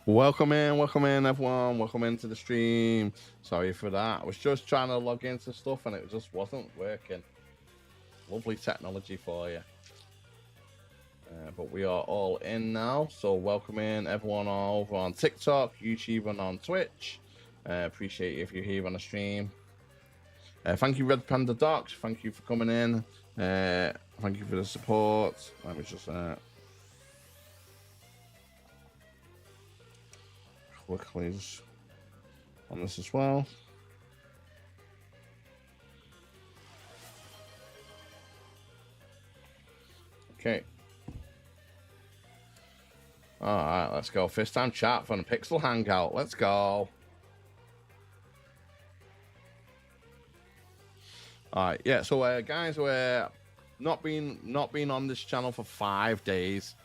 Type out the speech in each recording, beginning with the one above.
Welcome in, everyone. Welcome into the stream. Sorry for that. I was just trying to log into stuff and it just wasn't working. Lovely technology for you. But we are all in now. So welcome in, everyone over on TikTok, YouTube, and on Twitch. Appreciate you if you're here on the stream. Thank you, Red Panda Docs. Thank you for coming in. Thank you for the support. Let me just quickly just on this as well. Okay. All right, let's go. First time chat for the Pixel Hangout. Let's go. All right, yeah. So, guys, we're not been on this channel for 5 days.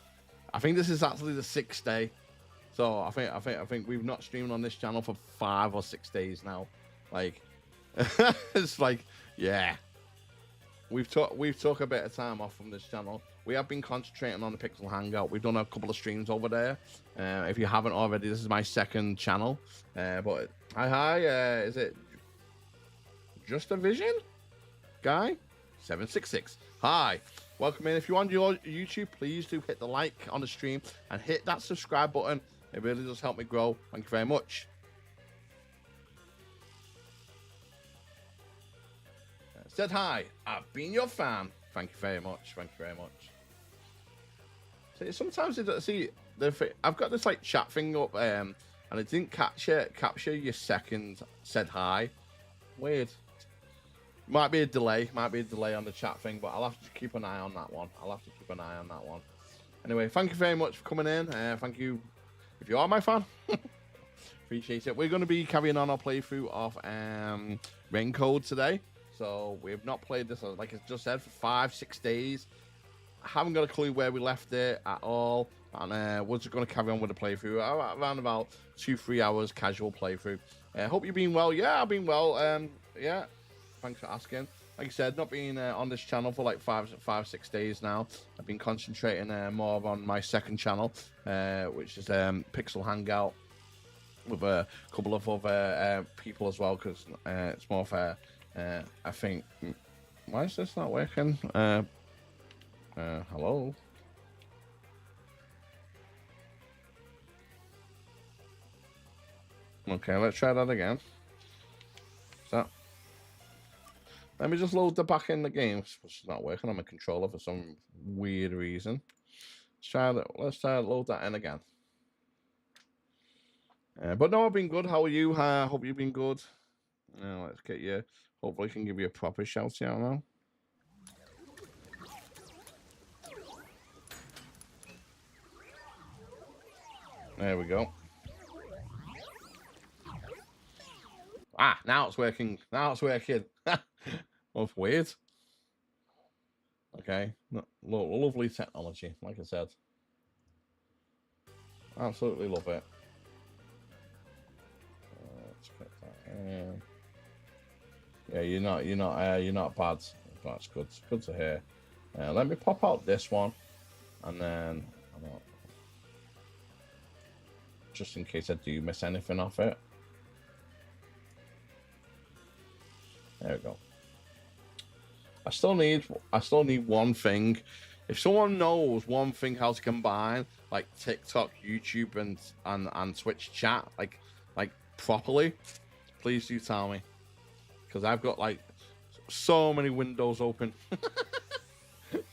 I think this is actually the 6th day. So I think we've not streamed on this channel for 5 or 6 days now. Like, it's like, yeah. We've took a bit of time off from this channel. We have been concentrating on the Pixel Hangout. We've done a couple of streams over there. If you haven't already, this is my 2nd channel. But hi, is it Just a Vision guy 766? Hi, welcome in. If you're on your YouTube, please do hit the like on the stream and hit that subscribe button. It really does help me grow. Thank you very much. Said hi. I've been your fan. Thank you very much. Thank you very much. See, sometimes I've got this like chat thing up, and it didn't capture your second said hi. Weird. Might be a delay on the chat thing, but I'll have to keep an eye on that one. Anyway, thank you very much for coming in. Thank you if you are my fan. Appreciate it. We're going to be carrying on our playthrough of Rain Code today. So we have not played this, like I just said, for 5-6 days. I haven't got a clue where we left it at all. And we're just going to carry on with the playthrough around about 2-3 hours casual playthrough. Hope you've been well. Yeah, I've been well. Yeah, thanks for asking. Like I said, not been on this channel for like 5-6 days now. I've been concentrating more on my 2nd channel, which is Pixel Hangout, with a couple of other people as well, because it's more fair. I think. Why is this not working? Hello. Okay, let's try that again. So, let me just load the back in the game. It's not working on my controller for some weird reason. Let's try to load that in again. But no, I've been good. How are you? Hope you've been good. Let's get you. Hopefully, I can give you a proper shout out now. There we go. Ah, now it's working. Well, weird. Okay. Lovely technology, like I said. Absolutely love it. Let's get that. Yeah, you're not bad. That's good. It's good to hear. Let me pop out this one, and then just in case I do miss anything off it. There we go. I still need one thing. If someone knows one thing how to combine like TikTok, YouTube, and Twitch chat like properly, please do tell me, because I've got like so many windows open.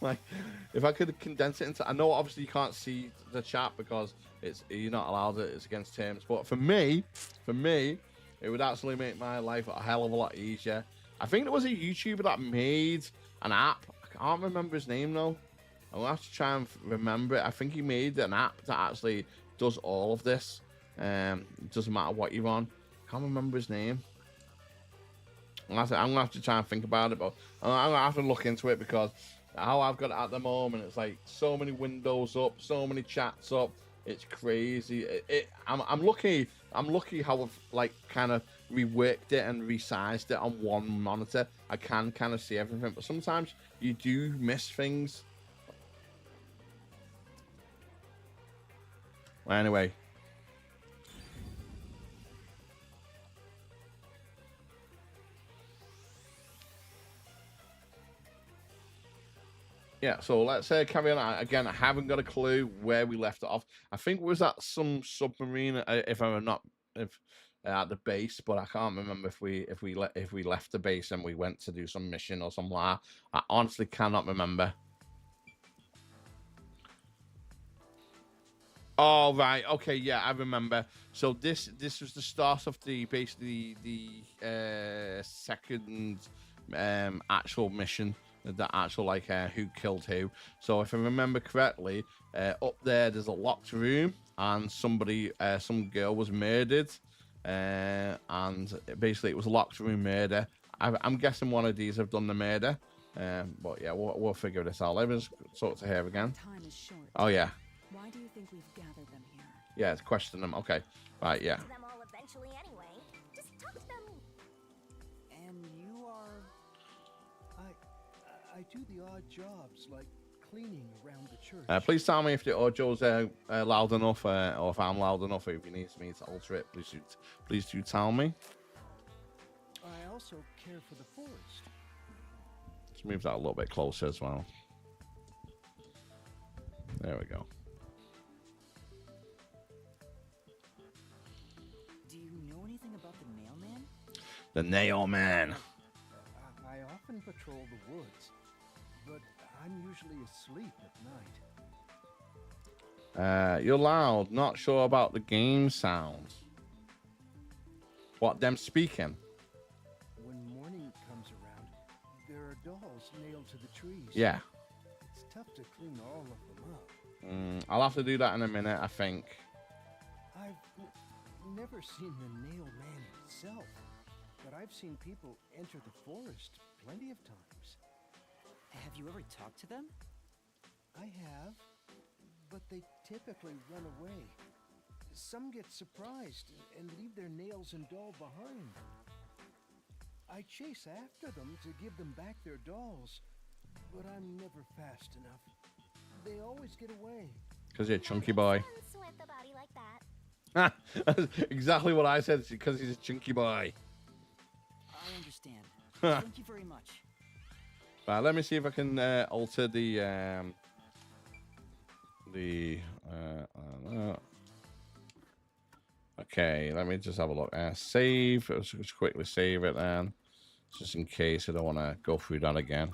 Like, if I could condense it into, I know obviously you can't see the chat because you're not allowed it, it's against terms, but for me, it would actually make my life a hell of a lot easier. I think there was a YouTuber that made an app. I can't remember his name though. I'll have to try and remember it. I think he made an app that actually does all of this. It doesn't matter what you're on. I can't remember his name. I'm gonna have to try and think about it, but I'm gonna have to look into it, because how I've got it at the moment, it's like so many windows up, so many chats up. It's crazy. I'm lucky. I'm lucky how I've like kind of reworked it and resized it on one monitor. I can kind of see everything, but sometimes you do miss things. Anyway. Yeah, so let's carry on. Again, I haven't got a clue where we left it off. I think it was at some submarine, if I'm not, if at the base, but I can't remember if we left the base and we went to do some mission or something like that. I honestly cannot remember. Oh right, okay, yeah, I remember. So this was the start of the basically the second actual mission, the actual like who killed who. So if I remember correctly, up there's a locked room and somebody, some girl was murdered, and basically it was a locked room murder. I'm guessing one of these have done the murder, but yeah, we'll figure this out. Let me just talk to her again. Time is short. Oh yeah. Why do you think we've gathered them here? Yeah, it's question them. Okay, right, yeah. To them all eventually anyway. Just talk to them. And you are... I do the odd jobs, like cleaning around the church. Please tell me if the audio's loud enough, or if I'm loud enough, or if you need me to alter it. Please do tell me. I also care for the forest. Let's move that a little bit closer as well. There we go. Do you know anything about the mailman? The Nail Man. I often patrol the woods, but I'm usually asleep at night. You're loud. Not sure about the game sounds. What, them speaking? When morning comes around, there are dolls nailed to the trees. Yeah. It's tough to clean all of them up. I'll have to do that in a minute, I think. I've never seen the nail man himself, but I've seen people enter the forest plenty of times. Have you ever talked to them? I have, but they typically run away. Some get surprised and leave their nails and doll behind. I chase after them to give them back their dolls, but I'm never fast enough. They always get away. Because you're a chunky boy. With a body like that. That's exactly what I said. Because he's a chunky boy. I understand. Thank you very much. Right, let me see if I can alter the okay, let me just have a look. Save. Let's just quickly save it then, just in case I don't want to go through that again.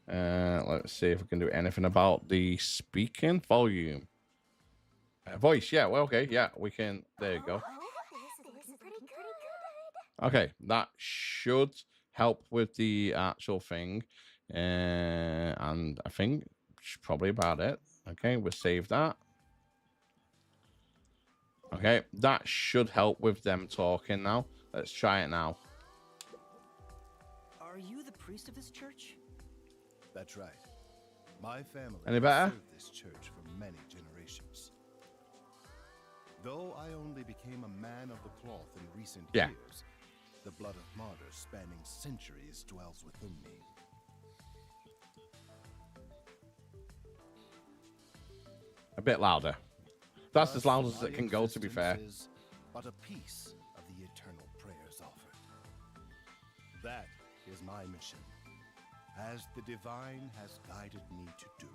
Let's see if we can do anything about the speaking volume. Voice, yeah, well, okay, yeah, we can. There you go. This is pretty good. Okay, that should help with the actual thing. And I think it's probably about it. Okay, we'll save that. Okay, that should help with them talking now. Let's try it now. Are you the priest of this church? That's right. My family Any better? has served this church for many generations. Though I only became a man of the cloth in recent years, the blood of martyrs spanning centuries dwells within me. A bit louder. That's Thus, as loud as my it can go, to be fair. existence is but a piece of the eternal prayers offered. That is my mission, as the divine has guided me to do.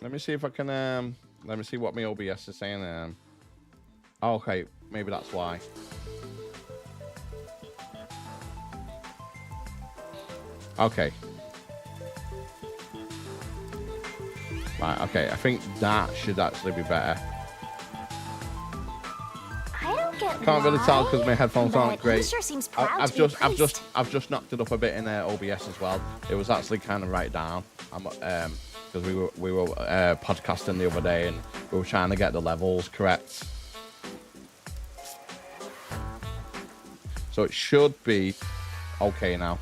Let me see if I can, let me see what my OBS is saying. Okay, maybe that's why. Okay. Right, okay, I think that should actually be better. I don't get Can't really tell because my headphones but aren't great. He sure seems proud I've to be a just priest. knocked it up a bit in OBS as well. It was actually kind of right down. Because we were podcasting the other day and we were trying to get the levels correct. So it should be okay now.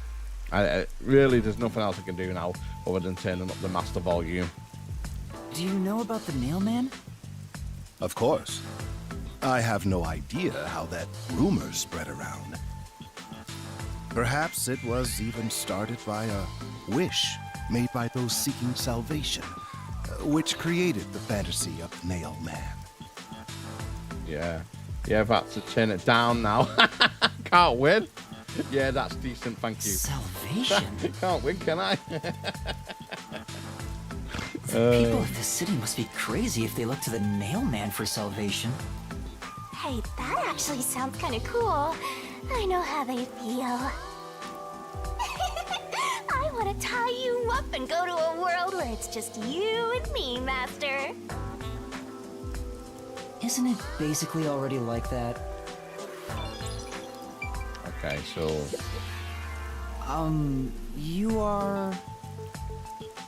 Really, there's nothing else I can do now other than turning up the master volume. Do you know about the mailman? Of course. I have no idea how that rumor spread around. Perhaps it was even started by a wish made by those seeking salvation, which created the fantasy of Nail Man. Yeah. Yeah, I've had to turn it down now. Can't win. Yeah, that's decent, thank you. Salvation? Can't win, can I? The people of this city must be crazy if they look to the Nail Man for salvation. Hey, that actually sounds kind of cool. I know how they feel. I want to tie you up and go to a world where it's just you and me, Master. Isn't it basically already like that? Okay, so... You are...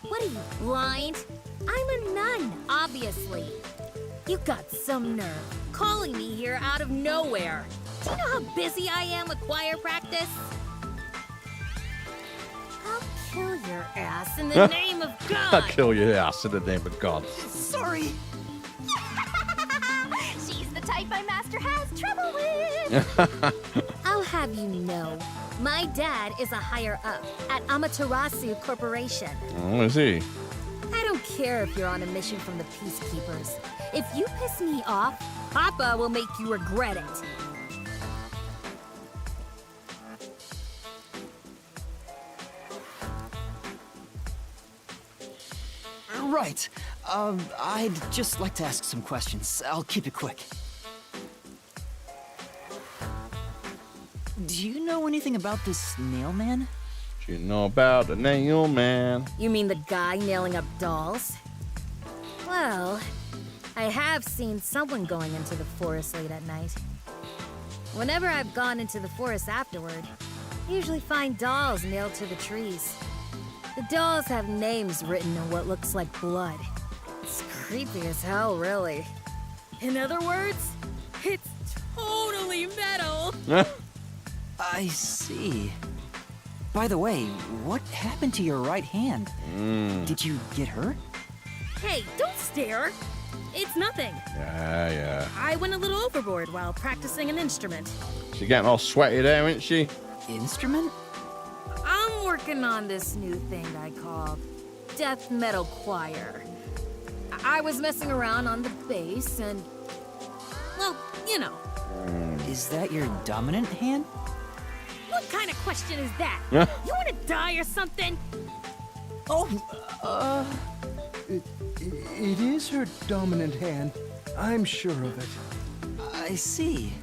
What are you, blind? I'm a nun, obviously. You got some nerve, calling me here out of nowhere. Do you know how busy I am with choir practice? I'll kill your ass in the name of God! I'll kill your ass in the name of God. Sorry! She's the type my master has trouble with. I'll have you know, my dad is a higher up at Amaterasu Corporation. Oh, is he? I don't care if you're on a mission from the Peacekeepers. If you piss me off, Papa will make you regret it. Right. I'd just like to ask some questions. I'll keep it quick. Do you know anything about this Nail Man? Do you know about the Nail Man? You mean the guy nailing up dolls? Well, I have seen someone going into the forest late at night. Whenever I've gone into the forest afterward, I usually find dolls nailed to the trees. The dolls have names written in what looks like blood. It's creepy as hell, really. In other words, it's totally metal. I see. By the way, what happened to your right hand? Did you get hurt? Hey, don't stare. It's nothing. Yeah. I went a little overboard while practicing an instrument. She's getting all sweaty there, isn't she? Instrument? I'm working on this new thing I call death metal choir. I was messing around on the bass and, well, you know. Is that your dominant hand? What kind of question is that? Yeah. You want to die or something? Oh, It is her dominant hand. I'm sure of it. I see.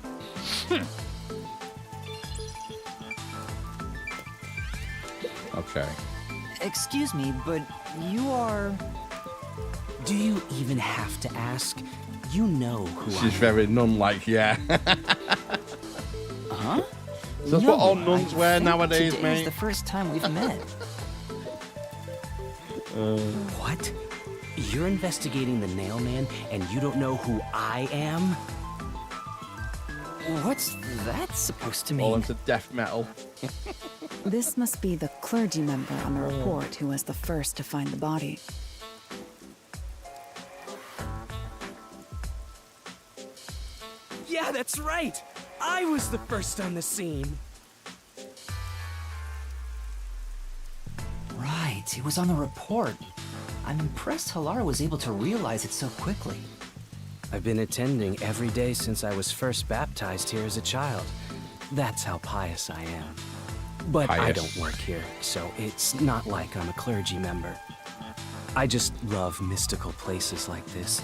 Okay. Excuse me, but you are... Do you even have to ask? You know who I am. She's very nun-like, yeah. Huh? That's what all nuns I wear think nowadays, today mate. is the first time we've met. What? You're investigating the Nail Man, and you don't know who I am? What's that supposed to All mean? into death metal. This must be the clergy member on the report who was the first to find the body. Yeah, that's right! I was the first on the scene! Right, it was on the report. I'm impressed Halara was able to realize it so quickly. I've been attending every day since I was first baptized here as a child. That's how pious I am. But I Pious. don't work here, so it's not like I'm a clergy member. I just love mystical places like this.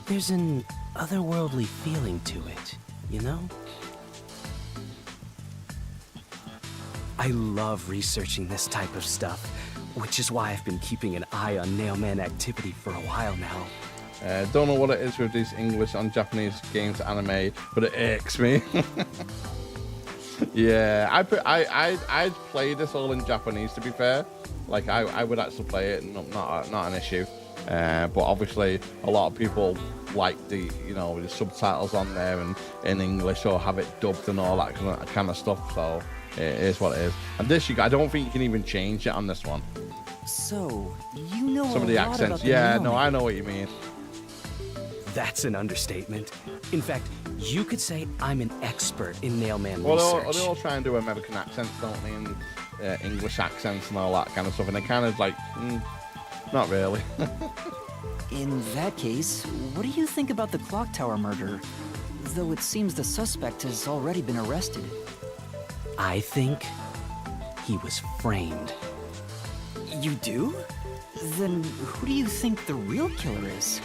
There's an otherworldly feeling to it, you know? I love researching this type of stuff, which is why I've been keeping an eye on Nailman activity for a while now. Don't know what it is with these English and Japanese games anime, but it irks me. Yeah, I'd play this all in Japanese, to be fair. Like I would actually play it, not an issue. But obviously a lot of people like the the subtitles on there and in English, or have it dubbed and all that kind of stuff. So it is what it is. And this, I don't think you can even change it on this one. So, you know Some of a the lot accents, about the yeah, Nail no, Man. I know what you mean. That's an understatement. In fact, you could say I'm an expert in Nailman Well, research. they all try and do American accents, don't they, and English accents and all that kind of stuff, and they kind of like, not really. In that case, what do you think about the clock tower murder? Though it seems the suspect has already been arrested. I think he was framed. You do? Then who do you think the real killer is?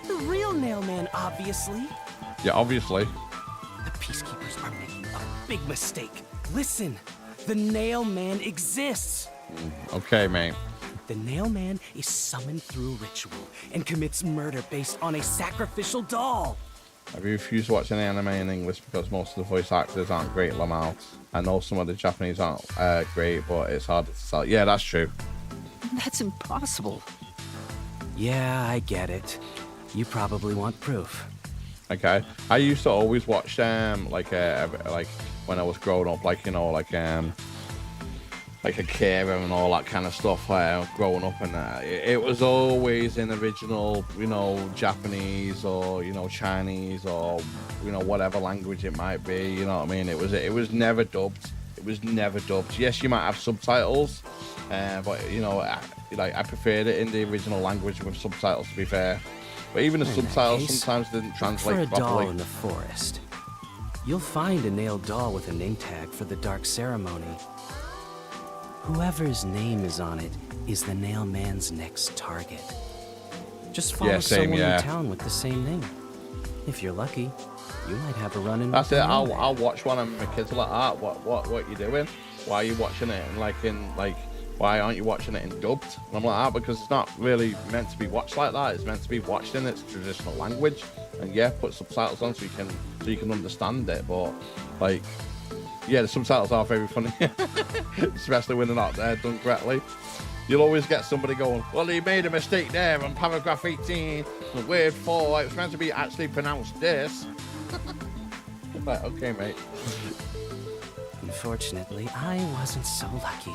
The real Nailman, obviously. Yeah, obviously. The Peacekeepers are making a big mistake. Listen, the Nailman exists. Okay, mate. The Nailman is summoned through ritual and commits murder based on a sacrificial doll. I refuse to watch any anime in English because most of the voice actors aren't great, Lamal. I know some of the Japanese aren't great, but it's hard to tell. Yeah, that's true. That's impossible. Yeah, I get it. You probably want proof. Okay. I used to always watch like when I was growing up, like, you know, like Akira and all that kind of stuff growing up, and it was always in original, you know, Japanese or, you know, Chinese or, you know, whatever language it might be, you know what I mean? It was never dubbed. It was never dubbed. Yes, you might have subtitles, but, you know, I preferred it in the original language with subtitles, to be fair. But even the subtitles sometimes didn't translate for a properly. doll in the forest, you'll find a nailed doll with a name tag for the Dark Ceremony. Whoever's name is on it is the Nailman's next target. Just follow someone in town with the same name. If you're lucky, you might have a run-in. That's it. I'll watch one of my kids like that. What you doing? Why are you watching it? And why aren't you watching it in dubbed? And I'm like that because it's not really meant to be watched like that. It's meant to be watched in its traditional language. And yeah, put subtitles on so you can understand it. But like, yeah, the subtitles are very funny, especially when they're not done correctly. You'll always get somebody going, well, he made a mistake there on paragraph 18, the word 4, it was meant to be actually pronounced this. Like, okay, mate. Unfortunately, I wasn't so lucky.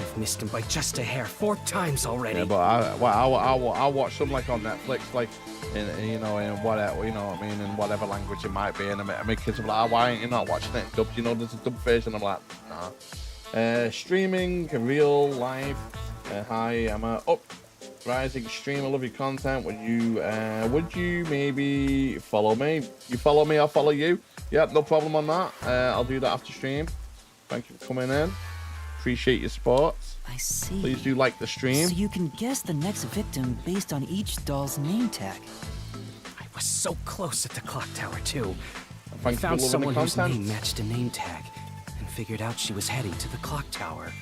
I've missed him by just a hair 4 times already. Yeah, but I'll watch them like on Netflix, like in whatever, you know what I mean, in whatever language it might be. And my kids are like, why aren't you not watching it in dubbed? You know, there's a dubbed version. I'm like, nah. Streaming real life. Hi, I'm a rising streamer. Love your content. Would you maybe follow me? You follow me, I'll follow you. Yep, no problem on that. I'll do that after stream. Thank you for coming in. Appreciate your support. I see. Please do like the stream. So you can guess the next victim based on each doll's name tag. I was so close at the clock tower too. I found someone whose name matched a name tag and figured out she was heading to the clock tower.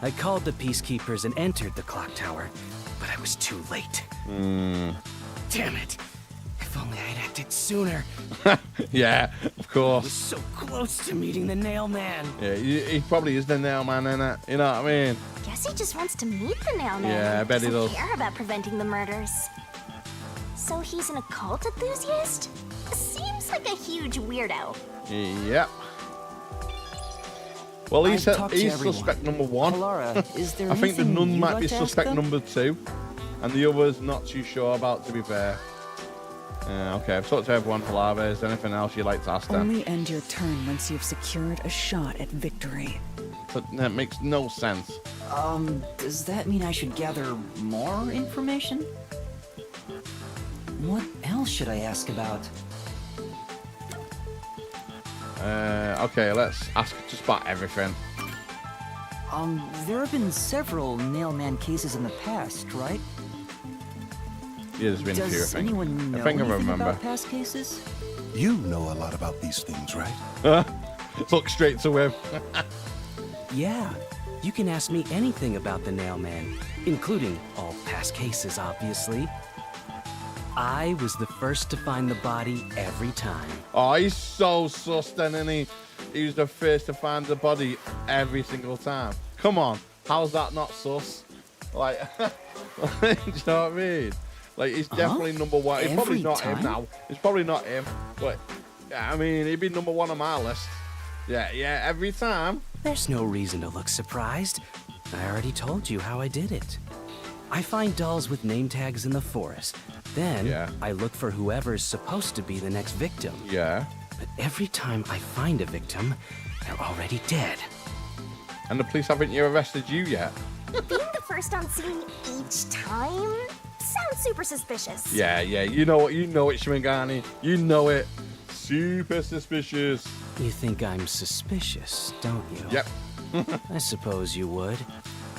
I called the Peacekeepers and entered the clock tower, but I was too late. Damn it. If only I'd acted sooner. Yeah, of course. I was so close to meeting the Nailman. Yeah, he probably is the Nailman, innit? You know what I mean? Guess he just wants to meet the Nailman. Yeah, I bet he does. Doesn't care about preventing the murders. So he's an occult enthusiast? Seems like a huge weirdo. Yep. Well, he's suspect number 1. Clara, is there I think the nun might be like suspect number 2. And the other's not too sure about, to be fair. Okay, I've talked to everyone for Lava. Is there anything else you'd like to ask them? Only end your turn once you've secured a shot at victory. But that makes no sense. Does that mean I should gather more information? What else should I ask about? Okay, let's ask just about everything. There have been several Nailman cases in the past, right? Yeah, there's been a few, I Does think. anyone know I think I anything remember. about past cases? You know a lot about these things, right? Look straight to him. Yeah, you can ask me anything about the Nailman, including all past cases, obviously. I was the first to find the body every time. Oh, he's so sus then, isn't he? He was the first to find the body every single time. Come on, how's that not sus? Like, do you know what I mean? Like, he's definitely number 1. He's probably not him now. It's probably not him. But, yeah, I mean, he'd be number 1 on my list. Yeah, every time. There's no reason to look surprised. I already told you how I did it. I find dolls with name tags in the forest. Then, I look for whoever's supposed to be the next victim. Yeah. But every time I find a victim, they're already dead. And the police haven't arrested you yet? Being the first on scene each time sounds super suspicious. Yeah, you know it, Shimigami. You know it. Super suspicious. You think I'm suspicious, don't you? Yep. I suppose you would.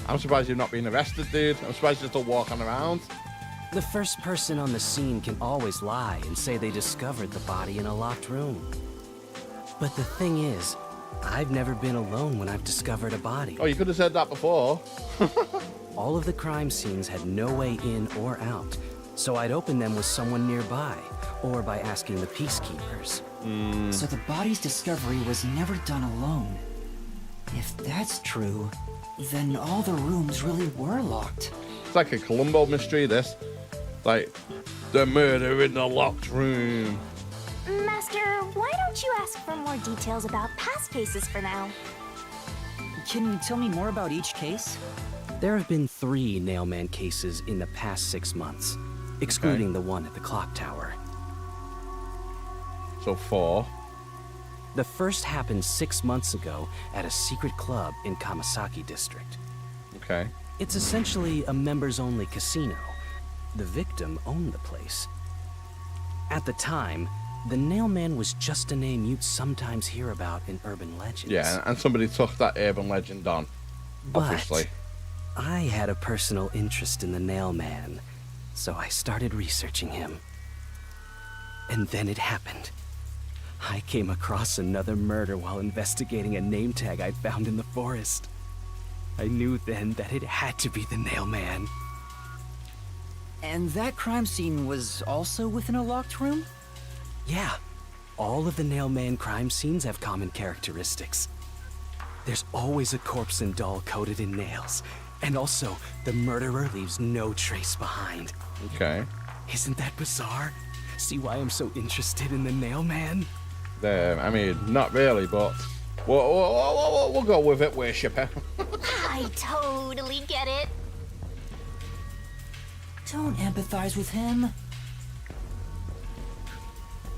I'm surprised you've not been arrested, dude. I'm surprised you're still walking around. The first person on the scene can always lie and say they discovered the body in a locked room. But the thing is, I've never been alone when I've discovered a body. Oh, you could have said that before. All of the crime scenes had no way in or out, so I'd open them with someone nearby, or by asking the peacekeepers. So the body's discovery was never done alone. If that's true, then all the rooms really were locked. It's like a Columbo mystery, this. Like, the murder in the locked room. Master, why don't you ask for more details about past cases for now? Can you tell me more about each case? There have been 3 Nailman cases in the past 6 months, excluding the one at the clock tower. So 4. The first happened 6 months ago at a secret club in Kamasaki District. Okay. It's essentially a members-only casino. The victim owned the place. At the time, the Nailman was just a name you'd sometimes hear about in urban legends. Yeah, and somebody took that urban legend on, obviously. But I had a personal interest in the Nailman, so I started researching him. And then it happened. I came across another murder while investigating a name tag I'd found in the forest. I knew then that it had to be the Nailman. And that crime scene was also within a locked room? Yeah, all of the Nailman crime scenes have common characteristics. There's always a corpse and doll coated in nails, and also the murderer leaves no trace behind. Okay. Isn't that bizarre? See why I'm so interested in the Nailman? I mean, not really, but we'll go with it, worshipper. I totally get it. Don't empathize with him.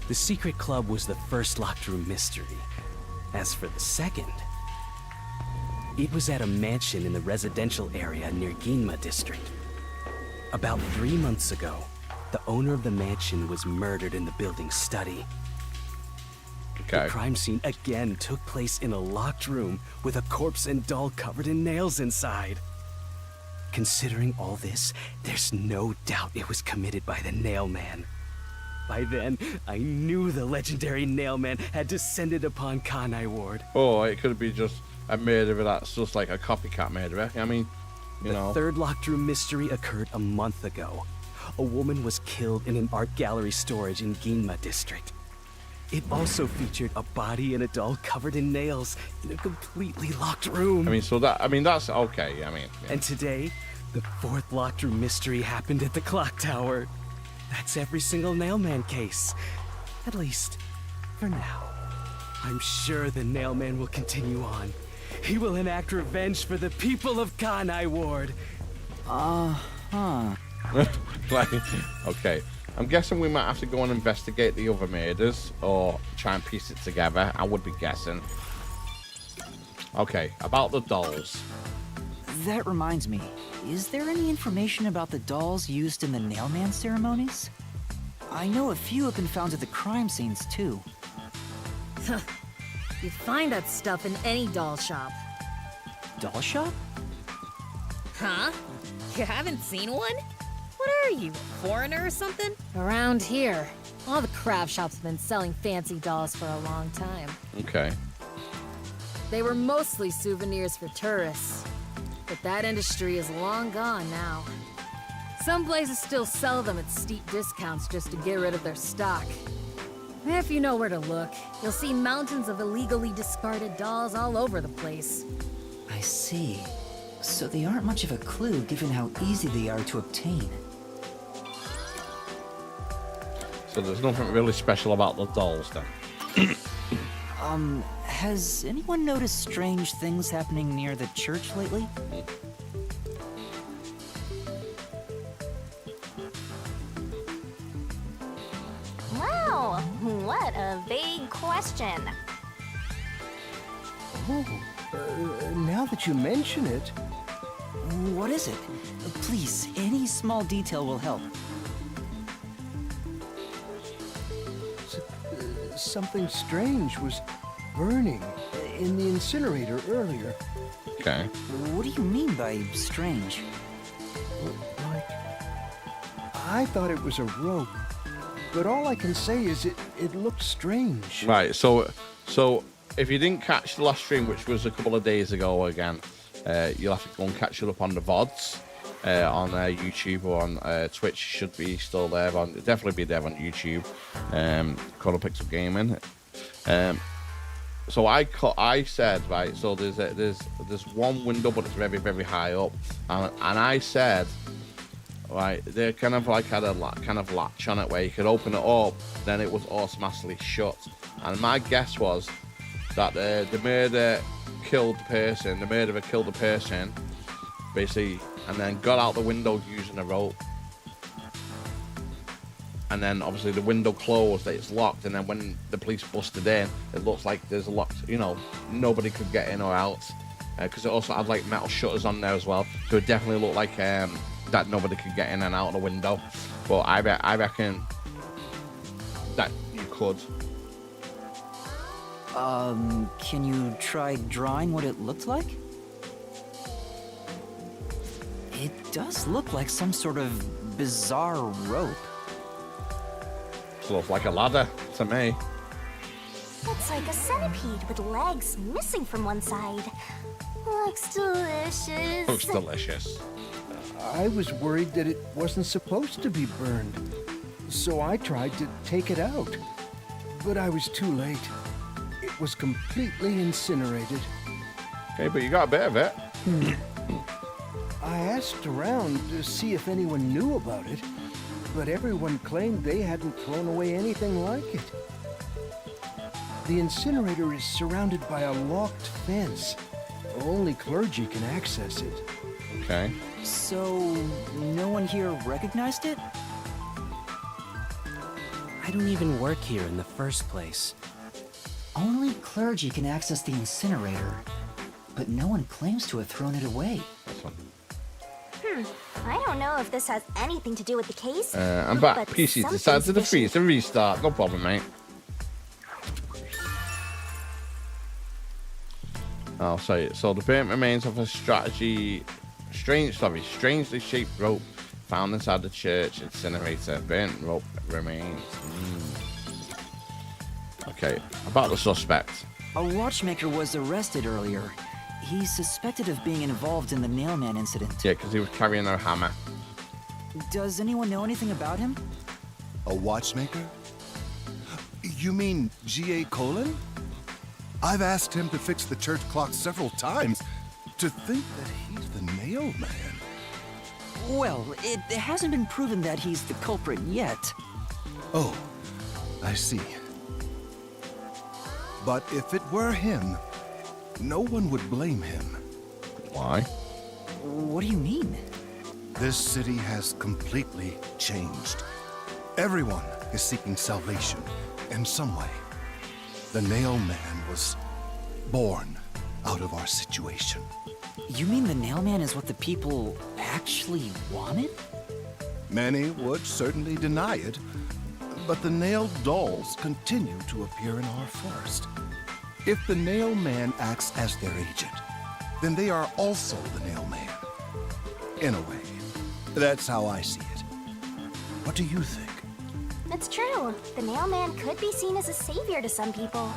The secret club was the first locked room mystery. As for the second, it was at a mansion in the residential area near Ginma District. About 3 months ago, the owner of the mansion was murdered in the building's study. Okay. The crime scene again took place in a locked room with a corpse and doll covered in nails inside. Considering all this, there's no doubt it was committed by the Nailman. By then, I knew the legendary Nailman had descended upon Kanai Ward. Oh, it could be just a murderer that's just like a copycat murderer. I mean, you know. The third locked room mystery occurred a month ago. A woman was killed in an art gallery storage in Ginma District. It also featured a body and a doll covered in nails in a completely locked room. That's okay. I mean, yeah. And today, the fourth locked room mystery happened at the clock tower. That's every single Nailman case. At least, for now. I'm sure the Nailman will continue on. He will enact revenge for the people of Kanai Ward. Like, okay. I'm guessing we might have to go and investigate the other murders or try and piece it together. I would be guessing. Okay, about the dolls. That reminds me, is there any information about the dolls used in the Nailman ceremonies? I know a few have been found at the crime scenes, too. You find that stuff in any doll shop. Doll shop? Huh? You haven't seen one? What are you, a foreigner or something? Around here, all the craft shops have been selling fancy dolls for a long time. Okay. They were mostly souvenirs for tourists, but that industry is long gone now. Some places still sell them at steep discounts just to get rid of their stock. If you know where to look, you'll see mountains of illegally discarded dolls all over the place. I see. So they aren't much of a clue given how easy they are to obtain. So there's nothing really special about the dolls then. Has anyone noticed strange things happening near the church lately? Wow, what a vague question. Oh, now that you mention it, What is it? Please, any small detail will help. Something strange was burning in the incinerator earlier. Okay. What do you mean by strange? Like, I thought it was a rope, but all I can say is it looked strange. Right. So if you didn't catch the last stream, which was a couple of days ago again, you'll have to go and catch it up on the VODs on YouTube or on Twitch. Should be still there. Definitely be there on YouTube. Color Pixel Gaming. So I said, right. So there's one window, but it's very, very high up, and I said, right, they kind of like had a kind of latch on it where you could open it up, then it was automatically shut. And my guess was that the murderer killed the person, basically, and then got out the window using a rope. And then obviously the window closed, it's locked, and then when the police busted in, it looks like there's a locked, nobody could get in or out, because it also had like metal shutters on there as well, so it definitely looked like that nobody could get in and out of the window. But I reckon that you could. Can you try drawing what it looked like? It does look like some sort of bizarre rope. Looks like a ladder to me. Looks like a centipede with legs missing from one side. Looks delicious. Looks delicious. I was worried that it wasn't supposed to be burned, so I tried to take it out. But I was too late. It was completely incinerated. Okay, but you got a bit of it. I asked around to see if anyone knew about it, but everyone claimed they hadn't thrown away anything like it. The incinerator is surrounded by a locked fence. Only clergy can access it. Okay. So, no one here recognized it? I don't even work here in the first place. Only clergy can access the incinerator, but no one claims to have thrown it away. I don't know if this has anything to do with the case. I'm back. but PC decided to freeze and restart. No problem, mate. Oh, sorry. So the burnt remains of a strangely shaped rope found inside the church incinerator. Burnt rope remains. Okay, about the suspect. A watchmaker was arrested earlier. He's suspected of being involved in the Nailman incident. Yeah, because he was carrying a hammer. Does anyone know anything about him? A watchmaker? You mean G.A. Colon? I've asked him to fix the church clock several times. To think that he's the Nailman. Well, it hasn't been proven that he's the culprit yet. Oh, I see. But if it were him, no one would blame him. Why? What do you mean? This city has completely changed. Everyone is seeking salvation in some way. The Nailman was born out of our situation. You mean the Nailman is what the people actually wanted? Many would certainly deny it, but the nailed dolls continue to appear in our forest. If the Nailman acts as their agent, then they are also the Nailman. In a way. That's how I see it. What do you think? It's true. The Nailman could be seen as a savior to some people.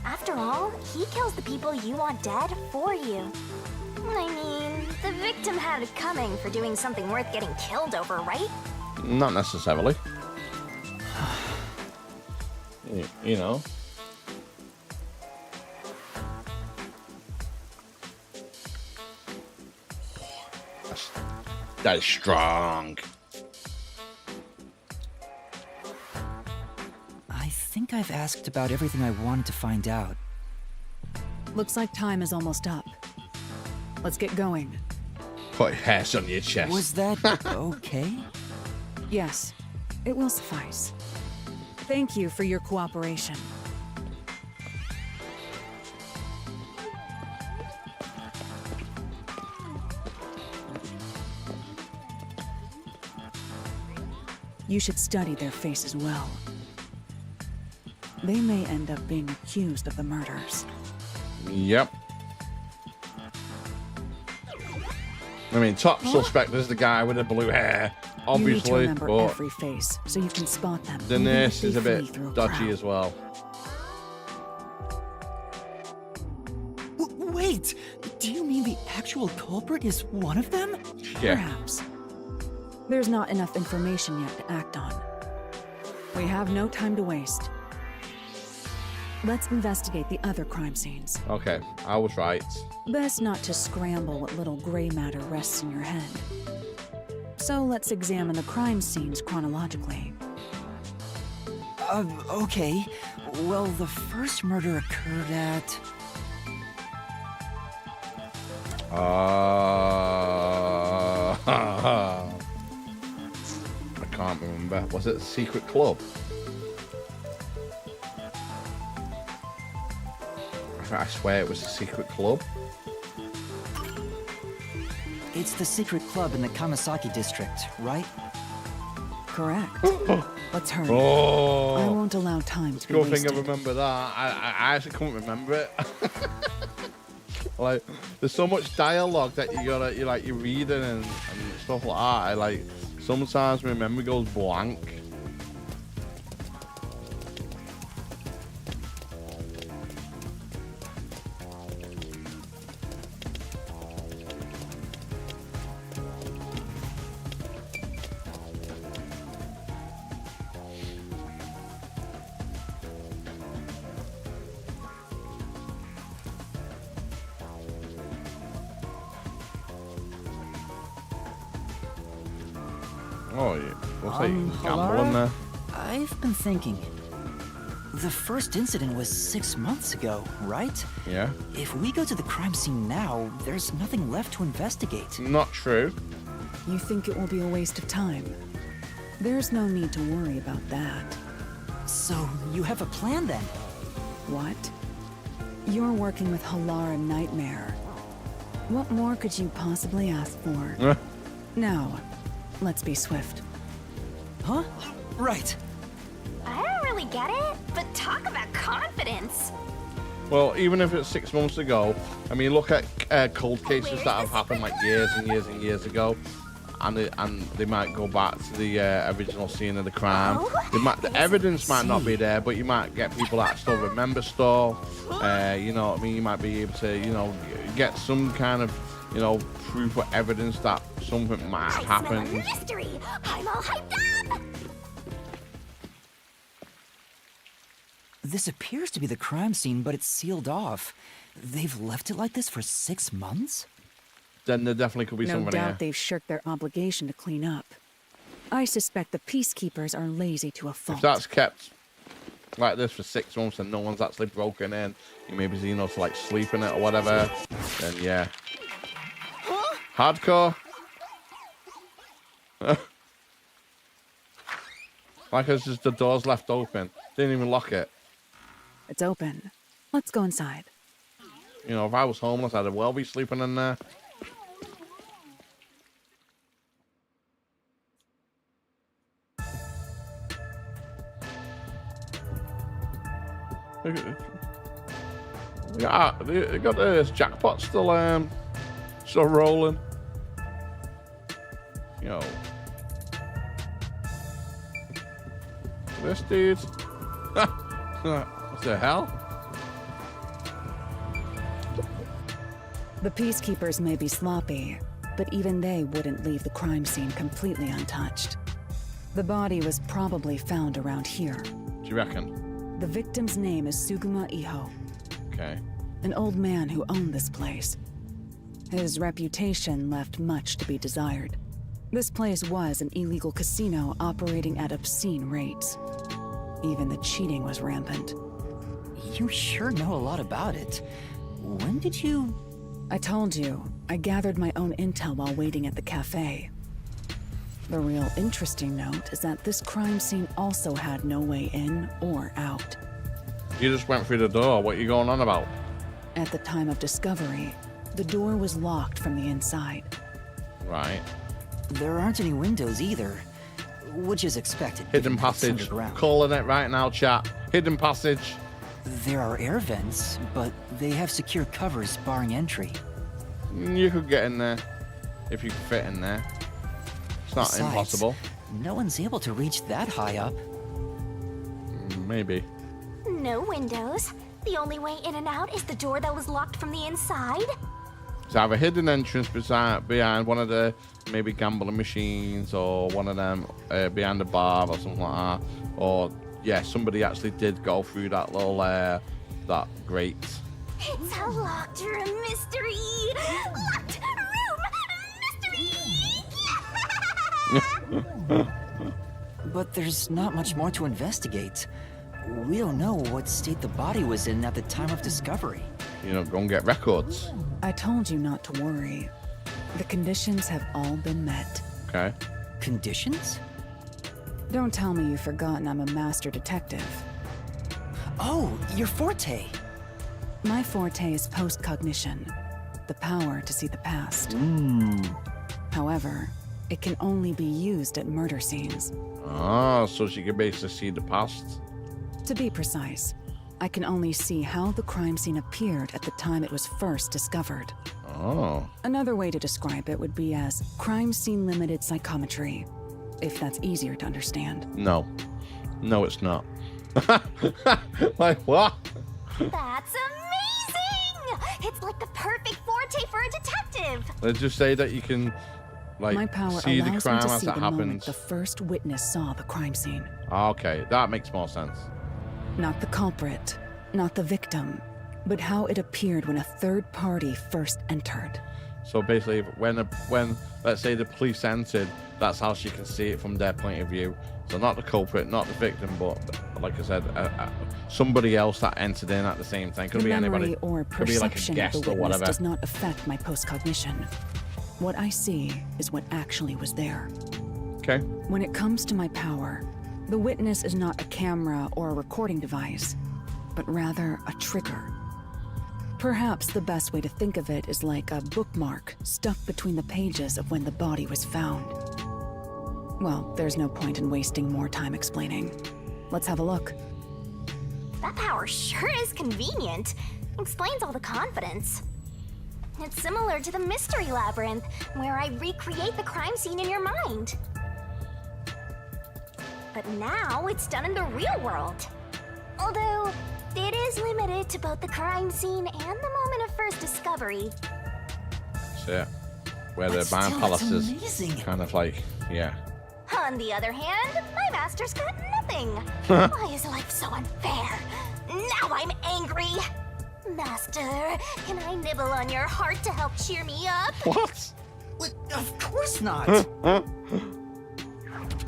After all, he kills the people you want dead for you. I mean, the victim had it coming for doing something worth getting killed over, right? Not necessarily. You know. That is strong. I think I've asked about everything I wanted to find out. Looks like time is almost up. Let's get going. Put your hands on your chest. Was that okay? Yes, it will suffice. Thank you for your cooperation. You should study their faces well. They may end up being accused of the murders. Yep. I mean, top suspect is the guy with the blue hair, obviously. You need to remember but every face so you can spot them. the even if nurse they is a flee bit through a dodgy crowd. as well. Wait! Do you mean the actual culprit is one of them? Yeah. Perhaps. There's not enough information yet to act on. We have no time to waste. Let's investigate the other crime scenes. Okay, I was right. Best not to scramble what little gray matter rests in your head. So let's examine the crime scenes chronologically. Okay. Well, the first murder occurred at... I can't remember. Was it a secret club? I swear it was a secret club. It's the secret club in the Kamasaki district, right? Correct. Let's hurry. Oh. I won't allow time to be Good thing wasted. I remember that. I actually couldn't remember it. Like, there's so much dialogue that you're reading and stuff like that. I like sometimes my memory goes blank. Oh, yeah. Looks like you can gamble in there. I've been thinking. The first incident was 6 months ago, right? Yeah. If we go to the crime scene now, there's nothing left to investigate. Not true. You think it will be a waste of time? There's no need to worry about that. So, you have a plan then? What? You're working with Halara Nightmare. What more could you possibly ask for? Now, let's be swift. Huh? Right. I don't really get it, but talk about confidence. Well, even if it's 6 months ago, I mean, look at cold cases that have happened like years and years and years ago, and they might go back to the original scene of the crime. The evidence might not be there, but you might get people that still remember stuff. You know what I mean? You might be able to, you know, get some kind of, you know, proof or evidence that something might have I smell a happened. mystery. I'm all hyped up. This appears to be the crime scene, but it's sealed off. They've left it like this for 6 months? Then there definitely could be No someone doubt here. they've shirked their obligation to clean up. I suspect the peacekeepers are lazy to a fault. If that's kept like this for 6 months and no one's actually broken in, you maybe, you know, to like sleep in it or whatever, then yeah. Hardcore. Like it's just the door's left open. Didn't even lock it. It's open. Let's go inside. You know, if I was homeless, I'd well be sleeping in there. Yeah, they got this jackpot still rolling. Yo. This dude. What the hell? The peacekeepers may be sloppy, but even they wouldn't leave the crime scene completely untouched. The body was probably found around here. Do you reckon? The victim's name is Suguma Iho, Okay. an old man who owned this place. His reputation left much to be desired. This place was an illegal casino operating at obscene rates. Even the cheating was rampant. You sure know a lot about it. When did you... I told you, I gathered my own intel while waiting at the cafe. The real interesting note is that this crime scene also had no way in or out. You just went through the door. What are you going on about? At the time of discovery, the door was locked from the inside. Right. There aren't any windows either. which is expected. Hidden given that it's passage. underground. Calling it right now, chat. Hidden passage. There are air vents, but they have secure covers barring entry. You could get in there if you could fit in there. It's not Besides, impossible. No one's able to reach that high up. Maybe. No windows. The only way in and out is the door that was locked from the inside. It's either hidden entrance behind one of the maybe gambling machines, or one of them behind the bar or something like that. Or yeah, somebody actually did go through that little that grate. It's a locked room mystery. Locked room mystery. But there's not much more to investigate. We don't know what state the body was in at the time of discovery. You know, go and get records. I told you not to worry. The conditions have all been met. Okay. Conditions? Don't tell me you've forgotten I'm a master detective. Oh, your forte. My forte is post-cognition, the power to see the past. However, it can only be used at murder scenes. Ah, so she can basically see the past. To be precise, I can only see how the crime scene appeared at the time it was first discovered. Oh. Another way to describe it would be as crime scene limited psychometry, if that's easier to understand. No. No, it's not. Like, what? That's amazing! It's like the perfect forte for a detective. Let's just say that you can, like, My power see the allows crime me to as see it the moment happens. the first witness saw the crime scene. Okay, that makes more sense. Not the culprit, not the victim, but how it appeared when a third party first entered. So basically, when let's say the police entered, that's how she can see it from their point of view. So not the culprit, not the victim, but like I said, somebody else that entered in at the same time. Could The be memory anybody. or Could be like a perception of guest the or witness whatever. does not affect my post-cognition. What I see is what actually was there. Okay. When it comes to my power, the witness is not a camera or a recording device, but rather a trigger. Perhaps the best way to think of it is like a bookmark stuck between the pages of when the body was found. Well, there's no point in wasting more time explaining. Let's have a look. That power sure is convenient. Explains all the confidence. It's similar to the Mystery Labyrinth, where I recreate the crime scene in your mind. But now it's done in the real world. Although, it is limited to both the crime scene and the moment of first discovery. So yeah, where the But Mind still, Palace it's is amazing. kind of like, yeah. On the other hand, my master's got nothing. Why is life so unfair? Now I'm angry. Master, can I nibble on your heart to help cheer me up? What? Of course not.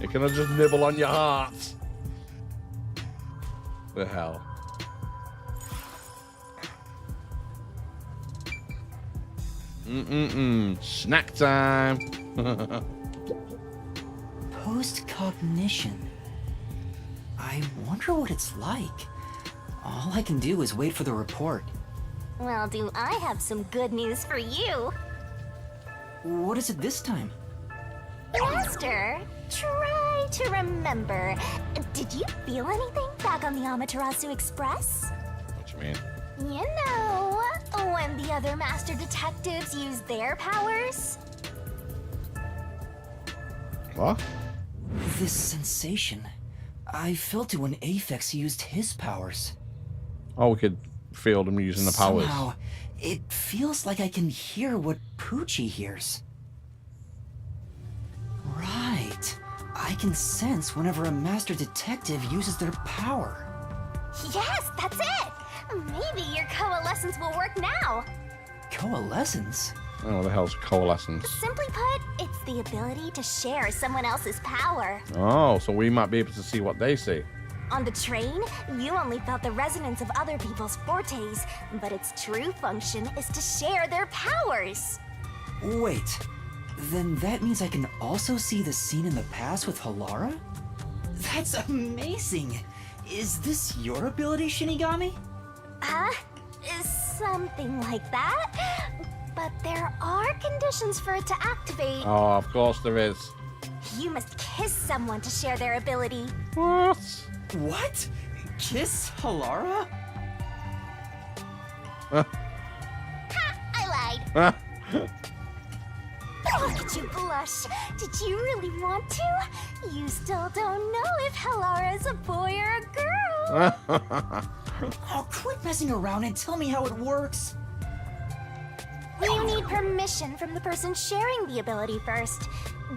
You cannot just nibble on your heart. The hell. Snack time. Post-cognition. I wonder what it's like. All I can do is wait for the report. Well, do I have some good news for you. What is it this time? Master, try to remember. Did you feel anything back on the Amaterasu Express? What you mean? You know, when the other master detectives use their powers? What? This sensation. I felt it when Aphex used his powers. Oh, we could feel them using the powers. Somehow, it feels like I can hear what Poochie hears. Right. I can sense whenever a master detective uses their power. Yes, that's it! Maybe your coalescence will work now. Coalescence? Oh, what the hell's coalescence? Simply put, it's the ability to share someone else's power. Oh, so we might be able to see what they see. On the train, you only felt the resonance of other people's fortes, but its true function is to share their powers. Wait. Then that means I can also see the scene in the past with Halara? That's amazing! Is this your ability, Shinigami? Something like that. But there are conditions for it to activate. Oh, of course there is. You must kiss someone to share their ability. What? What? Kiss Halara? Ha! I lied. Look at you blush. Did you really want to? You still don't know if Halara is a boy or a girl. Oh, quit messing around and tell me how it works. You need permission from the person sharing the ability first.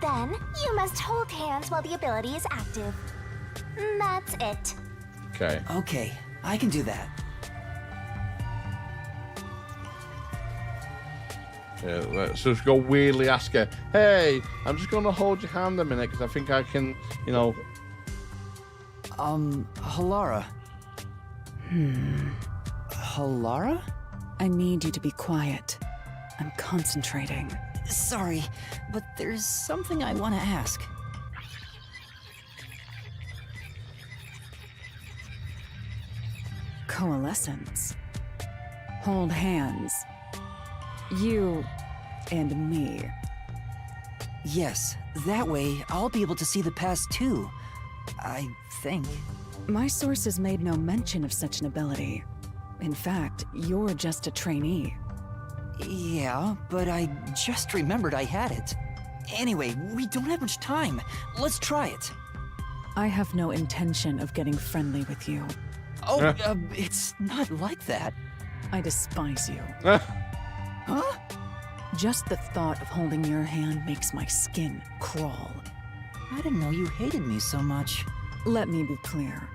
Then, you must hold hands while the ability is active. That's it. Okay. Okay, I can do that. Yeah, let's just go weirdly ask her, hey, I'm just going to hold your hand a minute because I think I can, you know. Halara. Halara? I need you to be quiet. I'm concentrating. Sorry, but there's something I want to ask. Coalescence. Hold hands. You and me. Yes, that way I'll be able to see the past too. I think. My sources made no mention of such an ability. In fact, you're just a trainee. Yeah, but I just remembered I had it. Anyway, we don't have much time. Let's try it. I have no intention of getting friendly with you. Oh, it's not like that. I despise you. Huh? Just the thought of holding your hand makes my skin crawl. I didn't know you hated me so much. Let me be clear.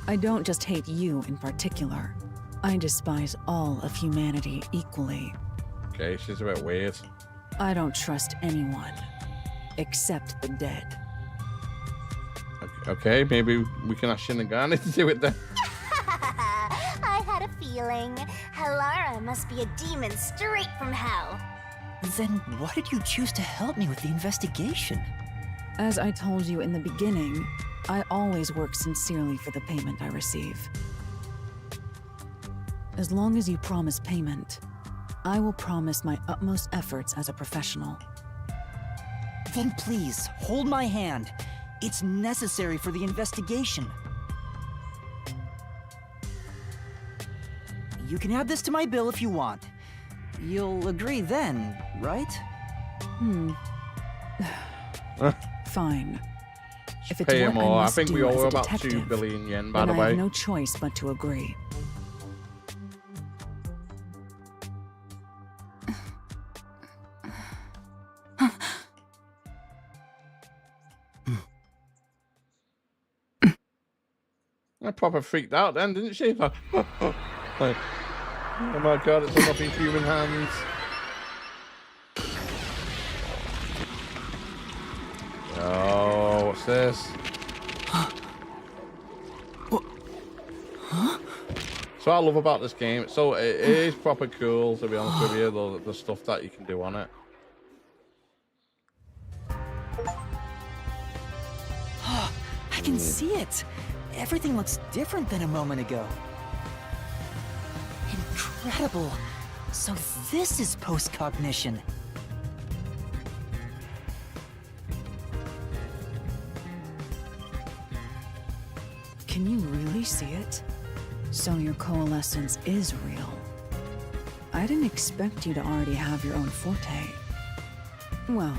I don't just hate you in particular. I despise all of humanity equally. Okay, she's a bit weird. I don't trust anyone, except the dead. Okay, maybe we can ask Shinigami to do it then. I had a feeling. Halara must be a demon straight from hell. Then why did you choose to help me with the investigation? As I told you in the beginning, I always work sincerely for the payment I receive. As long as you promise payment, I will promise my utmost efforts as a professional. Then please, hold my hand. It's necessary for the investigation. You can add this to my bill if you want. You'll agree then, right? Fine. If it's Pay what him more. I must think we do owe as her a about 2 detective, billion yen, by then the I way. have no choice but to agree. I proper freaked out then, didn't she? Like, oh my god, it's all up in human hands. Oh, what's this? So I love about this game, so it is proper cool, to be honest with you, the stuff that you can do on it. I can see it. Everything looks different than a moment ago. Incredible. So this is post-cognition. Can you really see it? So your coalescence is real. I didn't expect you to already have your own forte. Well,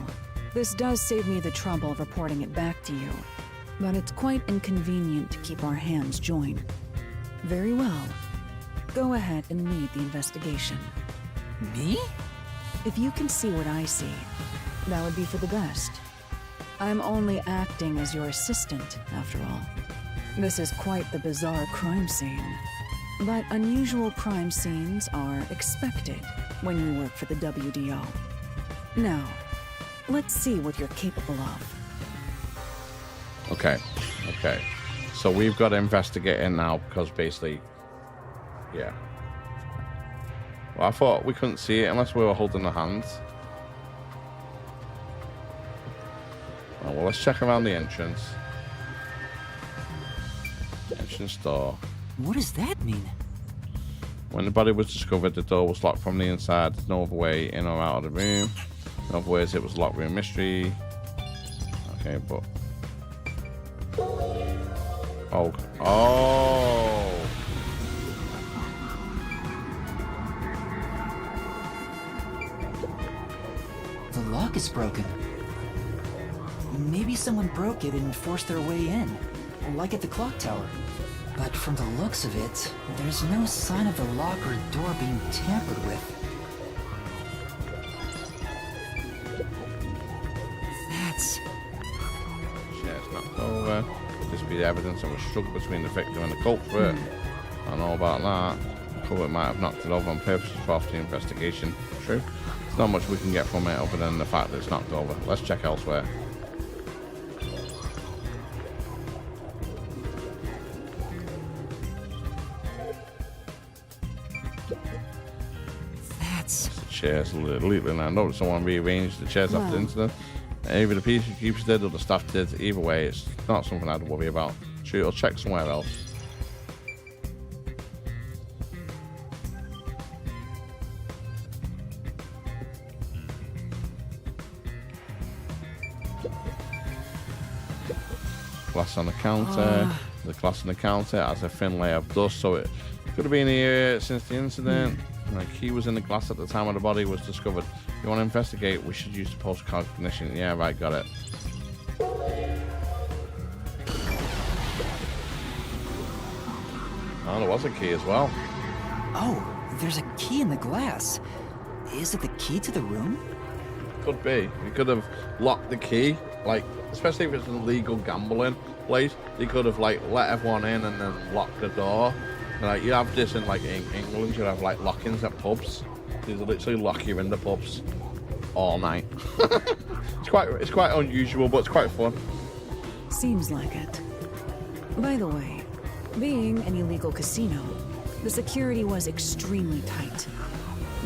this does save me the trouble of reporting it back to you, but it's quite inconvenient to keep our hands joined. Very well. Go ahead and lead the investigation. Me? If you can see what I see, that would be for the best. I'm only acting as your assistant, after all. This is quite the bizarre crime scene. But unusual crime scenes are expected when you work for the WDO. Now, let's see what you're capable of. Okay. So we've got to investigate it now because basically, yeah. Well, I thought we couldn't see it unless we were holding the hands. Oh, well, let's check around the entrance. Entrance door. What does that mean? When the body was discovered, the door was locked from the inside. There's no other way in or out of the room. In other words, it was a locked room mystery. Okay, but oh. The lock is broken. Maybe someone broke it and forced their way in, like at the clock tower. But from the looks of it, there's no sign of the lock or door being tampered with. That's... Shit, it's knocked over. This be the evidence of a struggle between the victim and the culprit. I know about that. The culprit might have knocked it over on purpose for after the investigation. True. There's not much we can get from it other than the fact that it's knocked over. Let's check elsewhere. Chairs lately, and I noticed someone rearranged the chairs after the incident. Either the peacekeepers did or the staff did. Either way, it's not something I'd worry about. Sure, I'll check somewhere else. Glass on the counter. The glass on the counter has a thin layer of dust, so it could have been here since the incident. The key was in the glass at the time when the body was discovered. If you want to investigate, we should use the pulse cognition. Yeah, right, got it. Oh, there was a key as well. Oh, there's a key in the glass. Is it the key to the room? Could be. You could have locked the key, like, especially if it's an illegal gambling place. You could have, like, let everyone in and then locked the door. Like, you have this in, like, in England, you have, like, lock-ins at pubs. These literally lock you in the pubs all night. It's quite unusual, but it's quite fun. Seems like it. By the way, being an illegal casino, the security was extremely tight.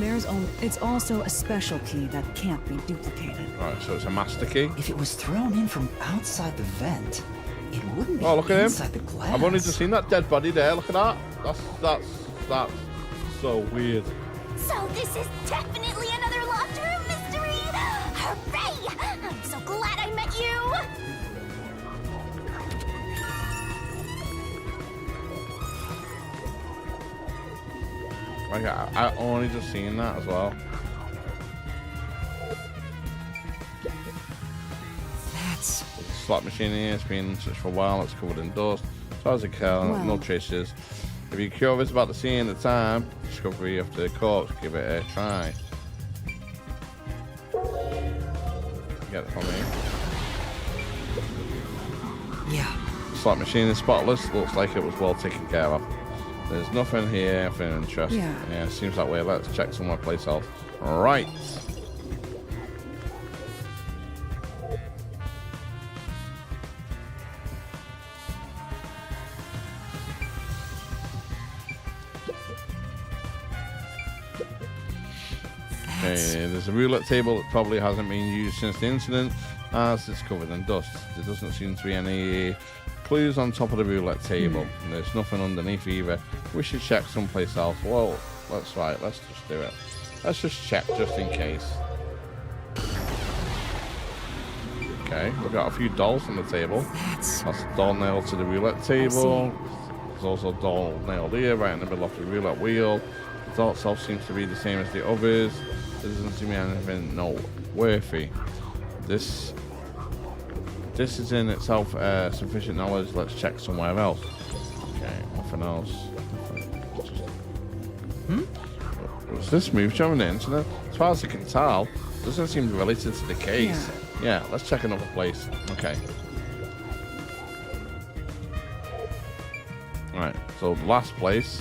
It's also a special key that can't be duplicated. Alright, so it's a master key. If it was thrown in from outside the vent, it wouldn't be look at inside him. the glass. I've only just seen that dead body there. Look at that. That's so weird. So this is definitely another locked room mystery! Hooray! I'm so glad I met you! Like, I only just seen that as well. That's... Slot machine here, it's been such for a while, it's covered in dust. As far as I can, no traces. If you're curious about the scene at the time, discovery of the corpse, give it a try. Get it from me. Yeah. Slot machine is spotless, looks like it was well taken care of. There's nothing here, nothing interesting. Yeah, seems that way. Let's check somewhere place else. Right. Okay, there's a roulette table that probably hasn't been used since the incident, as it's covered in dust. There doesn't seem to be any clues on top of the roulette table. And there's nothing underneath either. We should check someplace else. Well, let's just do it. Let's just check just in case. Okay, we've got a few dolls on the table. That's a doll nailed to the roulette table. There's also a doll nailed here, right in the middle of the roulette wheel. The doll itself seems to be the same as the others. There doesn't seem to be anything noteworthy. This is in itself sufficient knowledge. Let's check somewhere else. Okay, nothing else. Was this move during the incident? As far as I can tell, it doesn't seem related to the case. Yeah, let's check another place. Okay. Alright, so the last place.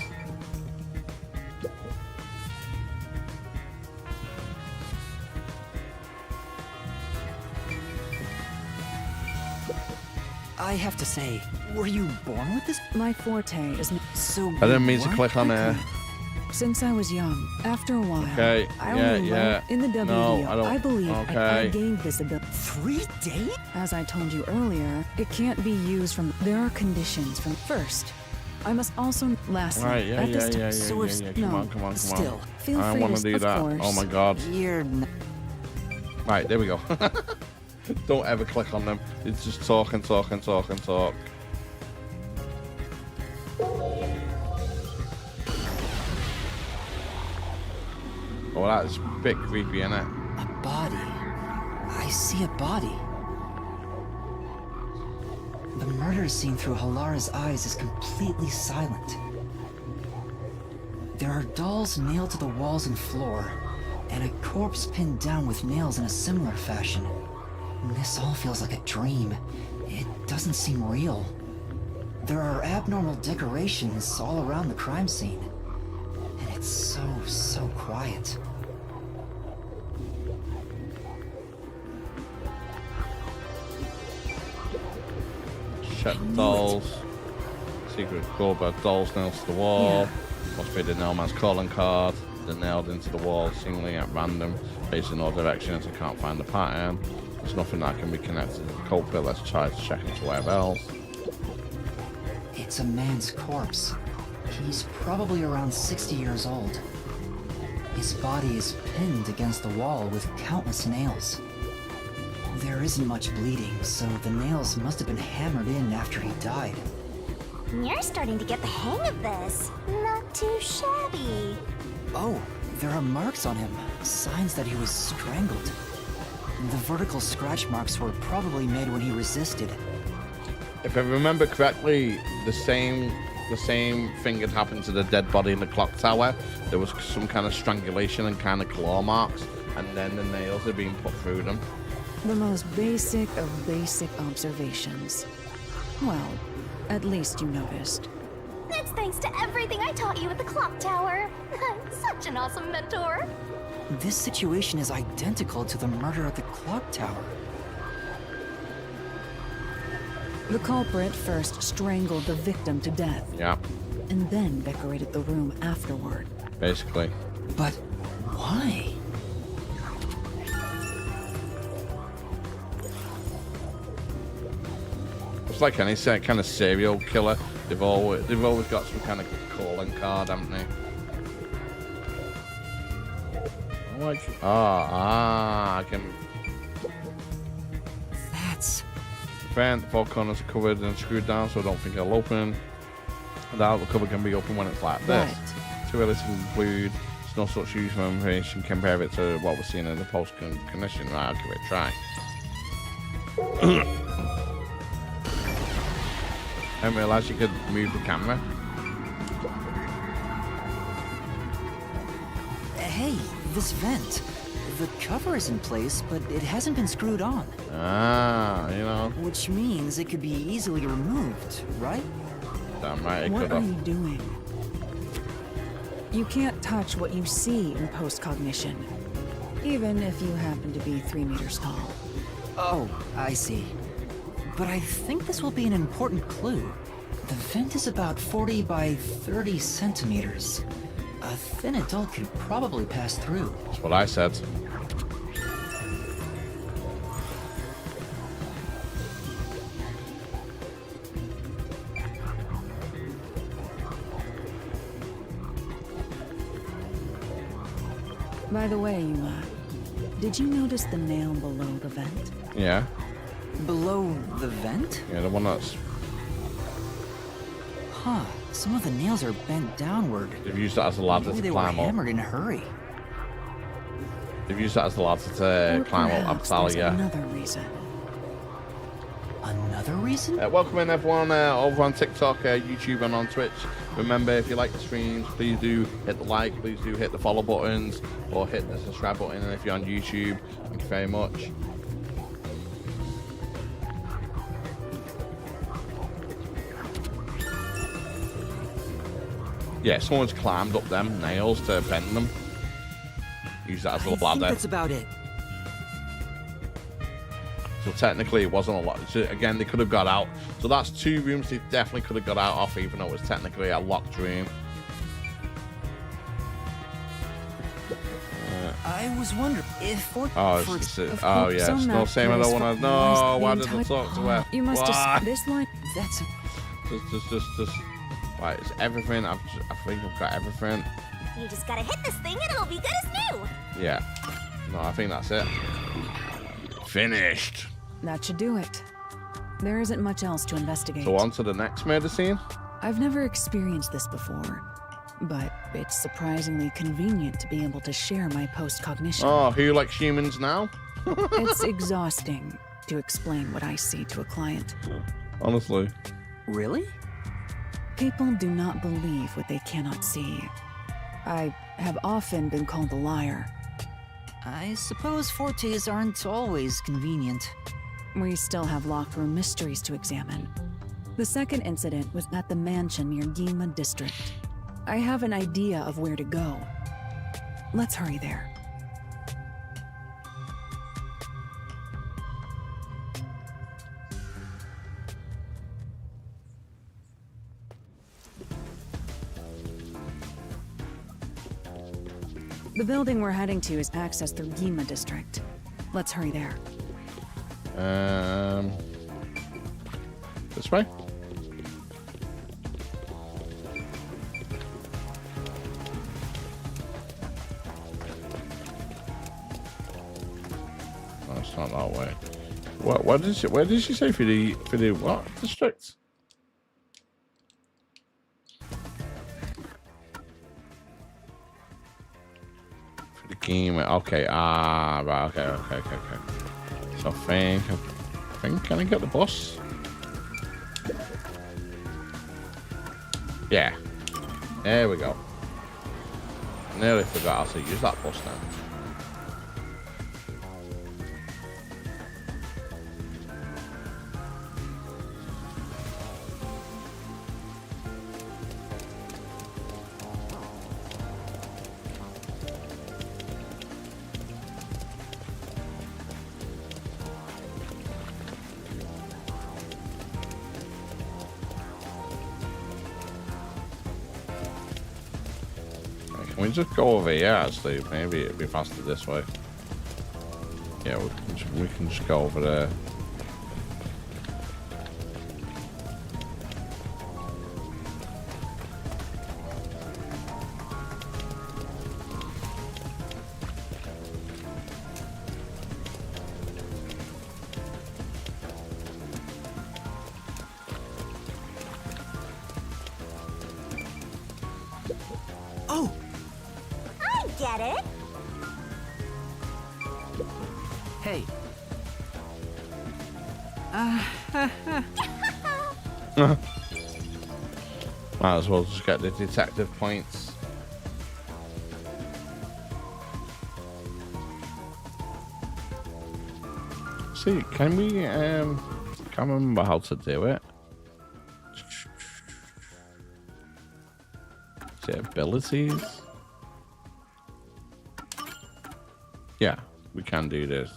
I have to say, were you born with this? My forte is so. I didn't mean to click on there. Since I was young, after a while, okay. I only learned in the WDO. No, I believe I gained this ability. 3 days? As I told you earlier, it can't be used from. There are conditions from first. I must also lastly. Right, yeah. Come on. Still, feel I free want to do that. Course. Oh my god. You're Right, there we go. Don't ever click on them. It's just talk and talk and talk and talk. Oh, that's a bit creepy, isn't it? A body. I see a body. The murder scene through Halara's eyes is completely silent. There are dolls nailed to the walls and floor, and a corpse pinned down with nails in a similar fashion. This all feels like a dream. It doesn't seem real. There are abnormal decorations all around the crime scene. And it's so quiet. Check the dolls. Secret call about dolls nailed to the wall. Must be the nailman's calling card. They're nailed into the wall seemingly at random, based in all directions. I can't find the pattern. There's nothing that can be connected to the culprit. Let's try to check into wherever else. It's a man's corpse. He's probably around 60 years old. His body is pinned against the wall with countless nails. There isn't much bleeding, so the nails must have been hammered in after he died. You're starting to get the hang of this. Not too shabby. Oh, there are marks on him, signs that he was strangled. The vertical scratch marks were probably made when he resisted. If I remember correctly, the same thing had happened to the dead body in the clock tower. There was some kind of strangulation and kind of claw marks, and then the nails had been put through them. The most basic of basic observations. Well, at least you noticed. That's thanks to everything I taught you at the clock tower. I'm such an awesome mentor. This situation is identical to the murder at the clock tower. The culprit first strangled the victim to death. Yeah. And then decorated the room afterward. Basically. But why? It's like any kind of serial killer. They've always got some kind of calling card, haven't they? I can. That's. Vent, the four corners are covered and screwed down, so I don't think it'll open. The outlet cover can be open when it's like this. Right. Too early to conclude. There's no such useful information. Compare it to what we're seeing in the post-condition. Right, I'll give it a try. I didn't realise you could move the camera. Hey, this vent. The cover is in place, but it hasn't been screwed on. Ah, you know. Which means it could be easily removed, right? Damn right, it What could are have. you doing? You can't touch what you see in post-cognition, even if you happen to be 3 meters tall. Oh, I see. But I think this will be an important clue. The vent is about 40 by 30 centimeters. A thin adult could probably pass through. That's what I said. By the way, Yuma, did you notice the nail below the vent? Yeah. Below the vent? Yeah, the one that's... Huh. Some of the nails are bent downward. They've used that as a ladder Maybe to they were climb up. hammered in a hurry. They've used that as a ladder to Or climb up perhaps there's Abtalia. another reason. Another reason? Welcome in everyone over on TikTok, YouTube and on Twitch. Remember, if you like the streams, please do hit the like, please do hit the follow buttons, or hit the subscribe button. And if you're on YouTube, thank you very much. Yeah, someone's climbed up them nails to bend them. Use that as a I think ladder. that's about it. So technically it wasn't a lot. So again, they could have got out. So that's 2 rooms they definitely could have got out of, even though it was technically a locked room. I was wondering if... Oh, for- it's just, Of oh course, yeah, on it's no that same. I place don't want to. for almost No, the why did I entire- talk to her? You must Why? have... This line... That's... Just. Right, it's everything. I think I've got everything. You just gotta hit this thing and it'll be good as new. Yeah. No, I think that's it. Finished. That should do it. There isn't much else to investigate. So on to the next murder scene. I've never experienced this before, but it's surprisingly convenient to be able to share my post-cognition. Oh, who likes humans now? It's exhausting to explain what I see to a client. Honestly. Really? People do not believe what they cannot see. I have often been called a liar. I suppose fortes aren't always convenient. We still have locked room mysteries to examine. The second incident was at the mansion near Gima District. I have an idea of where to go. Let's hurry there. The building we're heading to is accessed through Gima District. Let's hurry there. This way? No, it's not that way. What did she? Where did she say for the what district? For the game. Okay. Right. Okay. So I think can I get the bus? Yeah. There we go. Nearly forgot how to use that bus now. Can we just go over here, actually? Maybe it'd be faster this way. Yeah, we can just go over there. Oh! I get it. Hey. Might as well just get the detective points. See, can we can't remember how to do it. Is it abilities? Yeah, we can do this.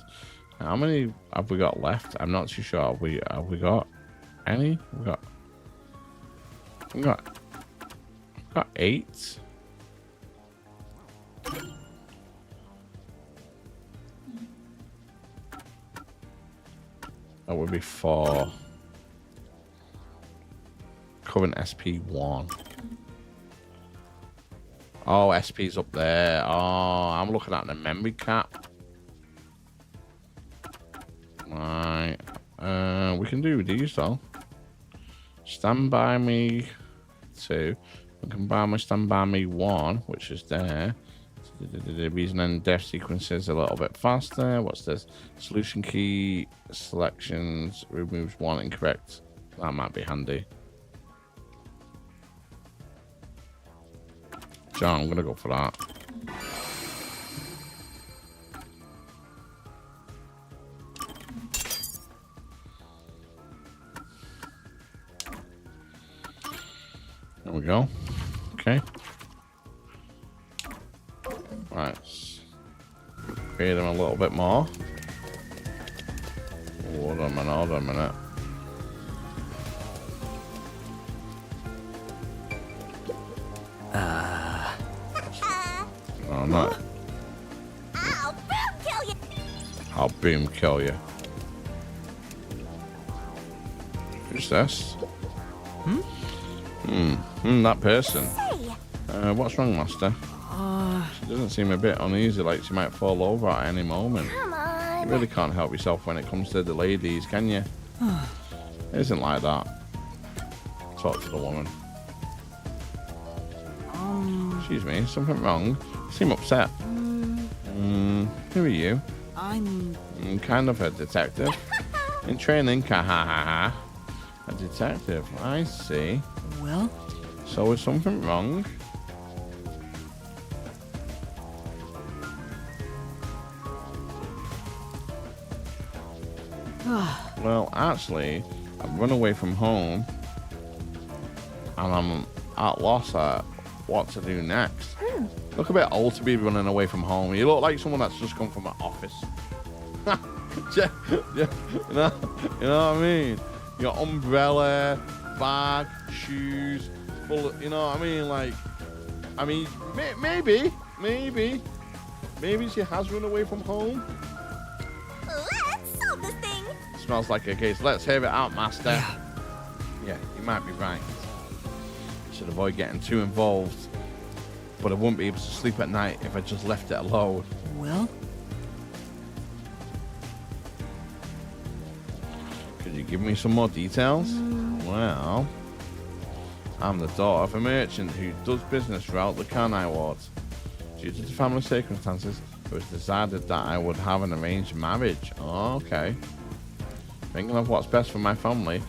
How many have we got left? I'm not too sure. Have we got any? We got 8. That would be 4. Current SP 1. Oh, SP's up there. Oh, I'm looking at the memory cap. Right. We can do these though. Stand By Me 2. We can buy my Stand By Me 1, which is there. The reason and death sequences a little bit faster. What's this? Solution key selections removes 1 incorrect. That might be handy. John, I'm gonna go for that. There we go. Okay. Right. Create them a little bit more. Hold on a minute. No, not. I'll boom kill you. I'll boom kill you. Who's this? That person. What's wrong, Master? She doesn't seem a bit uneasy, like she might fall over at any moment. Come on. You really can't help yourself when it comes to the ladies, can you? It isn't like that. Talk to the woman. Excuse me, something wrong? You seem upset. Who are you? I'm Kind of a detective. In training, a detective, I see. well. So is something wrong? Well, actually, I've run away from home, and I'm at loss at what to do next. Look a bit old to be running away from home. You look like someone that's just come from an office. yeah, you know what I mean? Your umbrella, bag, shoes, full of, you know what I mean? Like, I mean, maybe she has run away from home. Let's solve this thing. Smells like a case. Let's hear it out, master. Yeah, you might be right. Should avoid getting too involved, but I wouldn't be able to sleep at night if I just left it alone. Well, Could you give me some more details? Well, I'm the daughter of a merchant who does business throughout the Kanai wards. Due to the family circumstances, it was decided that I would have an arranged marriage. Oh, okay. Thinking of what's best for my family,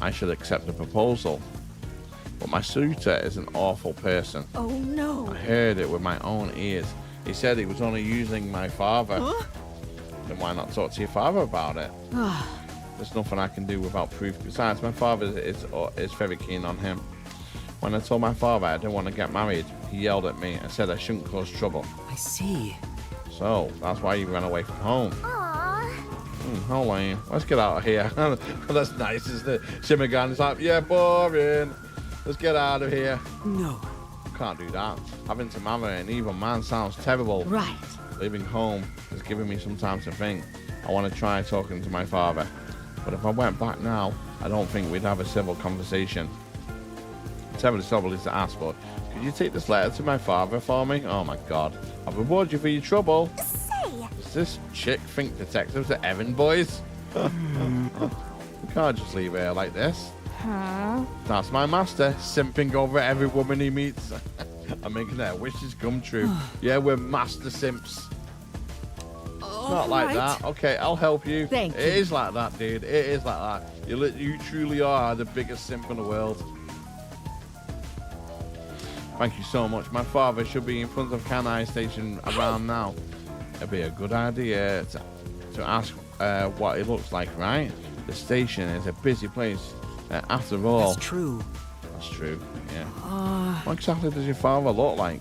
I should accept the proposal. But my suitor is an awful person. Oh no. I heard it with my own ears. He said he was only using my father. Then why not talk to your father about it? There's nothing I can do without proof. Besides, my father is very keen on him. When I told my father I didn't want to get married, he yelled at me and said I shouldn't cause trouble. I see. So, that's why you ran away from home. Aww. How lame. Let's get out of here. That's nice, isn't it? Shimmergan's like, yeah, boring. Let's get out of here. No. Can't do that. Having to marry an evil man sounds terrible. Right. Leaving home has given me some time to think. I want to try talking to my father. But if I went back now, I don't think we'd have a civil conversation. Terribly sorry to ask, but could you take this letter to my father for me? Oh my god. I'll reward you for your trouble. Say. Does this chick think detectives are errand boys? We can't just leave her like this. That's my master, simping over every woman he meets. I'm making their wishes come true. Yeah, we're master simps. Not like that. Okay, I'll help you. Thank you. It is like that, dude. It is like that. You truly are the biggest simp in the world. Thank you so much. My father should be in front of Kanai Station around now. It'd be a good idea to ask what it looks like, right? The station is a busy place. After all. That's true. That's true, yeah. What exactly does your father look like?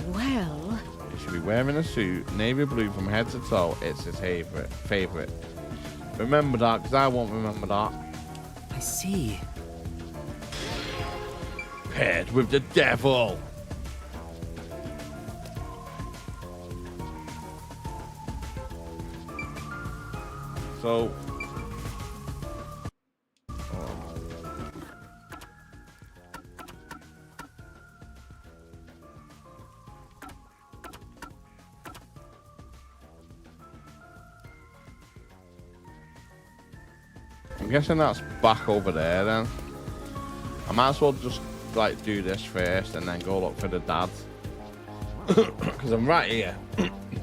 Well. He should be wearing a suit, navy blue from head to toe. It's his favorite. Remember that, because I won't remember that. I see. Paired with the devil. So. I'm guessing that's back over there then. I might as well just like do this first and then go look for the dad. Because I'm right here.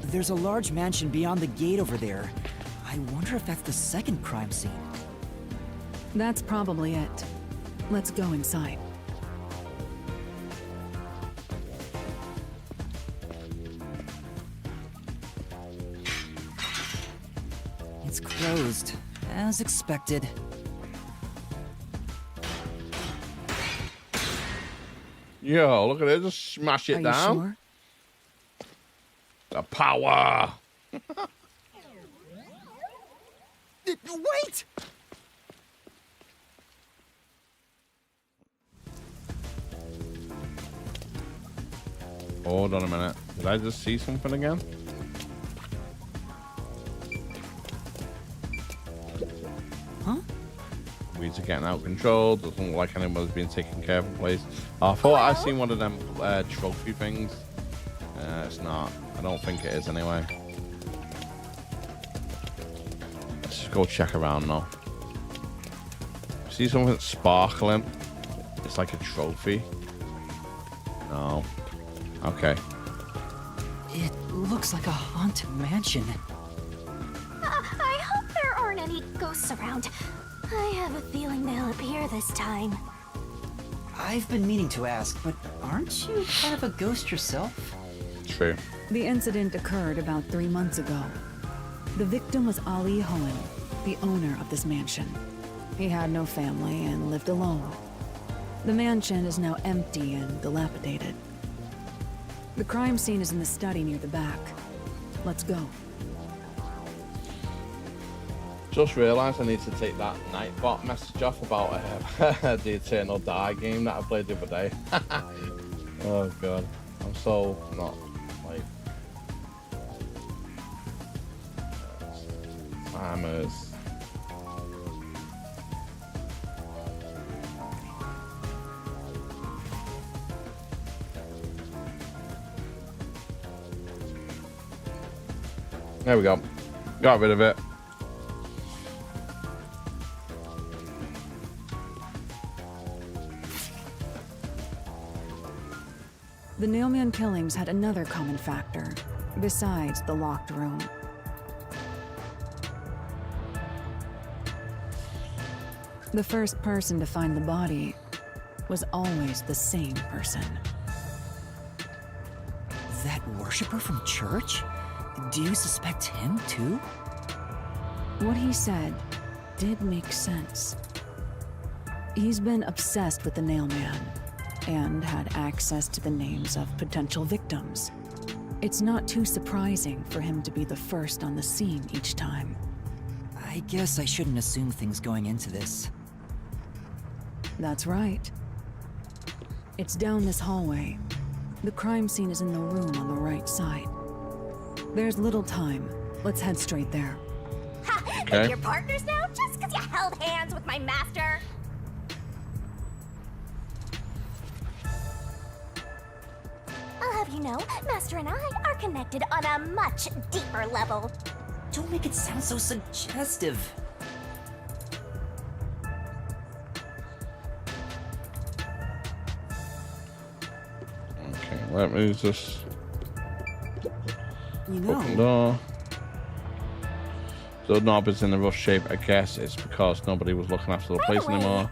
There's a large mansion beyond the gate over there. I wonder if that's the second crime scene. That's probably it. Let's go inside. It's closed, as expected. Yo, look at it. Just smash it Are down. you sure? The power. Wait! Hold on a minute. Did I just see something again? Huh? Weeds are getting out of control. Doesn't look like anyone's been taking care of the place. I thought I seen one of them trophy things. It's not. I don't think it is anyway. Let's just go check around now. See something sparkling? It's like a trophy. No. Okay. It looks like a haunted mansion. I hope there aren't any ghosts around. I have a feeling they'll appear this time. I've been meaning to ask, but aren't you kind of a ghost yourself? True. The incident occurred about 3 months ago. The victim was Ali Hohen, the owner of this mansion. He had no family and lived alone. The mansion is now empty and dilapidated. The crime scene is in the study near the back. Let's go. Just realised I need to take that Nightbot message off about the Eternal Die game that I played the other day. Oh god, I'm so not like spammers. There we go. Got rid of it. The Nailman killings had another common factor, besides the locked room. The first person to find the body was always the same person. That worshiper from church? Do you suspect him too? What he said did make sense. He's been obsessed with the Nailman and had access to the names of potential victims. It's not too surprising for him to be the first on the scene each time. I guess I shouldn't assume things going into this. That's right. It's down this hallway. The crime scene is in the room on the right side. There's little time. Let's head straight there. Ha! Okay. You're partners now just because you held hands with my master? I'll have you know, Master and I are connected on a much deeper level. Don't make it sound so suggestive. Okay, let me just You know, open door. The knob is in the rough shape. I guess it's because nobody was looking after the place anymore.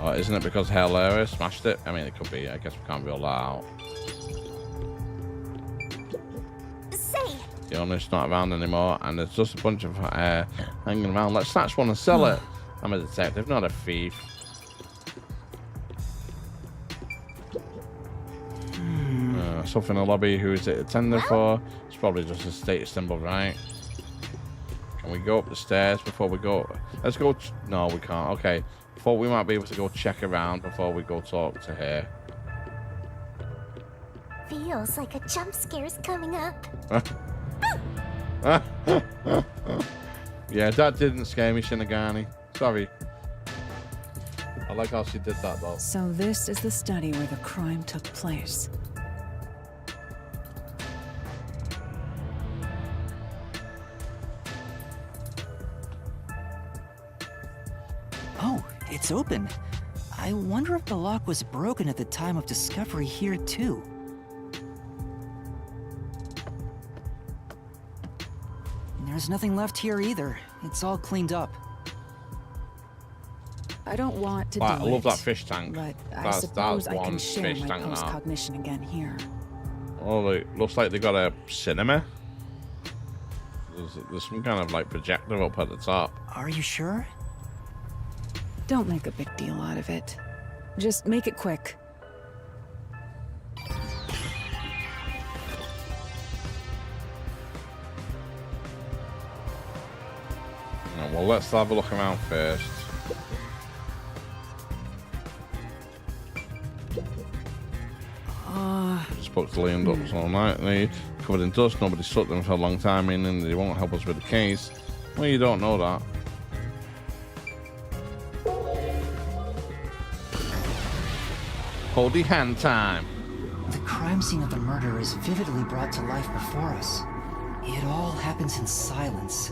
Or isn't it because Hilarious smashed it? I mean, it could be. I guess we can't rule that out. Say, The owner's not around anymore, and there's just a bunch of hanging around. Let's snatch one and sell it. I'm a detective, not a thief. Something in the lobby. Who is it attending for? It's probably just a status symbol, right? Can we go up the stairs before we go? Let's go. No, we can't. Okay. Thought we might be able to go check around before we go talk to her. feels like a jump scare's coming up. Yeah, that didn't scare me, Shinigami. Sorry. I like how she did that, though. So this is the study where the crime took place. Oh, it's open. I wonder if the lock was broken at the time of discovery here, too. There's nothing left here either. It's all cleaned up. I don't want to Wow, do I love it, that fish tank. but I That's suppose I one can share fish my tank now. post-cognition again here. Oh, it looks like they got a cinema. There's some kind of like projector up at the top. Are you sure? Don't make a big deal out of it. Just make it quick. Oh, well, let's have a look around first. Spoke to Liam Ducks all night. They covered in dust. Nobody struck them for a long time, meaning they won't help us with the case. Well, you don't know that. Holy hand time. The crime scene of the murder is vividly brought to life before us. It all happens in silence.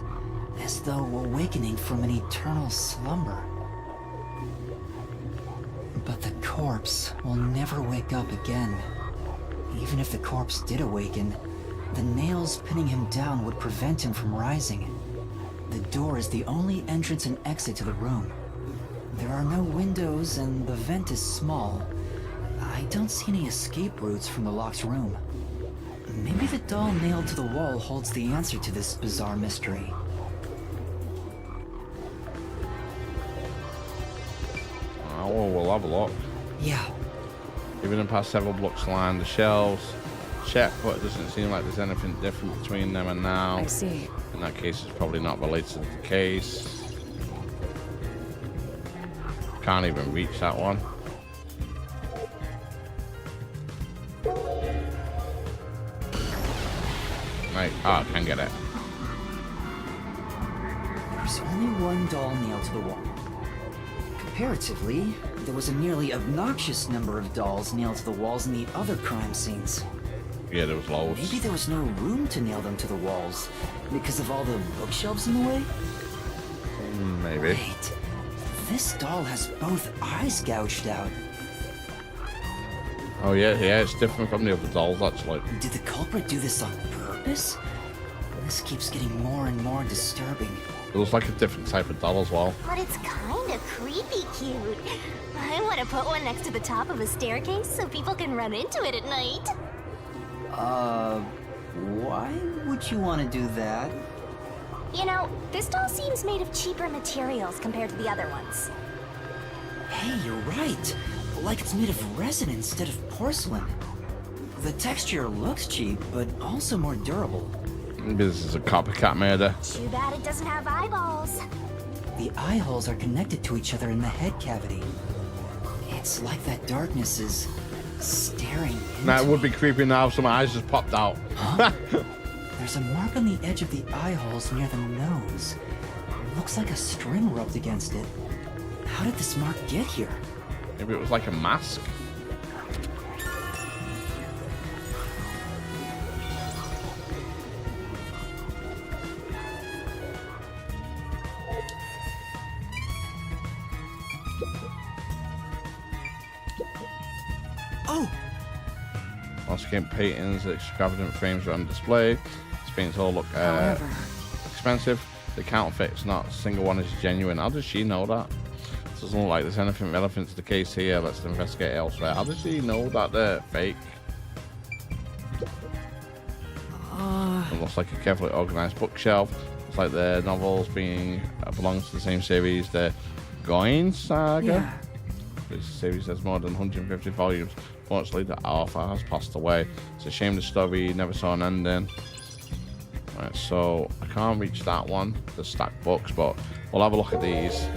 as though awakening from an eternal slumber. But the corpse will never wake up again. Even if the corpse did awaken, the nails pinning him down would prevent him from rising. The door is the only entrance and exit to the room. There are no windows and the vent is small. I don't see any escape routes from the locked room. Maybe the doll nailed to the wall holds the answer to this bizarre mystery. Oh, well, we'll have a look. Yeah. Even in past several blocks line the shelves. Check, but it doesn't seem like there's anything different between them and now. I see. In that case, it's probably not related to the case. Can't even reach that one. Right, I can get it. There's only one doll nailed to the wall. Comparatively, there was a nearly obnoxious number of dolls nailed to the walls in the other crime scenes. Yeah, there was loads. Maybe there was no room to nail them to the walls because of all the bookshelves in the way? Maybe. Wait, this doll has both eyes gouged out. Oh yeah, it's different from the other dolls actually. Did the culprit do this on purpose? This keeps getting more and more disturbing. It looks like a different type of doll as well. But it's kinda creepy cute. I want to put one next to the top of a staircase so people can run into it at night. Why would you want to do that? You know, this doll seems made of cheaper materials compared to the other ones. Hey, you're right. Like it's made of resin instead of porcelain. The texture looks cheap, but also more durable. Maybe this is a copycat murder. Too bad it doesn't have eyeballs. The eye holes are connected to each other in the head cavity. It's like that darkness is staring into Now it would be creepy now if some eyes just popped out. Huh? There's a mark on the edge of the eye holes near the nose. It looks like a string rubbed against it. How did this mark get here? Maybe it was like a mask. Oh! Landscape paintings, extravagant frames are on display. These paintings all look However, expensive. The counterfeit's not a single one is genuine. How does she know that? It doesn't look like there's anything relevant to the case here. Let's investigate elsewhere. How does she know that they're fake? It looks like a carefully organized bookshelf. Looks like the novels belongs to the same series, the Goin Saga. yeah. This series has more than 150 volumes. Fortunately, the author has passed away. It's a shame the story never saw an ending. Right, so I can't reach that one, the stacked books, but we'll have a look at these.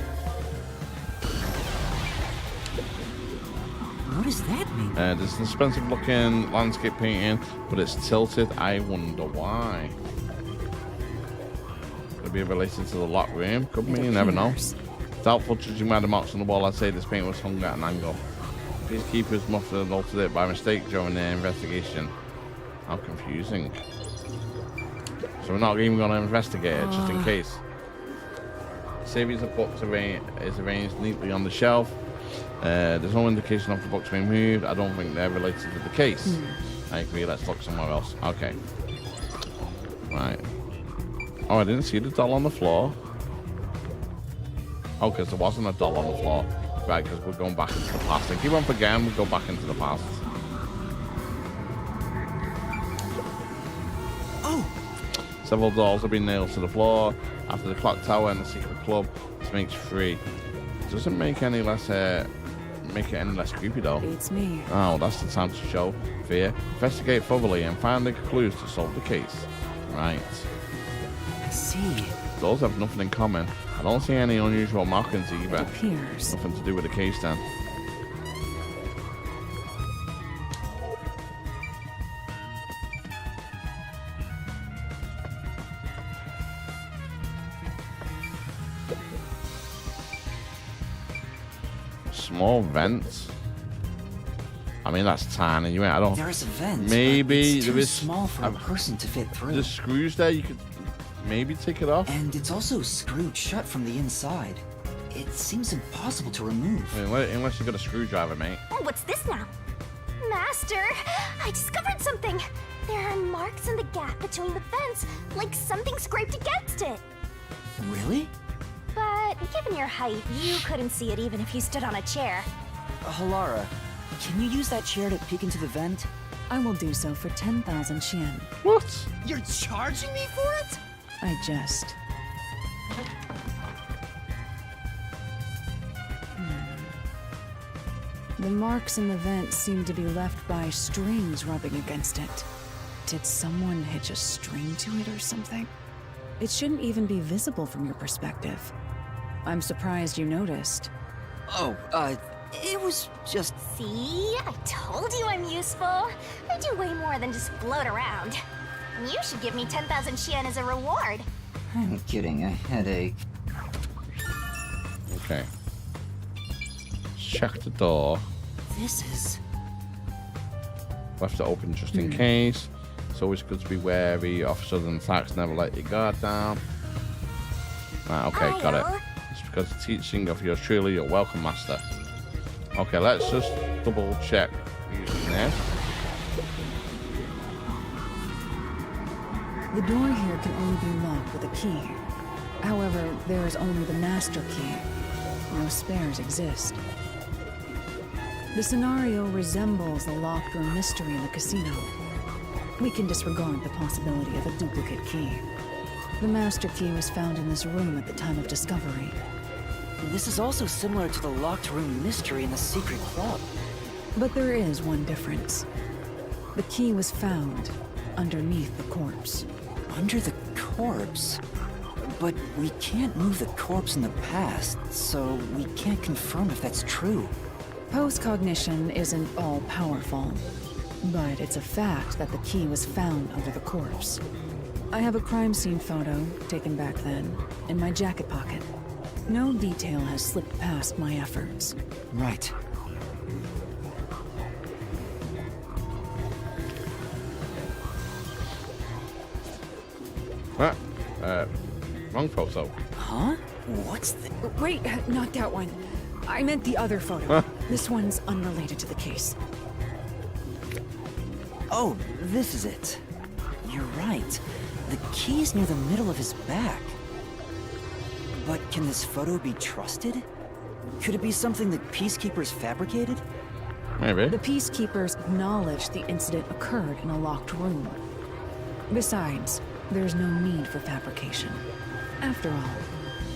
What does that mean? There's an expensive looking landscape painting, but it's tilted. I wonder why. Could be related to the locked room. Could be, you never know. Doubtful judging by the marks on the wall, I'd say this paint was hung at an angle. Peacekeepers must have altered it by mistake during their investigation. How confusing. So we're not even going to investigate it, just in case. Series of books is arranged neatly on the shelf. There's no indication of the books being moved. I don't think they're related to the case. I agree, let's look somewhere else. Okay. Right. Oh, I didn't see the doll on the floor. Oh, because there wasn't a doll on the floor. Right, because we're going back into the past. I keep on forgetting we go back into the past. Oh! Several dolls have been nailed to the floor after the clock tower and the secret club. This makes 3. It doesn't make any less make it any less creepy though. Beats me. Oh, that's the time to show fear. Investigate thoroughly and find the clues to solve the case. Right. I see. Dolls have nothing in common. I don't see any unusual markings either. It appears. Nothing to do with the case then. Small vents. I mean, that's tiny. I don't. There's a vent. Maybe but it's there too is small for a person to fit through. The screws there. You could maybe take it off. And it's also screwed shut from the inside. It seems impossible to remove. I mean, unless you've got a screwdriver, mate. Oh, what's this now? Master, I discovered something. There are marks in the gap between the fence, like something scraped against it. Really? But given your height, you couldn't see it even if you stood on a chair. Halara, can you use that chair to peek into the vent? I will do so for 10,000 Xian. What? You're charging me for it? I jest. The marks in the vent seem to be left by strings rubbing against it. Did someone hitch a string to it or something? It shouldn't even be visible from your perspective. I'm surprised you noticed. Oh, it was just... See? I told you I'm useful. I do way more than just float around. You should give me 10,000 Xian as a reward. I'm getting a headache. Okay. Check the door. This is... Left it open just in case. It's always good to be wary of sudden attacks. Never let your guard down. Right, okay, got it. It's because the teaching of yours truly your welcome, master. Okay, let's just double check using this. The door here can only be locked with a key. However, there is only the master key. No spares exist. The scenario resembles the locked room mystery in the casino. We can disregard the possibility of a duplicate key. The master key was found in this room at the time of discovery. This is also similar to the locked room mystery in the secret club. But there is one difference. The key was found underneath the corpse. Under the corpse? But we can't move the corpse in the past, so we can't confirm if that's true. Post-cognition isn't all-powerful, but it's a fact that the key was found under the corpse. I have a crime scene photo, taken back then, in my jacket pocket. No detail has slipped past my efforts. Right. Ah, wrong photo. Huh? What's the... Wait, not that one. I meant the other photo. Huh? This one's unrelated to the case. Oh, this is it. You're right. The key's near the middle of his back. But can this photo be trusted? Could it be something the Peacekeepers fabricated? Maybe. The Peacekeepers acknowledged the incident occurred in a locked room. Besides, there's no need for fabrication. After all,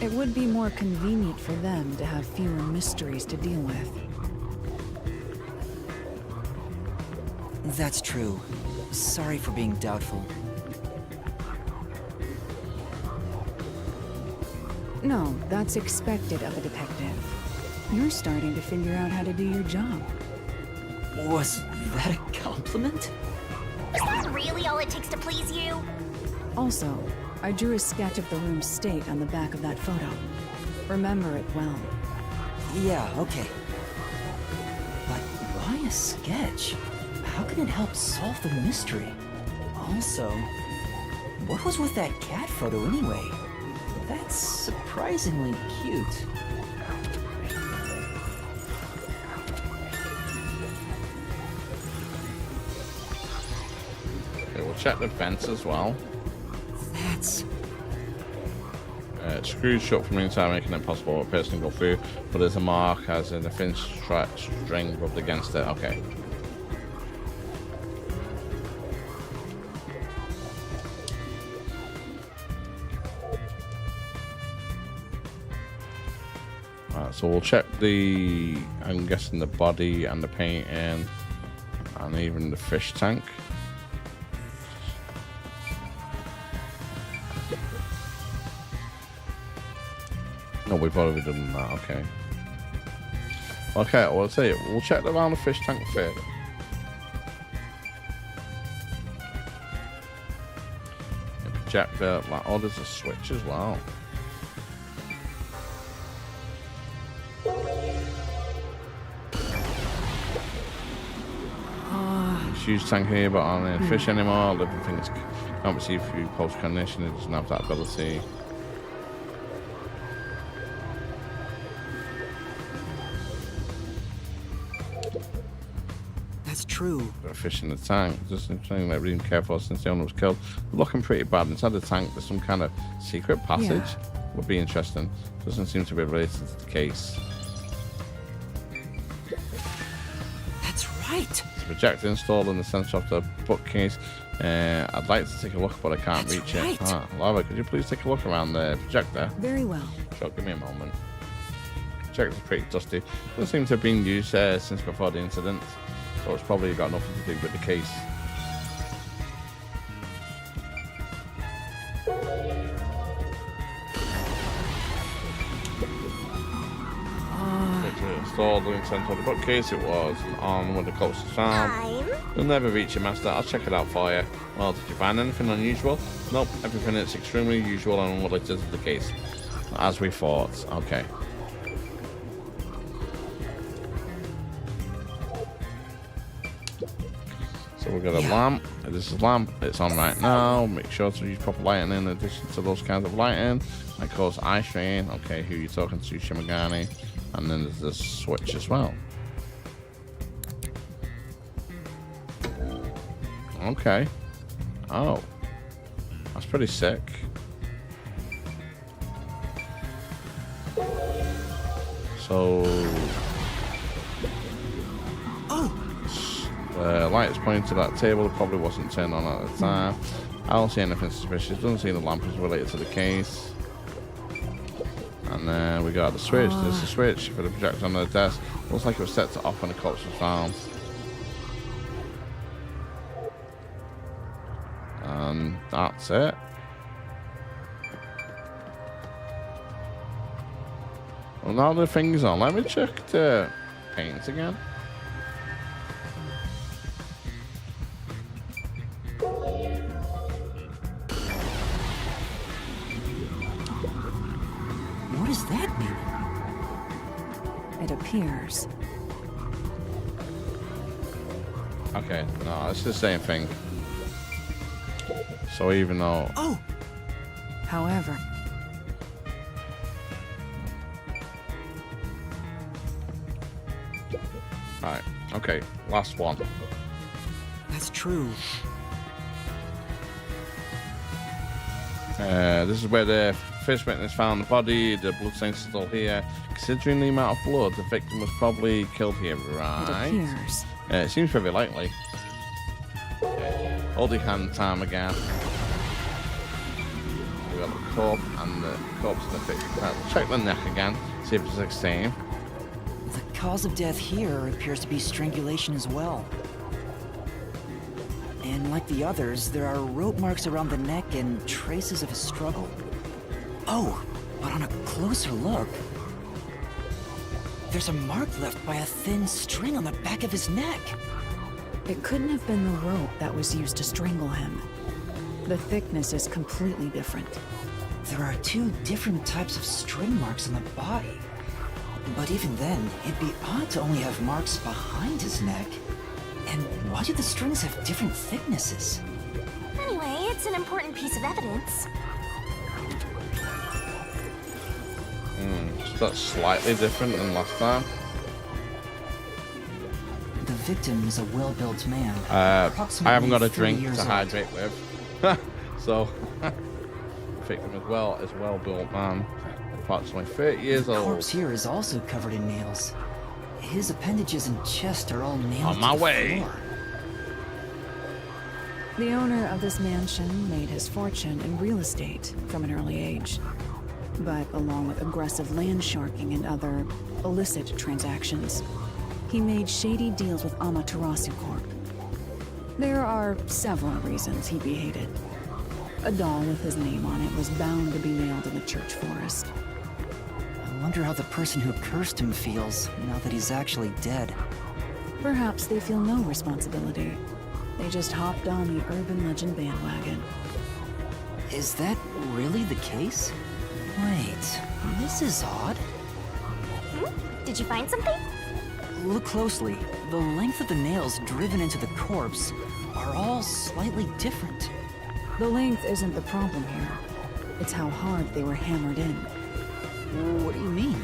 it would be more convenient for them to have fewer mysteries to deal with. That's true. Sorry for being doubtful. No, that's expected of a detective. You're starting to figure out how to do your job. Was that a compliment? Is that really all it takes to please you? Also, I drew a sketch of the room's state on the back of that photo. Remember it well. Yeah, okay. But why a sketch? How can it help solve the mystery? Also, what was with that cat photo anyway? That's surprisingly cute. Okay, we'll check the fence as well. That's... It's screwed shut from inside, making it impossible for a person to go through, but there's a mark as in a thin string rubbed against it. Okay. So we'll check the, I'm guessing the body and the painting and even the fish tank. No, we've already done that, okay. Okay, well, I'll tell you, we'll check around the fish tank first. Projector, like, oh, there's a switch as well. Huge tank here, but aren't there fish anymore? Living things Can't receive food post-condition. It doesn't have that ability. That's true. Got a fish in the tank. Just something that really careful since the owner was killed. Looking pretty bad. Inside the tank, there's some kind of secret passage. Yeah. Would be interesting. Doesn't seem to be related to the case. That's right. It's a projector installed in the center of the bookcase. I'd like to take a look, but I can't That's reach right. it. Lava, could you please take a look around the projector? Very well. Sure, give me a moment. Projector's pretty dusty. Doesn't seem to have been used since before the incident. So it's probably got nothing to do with the case. Installed in the center of the bookcase. It was on when the corpse was found. You'll never reach it, Master. I'll check it out for you. Well, did you find anything unusual? Nope, everything is extremely usual and unrelated to the case. As we thought. Okay. So we've got a lamp. This is a lamp. It's on right now. Make sure to use proper lighting in addition to those kinds of lighting. That cause eye strain. Okay, who are you talking to? Shimigami. And then there's this switch as well. Okay. Oh. That's pretty sick. So... Oh! The light is pointing to that table. It probably wasn't turned on at the time. I don't see anything suspicious. Doesn't seem the lamp is related to the case. And then we got the switch. There's a switch for the projector on the desk. Looks like it was set to off when the corpse was found. And that's it. Well, now the thing's on. Let me check the paint again. What does that mean? It appears. Okay, no, it's the same thing. So even though... Oh! However, Alright, okay, last one. That's true. This is where the first witness found the body. The bloodstains still here. Considering the amount of blood, the victim was probably killed here, right? it appears. It seems very likely. Okay. Hold your hand time again. We got the corpse and the corpse and the victim. Check the neck again. See if it's the same. The cause of death here appears to be strangulation as well. And like the others, there are rope marks around the neck and traces of a struggle. Oh, but on a closer look, there's a mark left by a thin string on the back of his neck. It couldn't have been the rope that was used to strangle him. The thickness is completely different. There are two different types of string marks on the body. But even then, it'd be odd to only have marks behind his neck. And why do the strings have different thicknesses? Anyway, it's an important piece of evidence. So that's slightly different than last time. The victim is a well-built man. I haven't got a 30 drink years to old. hydrate with. So, the victim as well is a well-built man. Approximately 30 years The old. corpse here is also covered in nails. His appendages and chest are all nailed On to my the way. floor. The owner of this mansion made his fortune in real estate from an early age. But along with aggressive land sharking and other illicit transactions, he made shady deals with Amaterasu Corp. There are several reasons he'd be hated. A doll with his name on it was bound to be nailed in the church forest. I wonder how the person who cursed him feels now that he's actually dead. Perhaps they feel no responsibility. They just hopped on the urban legend bandwagon. Is that really the case? Wait, this is odd. Did you find something? Look closely. The length of the nails driven into the corpse are all slightly different. The length isn't the problem here. It's how hard they were hammered in. What do you mean?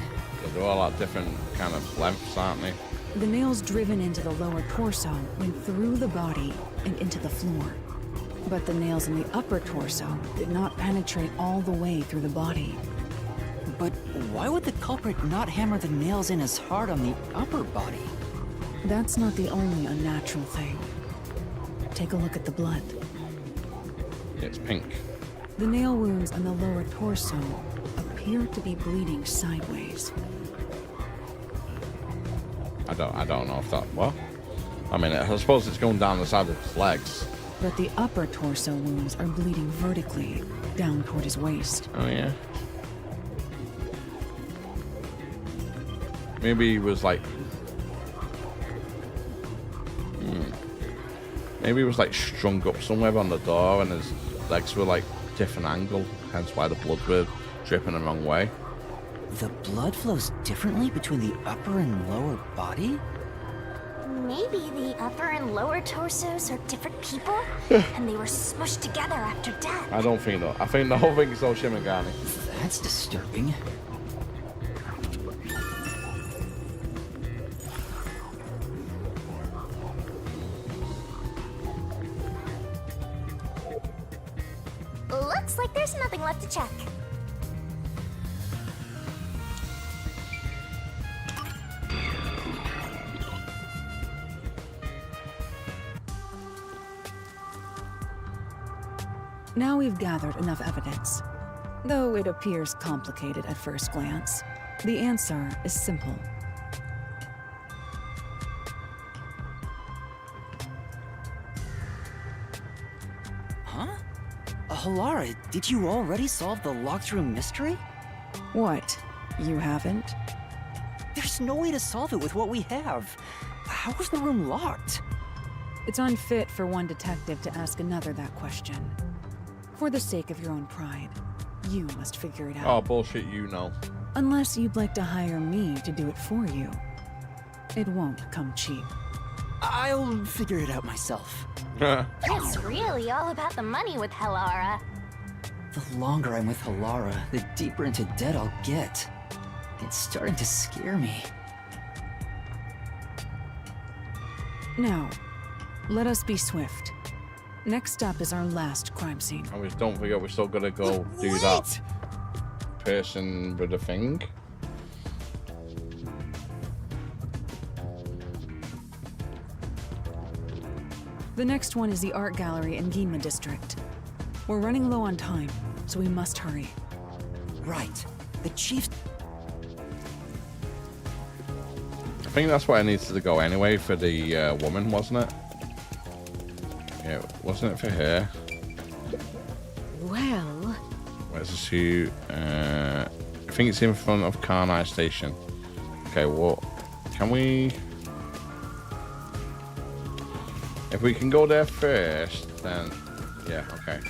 They're all at different kind of lengths, aren't they? The nails driven into the lower torso went through the body and into the floor. But the nails in the upper torso did not penetrate all the way through the body. But why would the culprit not hammer the nails in as hard on the upper body? That's not the only unnatural thing. Take a look at the blood. It's pink. The nail wounds on the lower torso appear to be bleeding sideways. I don't know if that. Well, I mean, I suppose it's going down the side of his legs. But the upper torso wounds are bleeding vertically down toward his waist. Oh yeah. Maybe he was like. Maybe he was like strung up somewhere on the door, and his legs were like different angle. Hence why the blood were dripping the wrong way. The blood flows differently between the upper and lower body? Maybe the upper and lower torsos are different people, and they were smushed together after death. I don't think though. I think the whole thing is Oshimagami. That's disturbing. Looks like there's nothing left to check. Now we've gathered enough evidence. Though it appears complicated at first glance, the answer is simple. Huh? Halara, did you already solve the locked room mystery? What? You haven't? There's no way to solve it with what we have. How was the room locked? It's unfit for one detective to ask another that question. For the sake of your own pride, you must figure it out. Oh, bullshit, you know. Unless you'd like to hire me to do it for you. It won't come cheap. I'll figure it out myself. It's really all about the money with Halara. The longer I'm with Halara, the deeper into debt I'll get. It's starting to scare me. Now, let us be swift. Next up is our last crime scene. And we don't forget we're still gonna go do that person with the thing. The next one is the art gallery in Ginma district. We're running low on time, so we must hurry. Right. The chief... I think that's where it needs to go anyway for the woman, wasn't it? Yeah, wasn't it for her? Well... Where's the suit? I think it's in front of Karnai Station. Okay, well, can we... If we can go there first, then... Yeah, okay.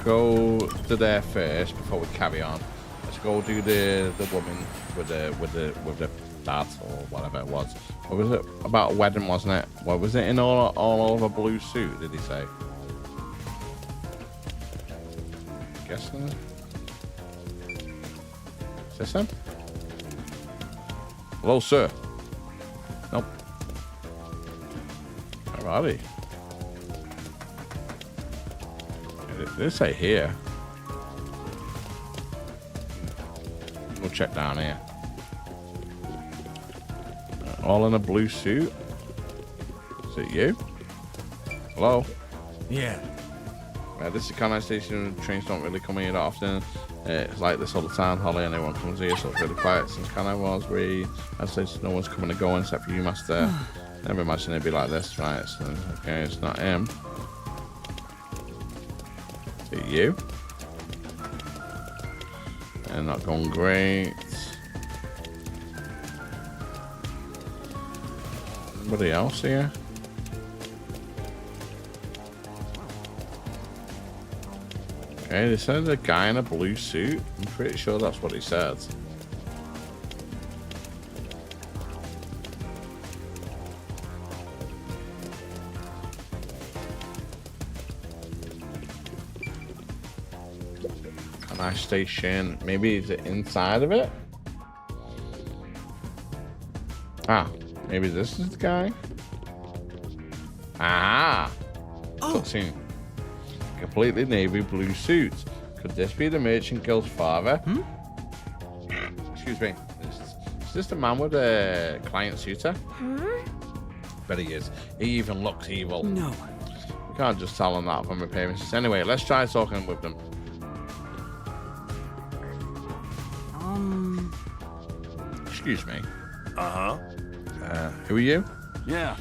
Go to there first before we carry on. Let's go do the woman with the dad or whatever it was. What was it about a wedding, wasn't it? What was it in all over blue suit? Did he say? Guessing. Is this him? Hello, sir. Nope. Where are they? They say here. We'll check down here. All in a blue suit. Is it you? Hello? Yeah. This is Karnai Station. Trains don't really come here that often. It's like this all the time. Hardly anyone comes here, so it's really quiet since Can I was. I said no one's coming and going except for you, Master. Never imagine it'd be like this, right? So, okay, it's not him. Is it you? And not going great. Anybody else here? Okay, they said a guy in a blue suit. I'm pretty sure that's what he said. Can I station? Maybe is it inside of it? Ah, maybe this is the guy. Ah, cutscene. Completely navy blue suit. Could this be the Merchant Guild's father? Excuse me. Is this the man with the client suitor? Bet he is. He even looks evil. No. We can't just tell him that from appearances. Anyway, let's try talking with them. Excuse me. Who are you? Yeah.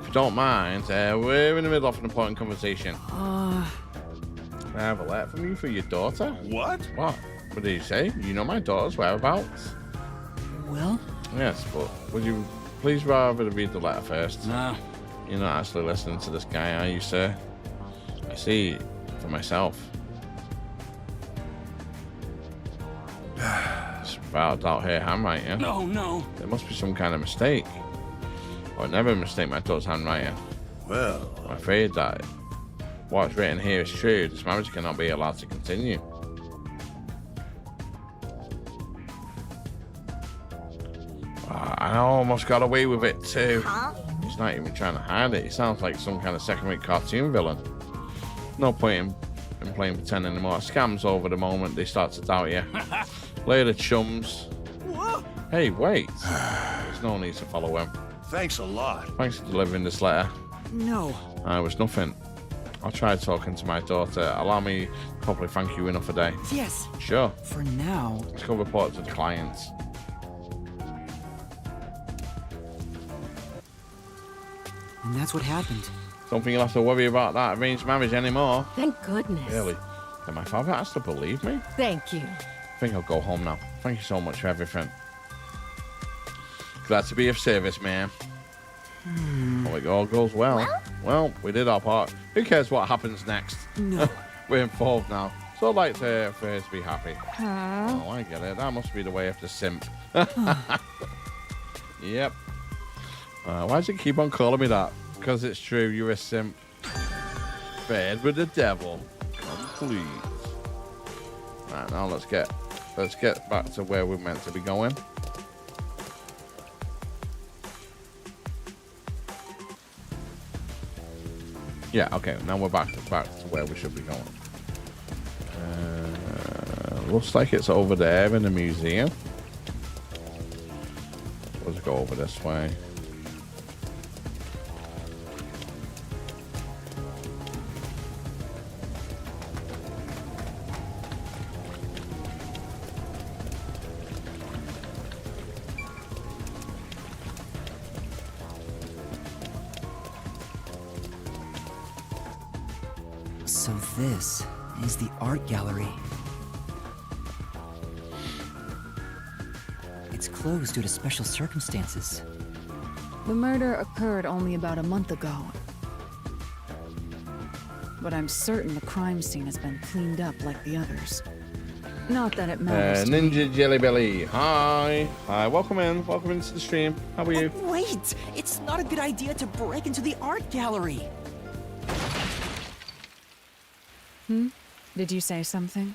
If you don't mind, we're in the middle of an important conversation. Can I have a letter from you for your daughter? What? What? What did you say? You know my daughter's whereabouts? Well? Yes, but would you please rather read the letter first? No. You're not actually listening to this guy, are you, sir? I see for myself. It's without a doubt her handwriting. No. There must be some kind of mistake. I would never mistake my daughter's handwriting. Well, I'm afraid that what's written here is true. This marriage cannot be allowed to continue. I almost got away with it too. He's not even trying to hide it. He sounds like some kind of second-rate cartoon villain. No point in playing pretend anymore. Scam's over the moment they start to doubt you. Later, chums. Hey, wait. There's no need to follow him. thanks a lot. Thanks for delivering this letter. No. It was nothing. I'll try talking to my daughter. Allow me to probably thank you enough a day. Yes. Sure. For now. Let's go report to the clients. And that's what happened. Don't think you'll have to worry about that arranged marriage anymore. Thank goodness. Really? Did my father has to believe me? Thank you. I think I'll go home now. Thank you so much for everything. Glad to be of service, man. Hope it all goes well. Well, we did our part. Who cares what happens next? No. We're involved now. So I'd like for her to be happy. Oh, I get it. That must be the way of the simp. Yep. Why does it keep on calling me that? Because it's true, you're a simp. Bed with the devil. Complete. Right, now let's get back to where we're meant to be going. Yeah, okay, now we're back to where we should be going. Looks like it's over there in the museum. Let's go over this way. So this is the art gallery. It's closed due to special circumstances. The murder occurred only about a month ago. But I'm certain the crime scene has been cleaned up like the others. Not that it matters. to me. Ninja Jelly Belly. Hi. Hi, welcome into the stream. How are you? Wait! It's not a good idea to break into the art gallery. Did you say something?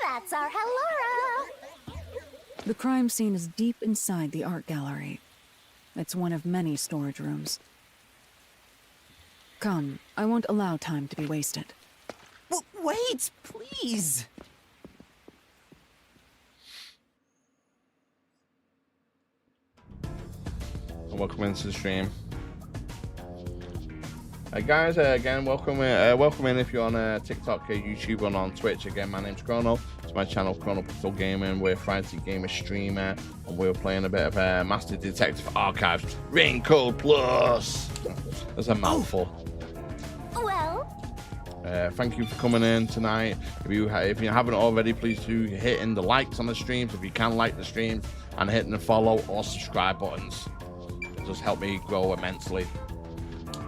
That's our Hellora. The crime scene is deep inside the art gallery. It's one of many storage rooms. Come, I won't allow time to be wasted. Wait, please! Welcome into the stream. Guys, again, welcome in if you're on TikTok, YouTube, and on Twitch. Again, my name's Chrono. It's my channel, Chrono Pistol Gaming. We're a Friday Gamer streamer, and we're playing a bit of Master Detective Archives Rain Code Plus. That's a mouthful. Well, thank you for coming in tonight. If you haven't already, please do hit in the likes on the streams if you can like the streams, and hitting the follow or subscribe buttons. It just help me grow immensely.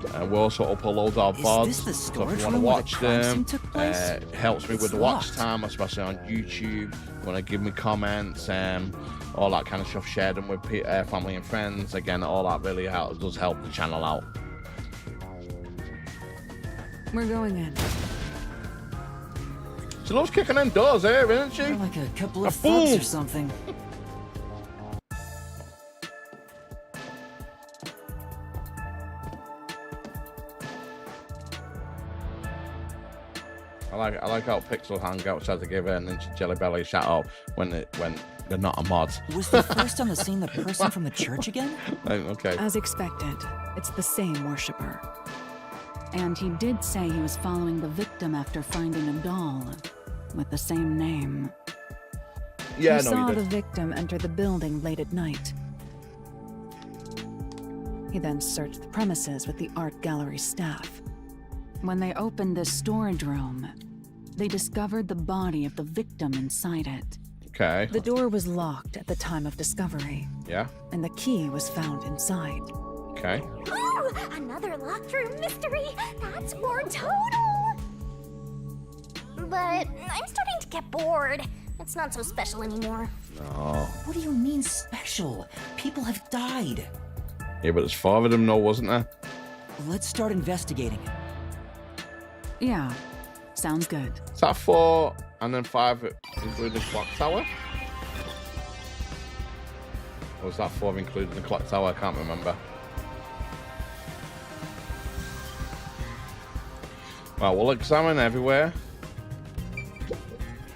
We also upload our VODs, so if you want to watch them, it helps me with the watch time, especially on YouTube. You want to give me comments and all that kind of stuff, share them with family and friends. Again, all that really does help the channel out. We're going in. She loves kicking in doors here, isn't she? You're like a couple of fool thugs or something. I like how Pixel Hangout tried to give her Ninja Jelly Belly a shout out when they're not a mod. Was the first on the scene the person from the church again? Okay. As expected, it's the same worshiper. And he did say he was following the victim after finding a doll with the same name. Yeah, he no, saw he the did. victim enter the building late at night. He then searched the premises with the art gallery staff. When they opened the storage room, they discovered the body of the victim inside it. Okay. The door was locked at the time of discovery. Yeah. And the key was found inside. Okay. ooh, another locked room mystery. That's more total. But I'm starting to get bored. It's not so special anymore. No. What do you mean special? People have died. Yeah, but there's 4 of them, no, wasn't there? Let's start investigating. Yeah, sounds good. Is that 4 and then 5 including the clock tower? Or was that 4 including the clock tower? I can't remember. Right, we'll examine everywhere.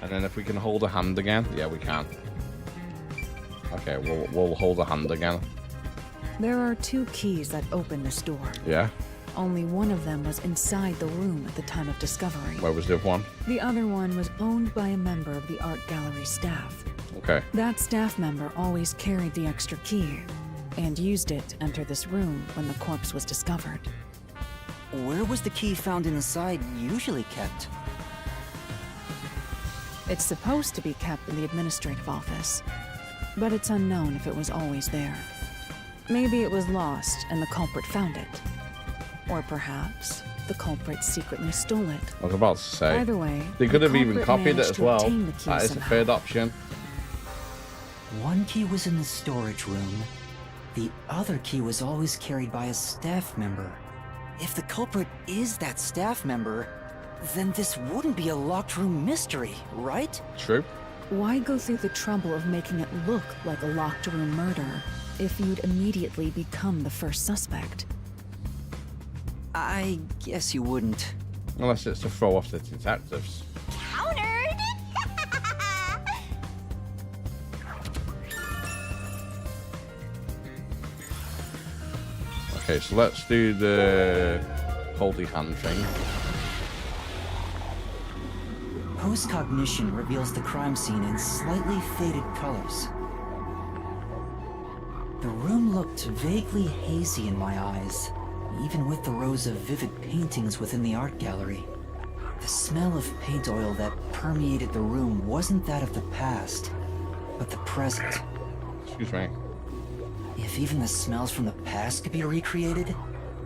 And then if we can hold a hand again, yeah, we can. Okay, we'll hold a hand again. There are 2 keys that open this door. Yeah. Only one of them was inside the room at the time of discovery. Where was the other one? The other one was owned by a member of the art gallery staff. Okay. That staff member always carried the extra key and used it to enter this room when the corpse was discovered. Where was the key found inside usually kept? It's supposed to be kept in the administrative office, but it's unknown if it was always there. Maybe it was lost and the culprit found it. Or perhaps the culprit secretly stole it. I was about to say. Either way, they could the have even culprit copied it managed as to well. obtain the key That is the somehow. 3rd option. One key was in the storage room. The other key was always carried by a staff member. If the culprit is that staff member, then this wouldn't be a locked room mystery, right? True. Why go through the trouble of making it look like a locked room murder if you'd immediately become the first suspect? I guess you wouldn't. Unless it's to throw off the detectives. Countered! Okay, so let's do the holdy hand thing. Post-cognition reveals the crime scene in slightly faded colors. The room looked vaguely hazy in my eyes, even with the rows of vivid paintings within the art gallery. The smell of paint oil that permeated the room wasn't that of the past, but the present. Excuse me. If even the smells from the past could be recreated,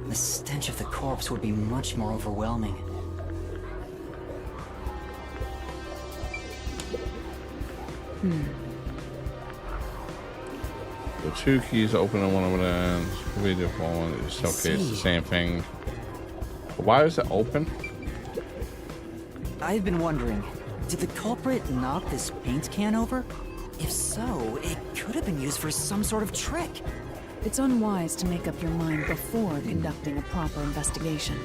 the stench of the corpse would be much more overwhelming. The 2 keys open and one of them. We do one. It's okay. It's the same thing. But why is it open? I've been wondering, did the culprit knock this paint can over? If so, it could have been used for some sort of trick. It's unwise to make up your mind before conducting a proper investigation.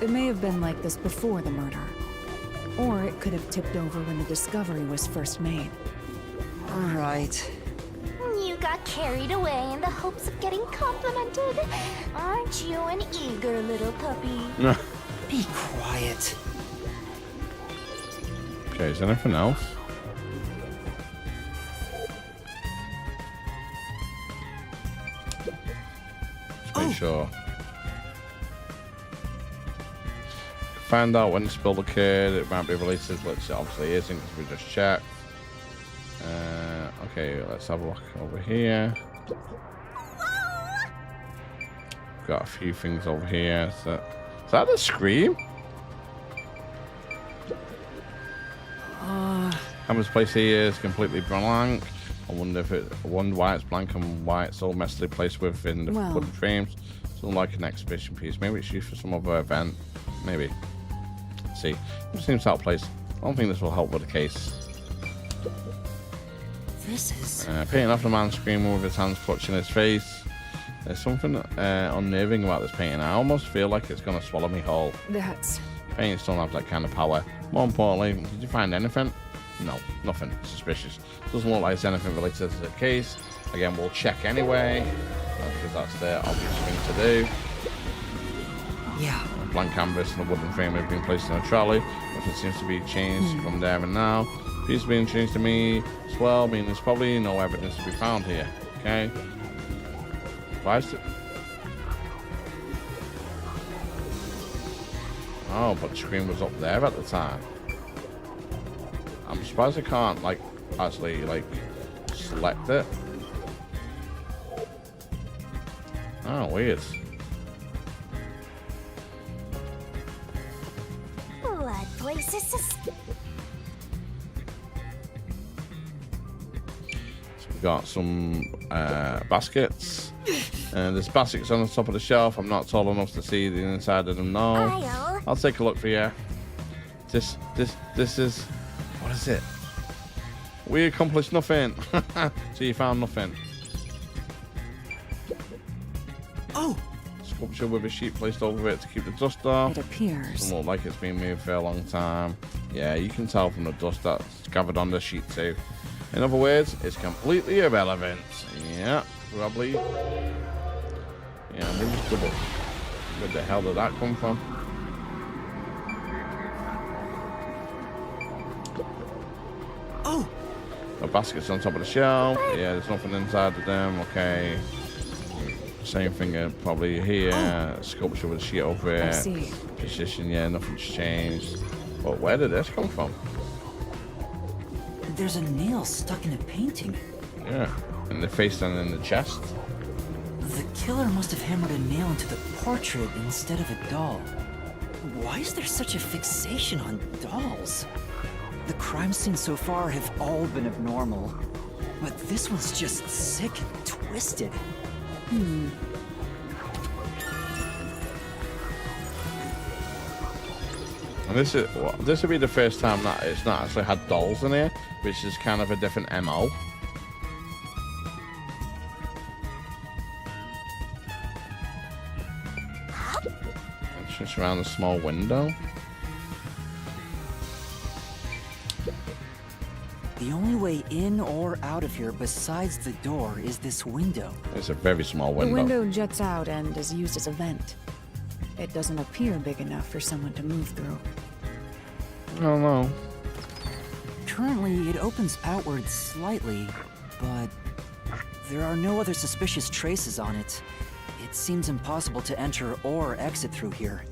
It may have been like this before the murder. Or it could have tipped over when the discovery was first made. Right. You got carried away in the hopes of getting complimented. Aren't you an eager little puppy? Be quiet. Okay, is there anything else? Let's make sure. Find out when the spill occurred. It might be related, but it obviously isn't because we just checked. Okay, let's have a look over here. Got a few things over here. Is that a scream? Hammer's place here is completely blank. I wonder why it's blank and why it's all messily placed within the wooden frames. Something like an exhibition piece. Maybe it's used for some other event. Maybe. Let's see. It seems out of place. I don't think this will help with the case. This is... painting off the man screaming with his hands clutching his face. There's something unnerving about this painting. I almost feel like it's going to swallow me whole. That's... Paintings don't have that kind of power. More importantly, did you find anything? No, nothing suspicious. Doesn't look like it's anything related to the case. Again, we'll check anyway, because that's the obvious thing to do. Yeah. A blank canvas and a wooden frame have been placed in a trolley. Nothing seems to be changed from there and now. Piece being changed to me as well, meaning there's probably no evidence to be found here. Okay. Why is it? Oh, but the screen was up there at the time. I'm surprised I can't, like, actually, like, select it. Oh, weird. What place is this? So we got some baskets. And there's baskets on the top of the shelf. I'm not tall enough to see the inside of them now. I'll take a look for you. This is... What is it? We accomplished nothing. So you found nothing. Oh! Sculpture with a sheet placed over it to keep the dust off. It appears. Doesn't look like it's been moved for a long time. Yeah, you can tell from the dust that's gathered on the sheet too. In other words, it's completely irrelevant. Yeah, probably. Yeah, let me just double. Where the hell did that come from? Oh! A basket's on top of the shelf. Yeah, there's nothing inside of them. Okay. Same thing probably here. Sculpture with a sheet over it. I see. Position, yeah, nothing's changed. But where did this come from? There's a nail stuck in a painting. Yeah, in the face and in the chest. The killer must have hammered a nail into the portrait instead of a doll. Why is there such a fixation on dolls? The crime scenes so far have all been abnormal. But this one's just sick and twisted. And this would be the first time that it's not actually had dolls in here, which is kind of a different MO. It's just around a small window. The only way in or out of here besides the door is this window. It's a very small window. The window juts out and is used as a vent. It doesn't appear big enough for someone to move through. I don't know. Currently, it opens outward slightly, but there are no other suspicious traces on it. It seems impossible to enter or exit through here.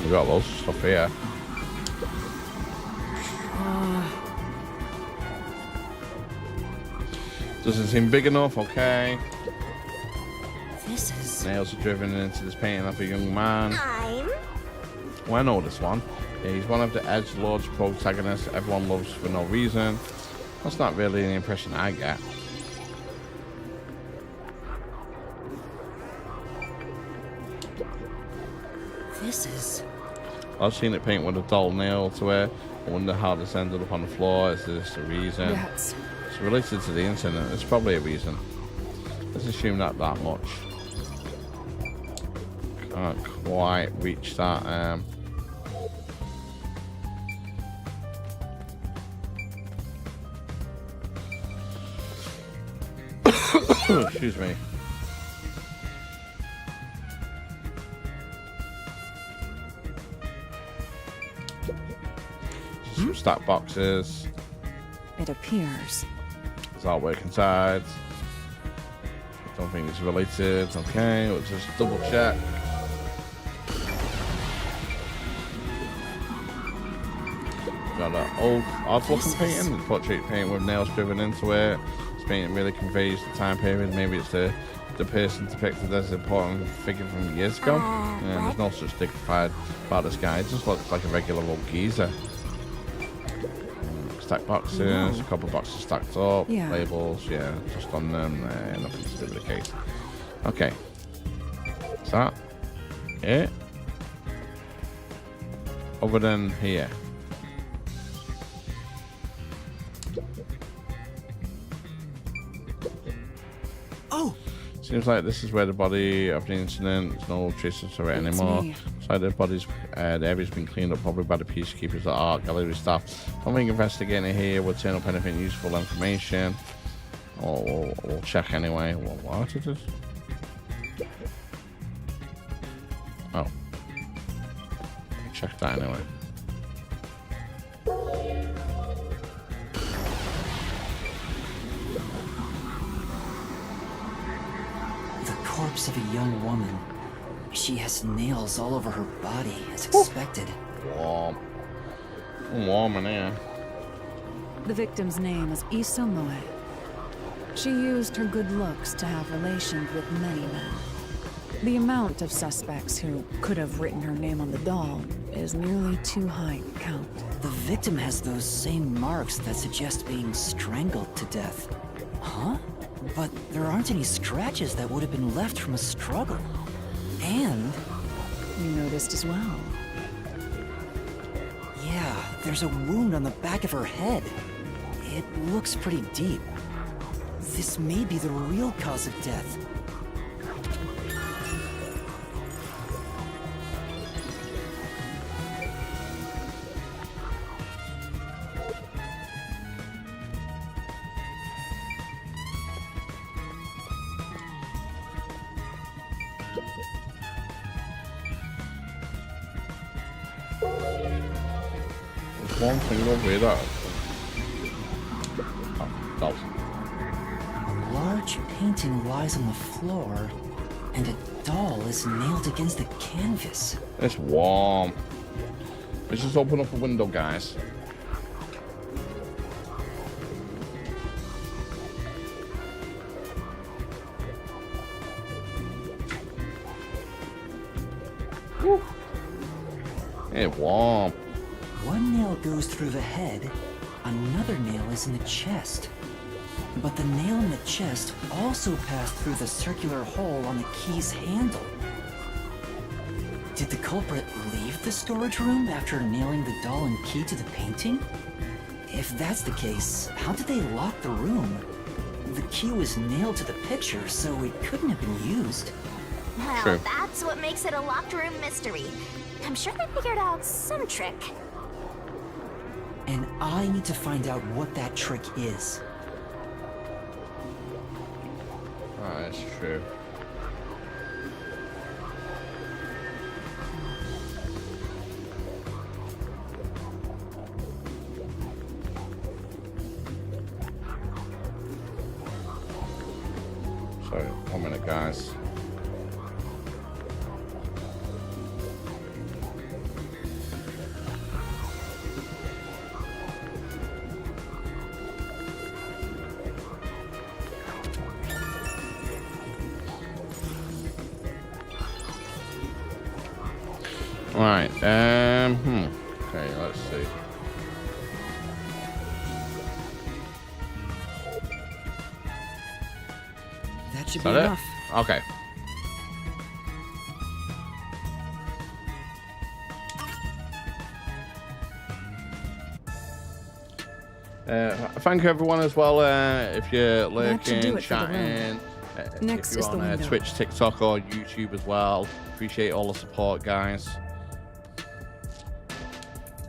We got loads of stuff here. Doesn't seem big enough, okay. This is... Nails are driven into this painting of a young man. Well, I know this one. Yeah, he's one of the edgelord's protagonists everyone loves for no reason. That's not really the impression I get. This is... I've seen it paint with a dull nail to it. I wonder how this ended up on the floor. Is this a reason? Yes. It's related to the incident. It's probably a reason. Let's assume that much. Can't quite reach that. Excuse me. Some stack boxes. It appears. There's artwork inside. Don't think it's related. Okay, let's just double check. Got an old odd-looking painting, portrait paint with nails driven into it. This painting really conveys the time period. Maybe it's the person depicted as an important figure from years ago. And there's no such dignified about this guy. It just looks like a regular old geezer. Stack boxes, a couple of boxes stacked up, labels, yeah, just on them, nothing to do with the case. Okay. Is that it? Other than here. Oh! Seems like this is where the body of the incident, there's no traces of it anymore. So the body's, the area's been cleaned up probably by the peacekeepers, the art gallery staff. Don't think investigating here would turn up anything useful information. Or we'll check anyway. What is this? Oh. Check that anyway. The corpse of a young woman. She has nails all over her body, as expected. Warm. Warm in here. The victim's name is Issa Moe. She used her good looks to have relations with many men. The amount of suspects who could have written her name on the doll is nearly too high to count. The victim has those same marks that suggest being strangled to death. Huh? But there aren't any scratches that would have been left from a struggle. And... You noticed as well. Yeah, there's a wound on the back of her head. It looks pretty deep. This may be the real cause of death. One thing over here that. Oh, dolls. A large painting lies on the floor, and a doll is nailed against the canvas. It's warm. Let's just open up a window, guys. Woo. It's warm. One nail goes through the head, another nail is in the chest. But the nail in the chest also passed through the circular hole on the key's handle. Did the culprit leave the storage room after nailing the doll and key to the painting? If that's the case, how did they lock the room? The key was nailed to the picture, so it couldn't have been used. Well, True. that's what makes it a locked room mystery. I'm sure they figured out some trick. And I need to find out what that trick is. Oh, that's true. Sorry, 1 minute, guys. Right, okay, let's see. That should Is be that enough. it? Okay. Thank you everyone as well, if you're That should do lurking, it for the chatting, Next if you're is the on window. Twitch, TikTok or YouTube as well. Appreciate all the support, guys.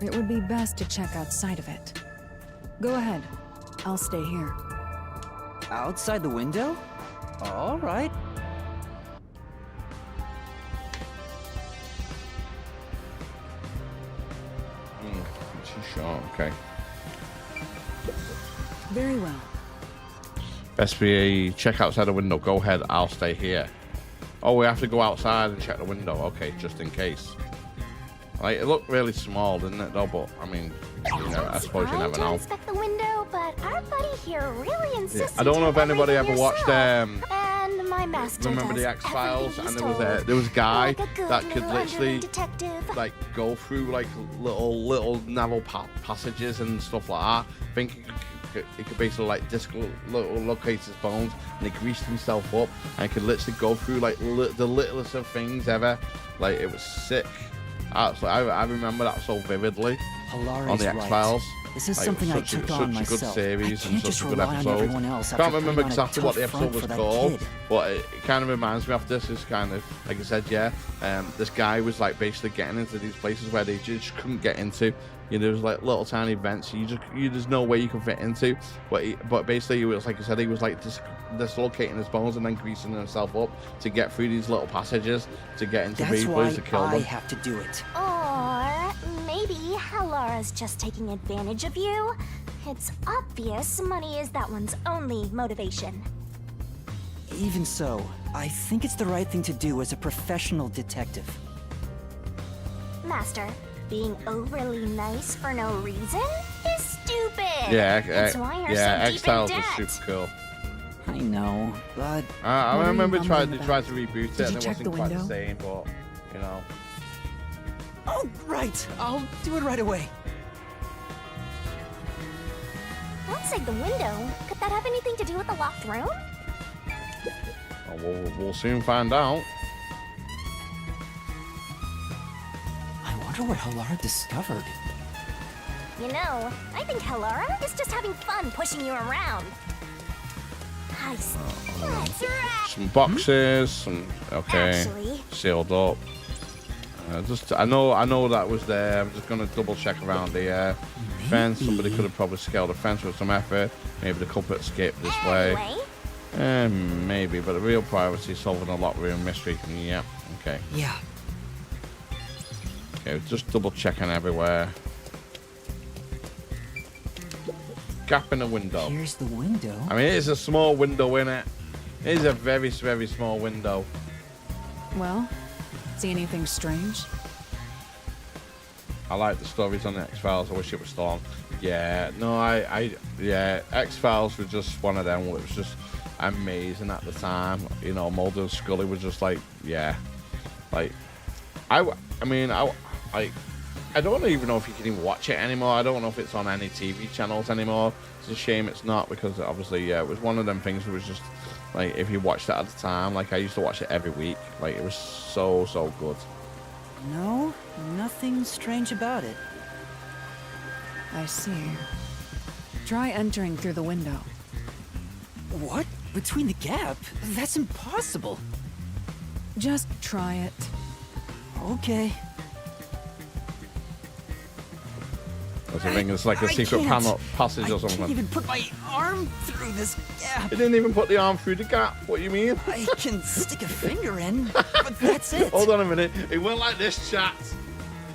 It would be best to check outside of it. Go ahead. I'll stay here. Outside the window? All right. Too short. Okay. Very well. Best be check outside the window. Go ahead. I'll stay here. Oh, we have to go outside and check the window. Okay, just in case. Like, it looked really small, didn't it, though? But, I mean, you know, I suppose you never know. Inspect the window, but our buddy here really insists. I don't know if anybody ever watched and my master remember does the X-Files, everything and he's there was a guy like a good that could little literally detective. like go through like little narrow passages and stuff like that. I think he could basically like locate his bones, and he greased himself up, and he could literally go through like the littlest of things ever. Like, it was sick. I remember that so vividly on the X-Files. This is Like, something I such took a on good myself. series I and can't such just a good rely on episode. everyone else. Can't after remember putting on a exactly what the tough episode front was for that called, kid. but it kind of reminds me of this. Is kind of like I said, yeah. This guy was like basically getting into these places where they just couldn't get into. You know, there was like little tiny vents there's no way you can fit into. But basically, it was like I said, he was like dislocating his bones and then greasing himself up to get through these little passages to get into people to kill them. I have to do it. Or maybe Halara's just taking advantage of you. It's obvious money is that one's only motivation. Even so, I think it's the right thing to do as a professional detective. Master, being overly nice for no reason is stupid. Yeah, That's why you're so X-Files deep in was debt. super cool. I know, but I what are remember you they mumbling tried about? to reboot it, Did and you it check wasn't the quite the window? same. But you know, Oh, right. I'll do it right away. Outside the window, could that have anything to do with the locked room? we'll soon find out. I wonder what Halara discovered. You know, I think Halara is just having fun pushing you around. I see. That's right. Some boxes, some Actually. sealed up. I know that was there. I'm just gonna double check around the fence. Somebody could have probably scaled the fence with some effort. Maybe the culprit escaped this way. Maybe, but the real priority is solving a locked room mystery. Yeah. Okay. Yeah. Okay. Just double checking everywhere. Gap in the window. Here's the window. I mean, it is a small window, in it. It is a very, very small window. Well, see anything strange? I like the stories on the X-Files. I wish it was still on. Yeah, no, yeah, X-Files was just one of them. It was just amazing at the time. You know, Mulder and Scully was just like, yeah, like, I don't even know if you can even watch it anymore. I don't know if it's on any TV channels anymore. It's a shame it's not, because obviously, yeah, it was one of them things that was just like, if you watched it at the time, like I used to watch it every week. Like, it was so good. No, nothing strange about it. I see. Try entering through the window. What? Between the gap? That's impossible. Just try it. Okay. I think it's like a secret can't. passage or I something. can't even put my arm through this gap. It didn't even put the arm through the gap. What do you mean? I can stick a finger in, but that's it. Hold on a minute. It went like this, chat,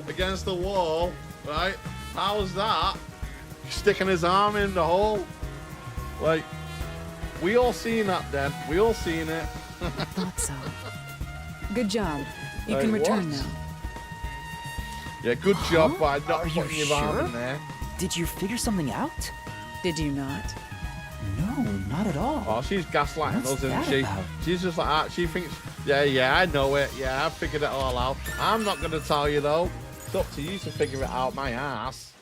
against the wall, right? How was that? Sticking his arm in the hole. Like, we all seen that then. We all seen it. I thought so. Good job. You Like, can return what? now. Yeah, good job by not Are you putting your arm sure? in there. Did you figure something out? Did you not? No, not at all. Oh, she's gaslighting What's us, isn't that she? about? She's just like that. She thinks, yeah, I know it. Yeah, I figured it all out. I'm not going to tell you, though. It's up to you to figure it out, my ass.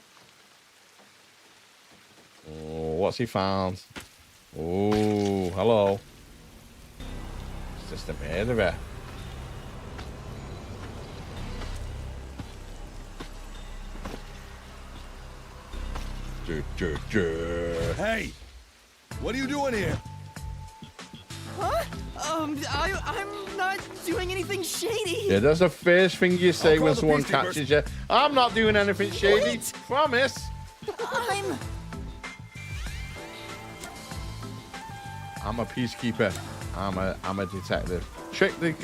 Oh, what's he found? Oh, hello. It's just a murderer. Hey! What are you doing here? Huh? I'm not doing anything shady. Yeah, that's the first thing you say I'll when call the someone peacekeepers. catches you. I'm not doing anything shady. What? Promise. I'm a peacekeeper. I'm a detective. Trick the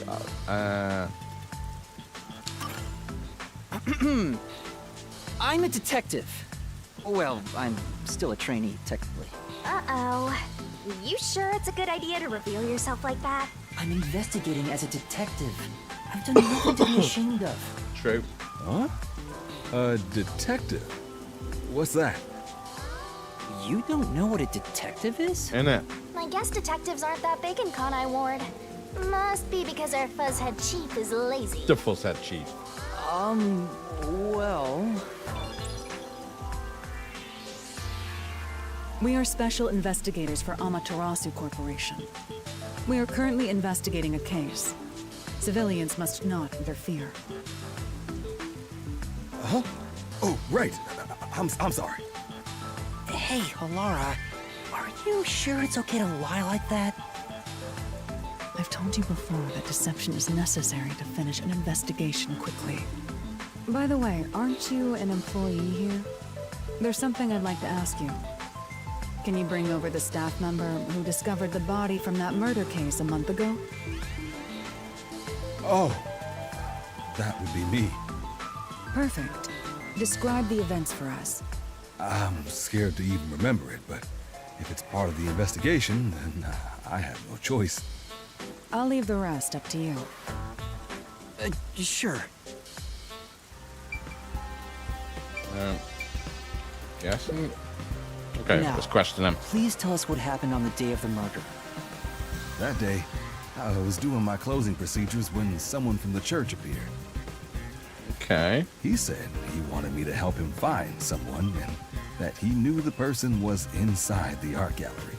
I'm a detective. Well, I'm still a trainee, technically. Uh-oh. You sure it's a good idea to reveal yourself like that? I'm investigating as a detective. I've done nothing to be ashamed of. True. Huh? A detective? What's that? You don't know what a detective is? Innit? I guess detectives aren't that big in Conai Ward. Must be because our fuzzhead chief is lazy. The fuzzhead chief. Well... We are special investigators for Amaterasu Corporation. We are currently investigating a case. Civilians must not interfere. Huh? Oh, right. I'm sorry. Hey, Halara, are you sure it's okay to lie like that? I've told you before that deception is necessary to finish an investigation quickly. By the way, aren't you an employee here? There's something I'd like to ask you. Can you bring over the staff member who discovered the body from that murder case a month ago? Oh, that would be me. Perfect. Describe the events for us. I'm scared to even remember it, but if it's part of the investigation, then I have no choice. I'll leave the rest up to you. Sure. Yes. Okay, Now, let's question them. Please tell us what happened on the day of the murder. That day, I was doing my closing procedures when someone from the church appeared. Okay. He said he wanted me to help him find someone and that he knew the person was inside the art gallery.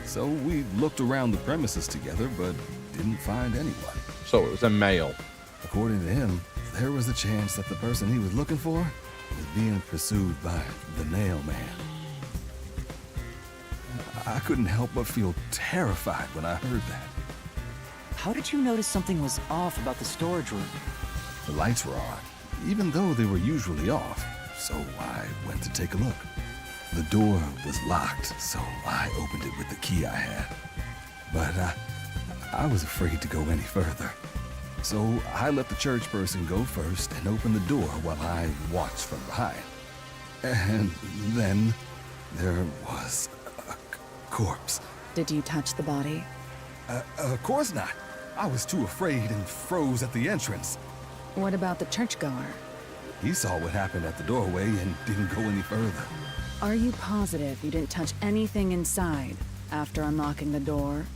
So we looked around the premises together, but didn't find anyone. So it was a male. According to him, there was a chance that the person he was looking for was being pursued by the Nail Man. I couldn't help but feel terrified when I heard that. How did you notice something was off about the storage room? The lights were on, even though they were usually off, so I went to take a look. The door was locked, so I opened it with the key I had. But I was afraid to go any further. So I let the church person go first and open the door while I watched from behind. And then there was a corpse. Did you touch the body? Of course not. I was too afraid and froze at the entrance. What about the churchgoer? He saw what happened at the doorway and didn't go any further. Are you positive you didn't touch anything inside after unlocking the door?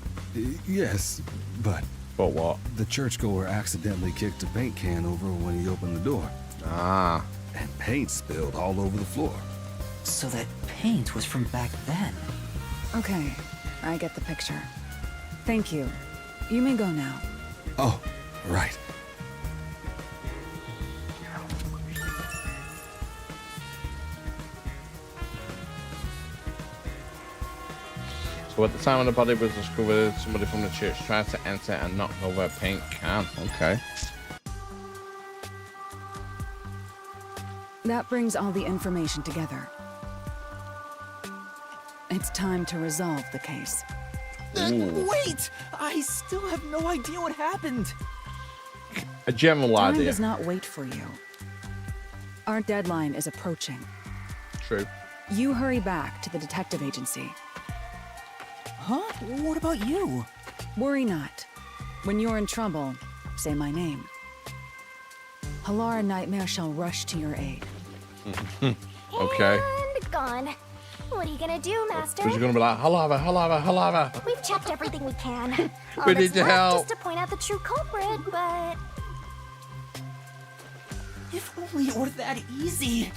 Yes, but... But what? The churchgoer accidentally kicked a paint can over when he opened the door. Ah. And paint spilled all over the floor. So that paint was from back then. Okay, I get the picture. Thank you. You may go now. Oh, right. So at the time when the body was discovered, somebody from the church tried to enter and knock over a paint can. Okay. That brings all the information together. It's time to resolve the case. Wait! I still have no idea what happened. A general Time idea. does not wait for you. Our deadline is approaching. True. You hurry back to the detective agency. Huh? What about you? Worry not. When you're in trouble, say my name. Halara Nightmare shall rush to your aid. Okay. And gone. What are you gonna do, Master? Who's gonna be like, Halava, Halava, Halava? We've checked everything we can. We All need that's your left help. is to point out the true culprit, but... If only it were that easy.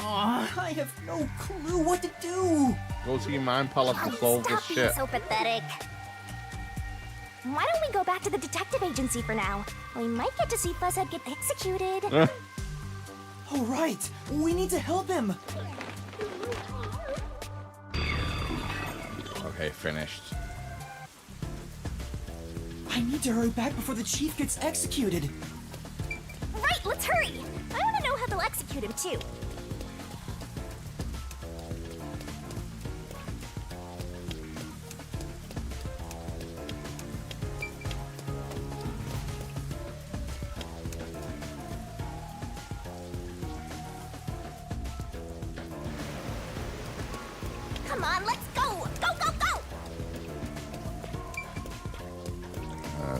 Aw, I have no clue what to do. Go to your mind palace and solve this Stop being shit. so pathetic. Why don't we go back to the detective agency for now? We might get to see Fuzzhead get executed. All right, we need to help him. Okay, finished. I need to hurry back before the chief gets executed. Right, let's hurry. I want to know how they'll execute him, too.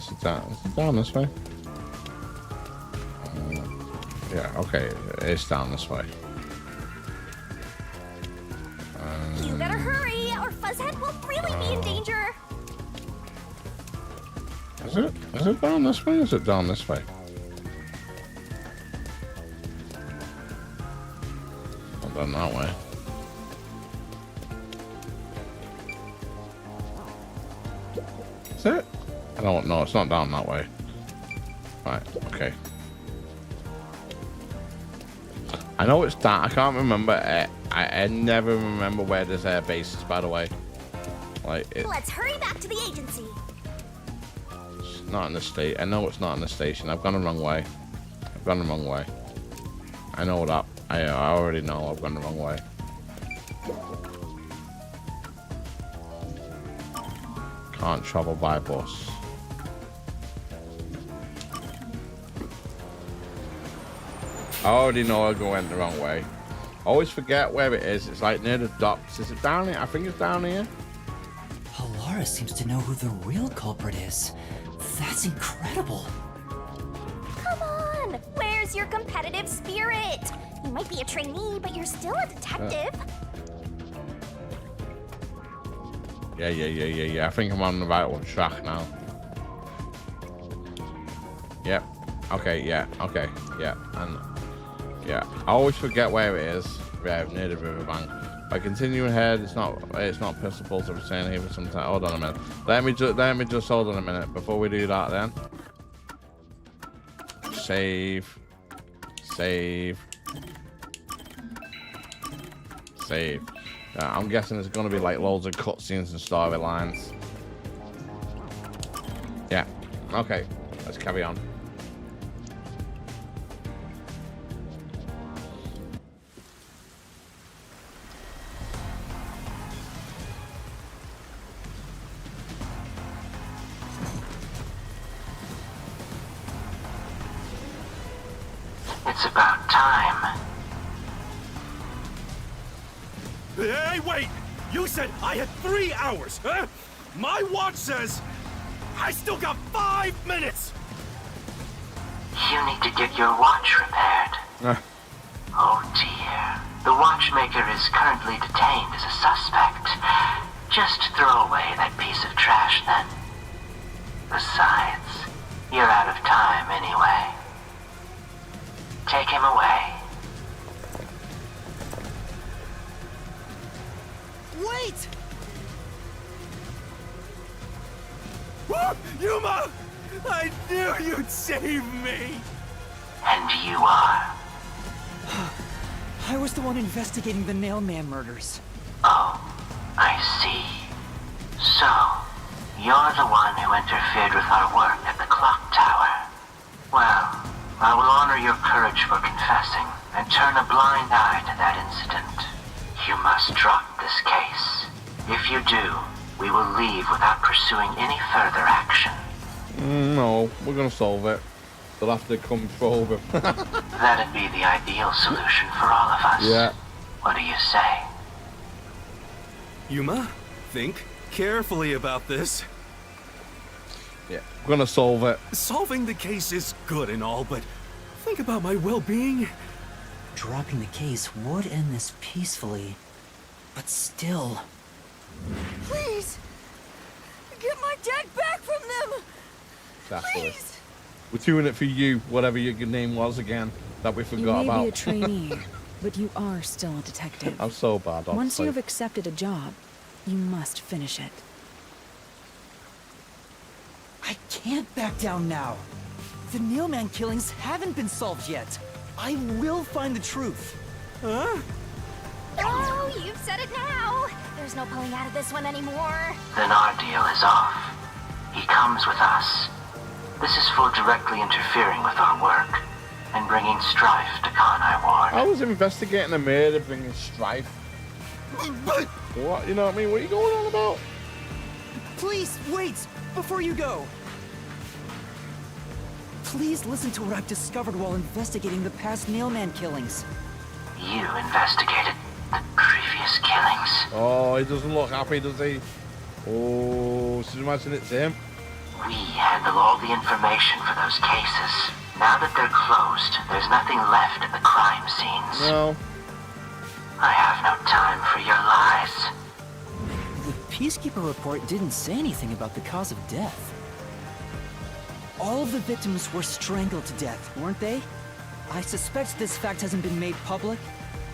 Is it down this way? Yeah, okay, it's down this way. You better hurry, or Fuzzhead will really be in danger. Is it? Is it down this way? Or is it down this way? Not down that way. Is it? I don't know. It's not down that way. Right. Okay. I know it's down. I can't remember. I never remember where this air base is. By the way, like Let's hurry back to the agency. It's not in the state. I know it's not in the station. I've gone the wrong way. I've gone the wrong way. I know that. I already know I've gone the wrong way. Can't travel by bus. I already know I went the wrong way. I always forget where it is. It's like near the docks. Is it down here? I think it's down here. Polaris seems to know who the real culprit is. That's incredible. Come on, where's your competitive spirit? You might be a trainee, but you're still a detective. Yeah. I think I'm on the right one track now. Yep. Okay, yeah. Okay, yeah. And yeah, I always forget where it is. Yeah, near the riverbank. By continuing ahead, it's not possible to return here for some time. Hold on a minute. Let me just hold on a minute before we do that. Then save. I'm guessing there's gonna be like loads of cutscenes and storylines. Yeah. Okay. Let's carry on. It's about time. Hey, wait! You said I had 3 hours, huh? My watch says I still got 5 minutes! You need to get your watch repaired. Oh dear. The watchmaker is currently detained as a suspect. Just throw away that piece of trash then. Besides, you're out of time anyway. Take him away. Wait! Yuma! I knew you'd save me! And you are? I was the one investigating the Nailman murders. Oh, I see. So, you're the one who interfered with our work at the clock tower. Well, I will honor your courage for confessing and turn a blind eye to that incident. You must drop this case. If you do, we will leave without pursuing any further action. No, we're gonna solve it. They'll have to come over. That'd be the ideal solution for all of us. Yeah. What do you say? Yuma, think carefully about this. Yeah, we're gonna solve it. Solving the case is good and all, but think about my well-being. Dropping the case would end this peacefully, but still. Please! Get my dad back from them! Exactly. Please! We're doing it for you, whatever your name was again, that we You forgot may about. be a trainee, but you are still a detective. I'm so bad. Once honestly. you have accepted a job, you must finish it. I can't back down now. The Nailman killings haven't been solved yet. I will find the truth. Huh? Oh, you've said it now. There's no pulling out of this one anymore. Then our deal is off. He comes with us. This is for directly interfering with our work and bringing strife to Kanai Ward. I was investigating a murder, bringing strife. But What? You know what I mean? What are you going on about? Please, wait! Before you go! Please listen to what I've discovered while investigating the past Nailman killings. You investigated the previous killings. Oh, he doesn't look happy, does he? Oh, so imagine it's him. We handle all the information for those cases. Now that they're closed, there's nothing left at the crime scenes. No. I have no time for your lies. The Peacekeeper report didn't say anything about the cause of death. All of the victims were strangled to death, weren't they? I suspect this fact hasn't been made public.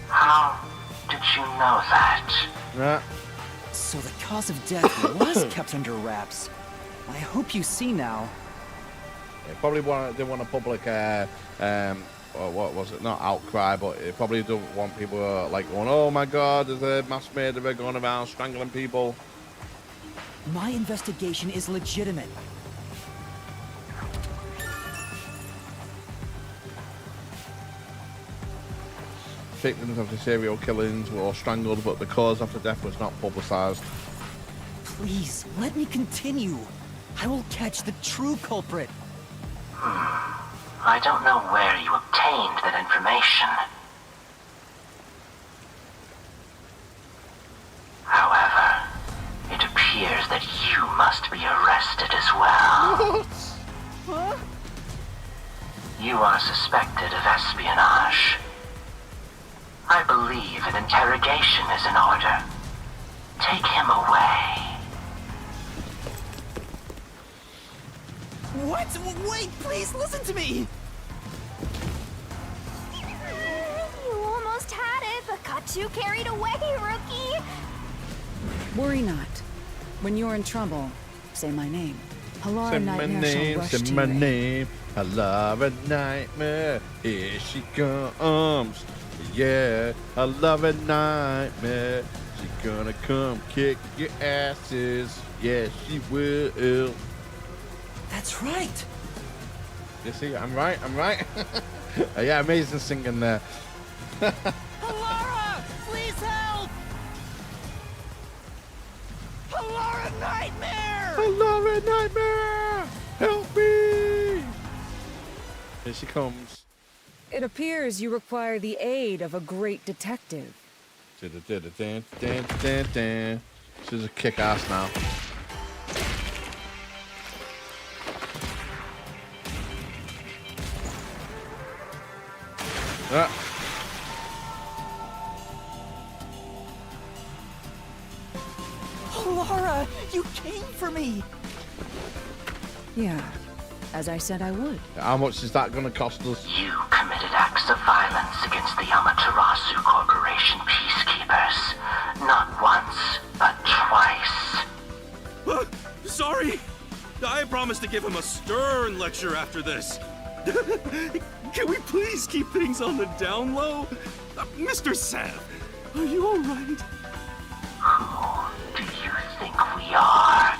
How did you know that? Nah. So the cause of death was kept under wraps. I hope you see now. They probably they want a public, or what was it? Not outcry, but it probably don't want people like going, "Oh my God, there's a mass murderer going around strangling people." My investigation is legitimate. Victims of the serial killings were all strangled, but the cause of the death was not publicized. Please, let me continue. I will catch the true culprit. I don't know where you obtained that information. However, it appears that you must be arrested as well. Huh? You are suspected of espionage. I believe an interrogation is in order. Take him away. What? Wait, please listen to me! You almost had it, but got too carried away, rookie. Worry not. When you're in trouble, say my name. Halara Say my Nightmare shall name, rush say to my your aid. name. Halara Nightmare, here she comes. Yeah, Halara Nightmare. She gonna come kick your asses. Yeah, she will. That's right. You see, I'm right. Yeah, amazing singing there. Halara! Please help! Halara Nightmare! Halara Nightmare! Help me! Here she comes. It appears you require the aid of a great detective. She's a kick-ass now. Halara, you came for me! Yeah, as I said I would. How much is that going to cost us? You committed acts of violence against the Amaterasu Corporation peacekeepers. Not once, but twice. Sorry! I promised to give him a stern lecture after this. Can we please keep things on the down low? Mr. Sam, are you alright? Who do you think we are?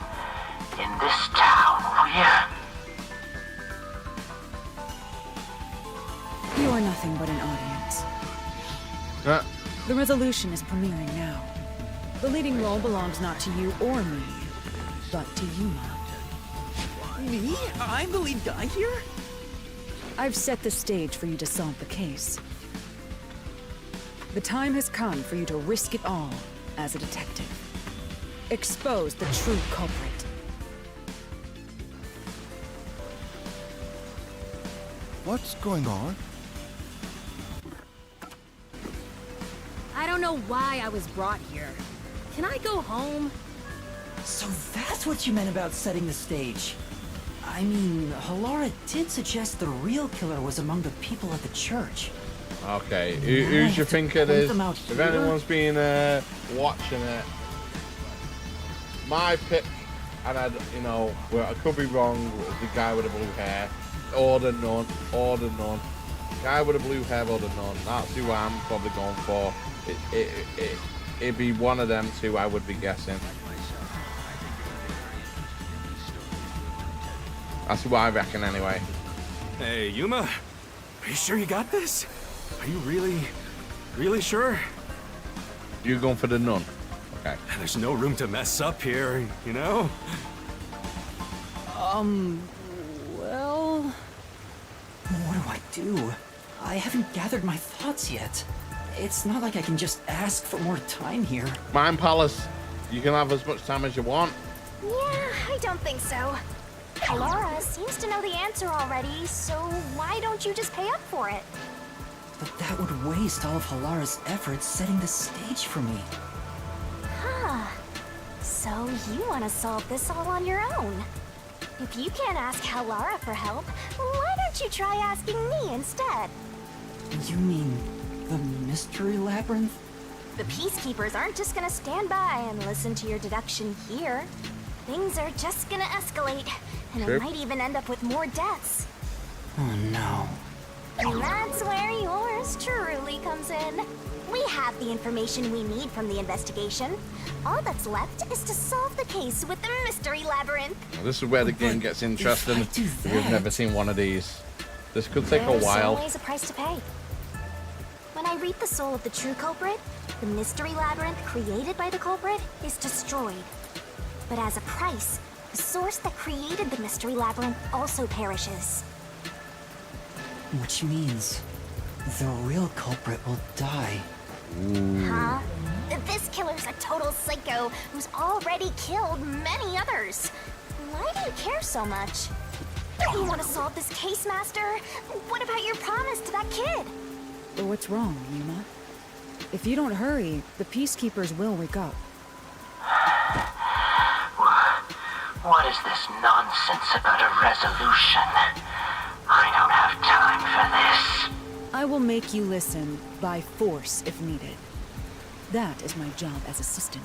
In this town, You are nothing but an audience. The resolution is premiering now. The leading role belongs not to you or me, but to Yuma. Me? I'm the lead guy here? I've set the stage for you to solve the case. The time has come for you to risk it all as a detective. Expose the true culprit. What's going on? I don't know why I was brought here. Can I go home? So that's what you meant about setting the stage. I mean, Halara did suggest the real killer was among the people at the church. Okay, who's you think it is? If anyone's been watching it, my pick, and I could be wrong, the guy with the blue hair, or the nun. Guy with the blue hair or the nun. That's who I'm probably going for. It'd be one of them two, I would be guessing. That's what I reckon anyway. Hey, Yuma, are you sure you got this? Are you really sure? You're going for the nun. Okay. There's no room to mess up here, you know? Well... What do I do? I haven't gathered my thoughts yet. It's not like I can just ask for more time here. Mind Palace, you can have as much time as you want. Yeah, I don't think so. Alara seems to know the answer already, so why don't you just pay up for it? But that would waste all of Halara's efforts setting the stage for me. Huh. So you want to solve this all on your own? If you can't ask Halara for help, why don't you try asking me instead? You mean the mystery labyrinth? The Peacekeepers aren't just gonna stand by and listen to your deduction here. Things are just gonna escalate, and Sure. it might even end up with more deaths. Oh no. And that's where yours truly comes in. We have the information we need from the investigation. All that's left is to solve the case with the mystery labyrinth. Well, this is where the game gets interesting. We've never seen one of these. This could take a There's while. always a price to pay. When I reap the soul of the true culprit, the mystery labyrinth created by the culprit is destroyed. But as a price, the source that created the mystery labyrinth also perishes. Which means the real culprit will die. Huh? This killer's a total psycho who's already killed many others. Why do you care so much? You want to solve this case, Master? What about your promise to that kid? What's wrong, Yuma? If you don't hurry, the Peacekeepers will wake up. What is this nonsense about a resolution? I don't have time for this. I will make you listen by force if needed. That is my job as assistant.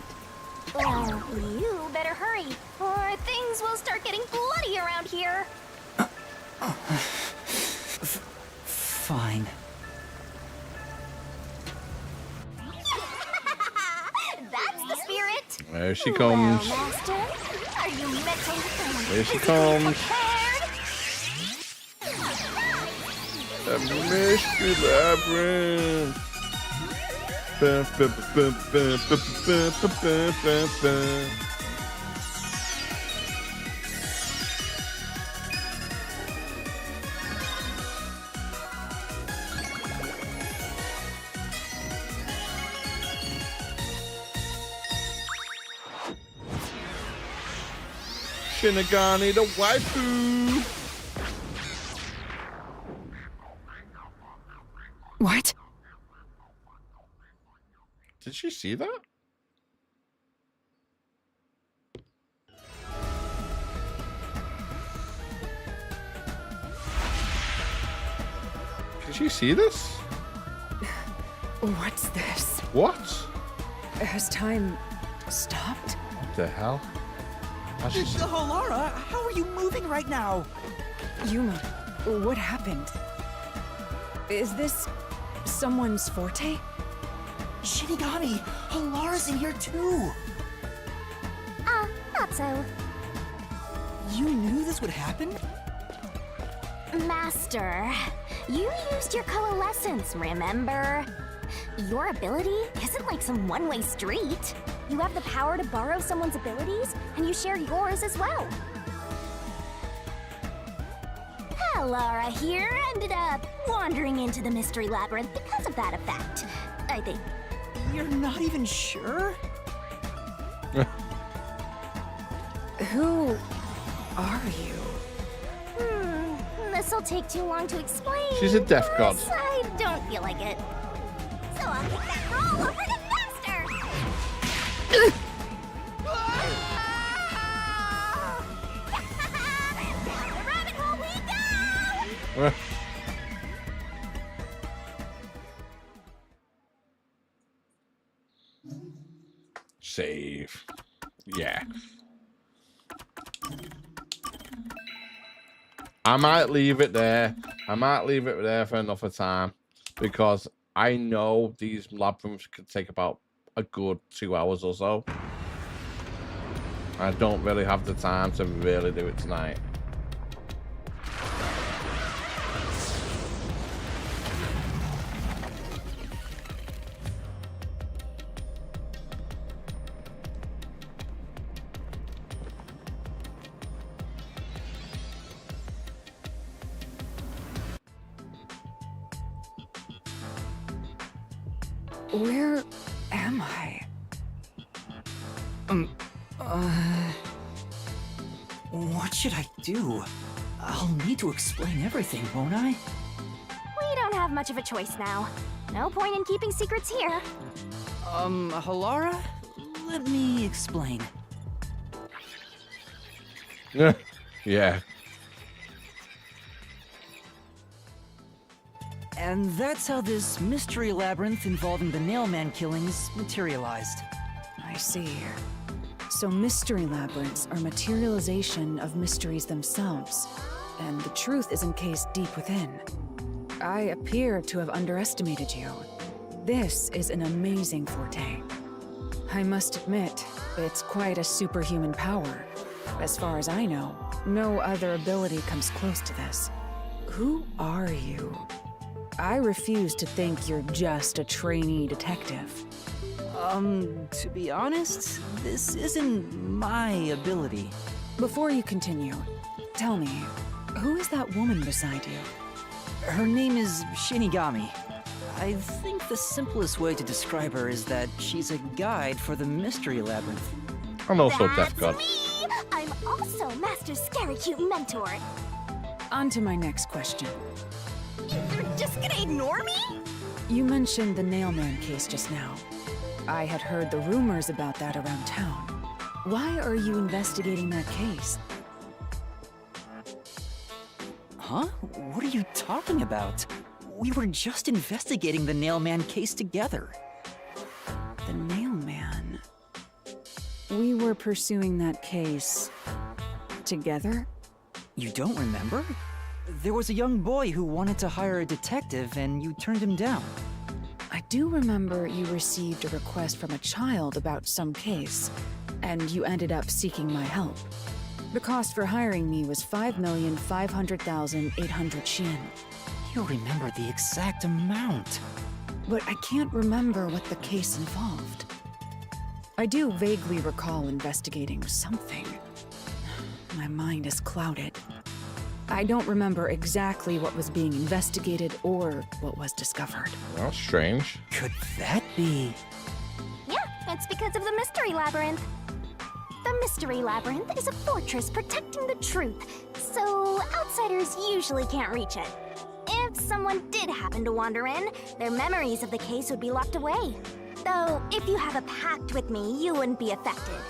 Well, you better hurry, or things will start getting bloody around here. Fine. That's the spirit. There she comes. Well, Master, are you mentally There she comes. The mystery labyrinth. Ba, ba, ba, ba, ba, ba, ba, ba, ba, ba. Shinigami the waifu. What? Did she see that? Did she see this? What's this? What? Has time stopped? What the hell? Halara, how are you moving right now? Yuma, what happened? Is this someone's forte? Shinigami, Halara's in here too. Not so. You knew this would happen? Master, you used your coalescence, remember? Your ability isn't like some one-way street. You have the power to borrow someone's abilities, and you share yours as well. Halara here ended up wandering into the mystery labyrinth because of that effect, I think. You're not even sure? Who are you? This'll take too long to explain. She's a death god. Plus, I don't feel like it. So I'll kick that roll over to Master! Down the rabbit hole we go! Save. Yeah. I might leave it there. I might leave it there for another time because I know these labyrinths could take about a good 2 hours or so. I don't really have the time to really do it tonight. Where am I? What should I do? I'll need to explain everything, won't I? We don't have much of a choice now. No point in keeping secrets here. Halara? Let me explain. Yeah. And that's how this mystery labyrinth involving the Nailman killings materialized. I see. So mystery labyrinths are materialization of mysteries themselves, and the truth is encased deep within. I appear to have underestimated you. This is an amazing forte. I must admit, it's quite a superhuman power. As far as I know, no other ability comes close to this. Who are you? I refuse to think you're just a trainee detective. To be honest, this isn't my ability. Before you continue, tell me, who is that woman beside you? Her name is Shinigami. I think the simplest way to describe her is that she's a guide for the Mystery Labyrinth. I'm also Death God. Me! I'm also Master Scary Cute Mentor. On to my next question. You're just gonna ignore me? You mentioned the Nailman case just now. I had heard the rumors about that around town. Why are you investigating that case? Huh? What are you talking about? We were just investigating the Nailman case together. The Nailman? We were pursuing that case together? You don't remember? There was a young boy who wanted to hire a detective and you turned him down. I do remember you received a request from a child about some case, and you ended up seeking my help. The cost for hiring me was 5,500,800 yen. You remember the exact amount. But I can't remember what the case involved. I do vaguely recall investigating something. My mind is clouded. I don't remember exactly what was being investigated or what was discovered. That's strange. Could that be? Yeah, it's because of the Mystery Labyrinth. The Mystery Labyrinth is a fortress protecting the truth, so outsiders usually can't reach it. If someone did happen to wander in, their memories of the case would be locked away. Though, if you have a pact with me, you wouldn't be affected.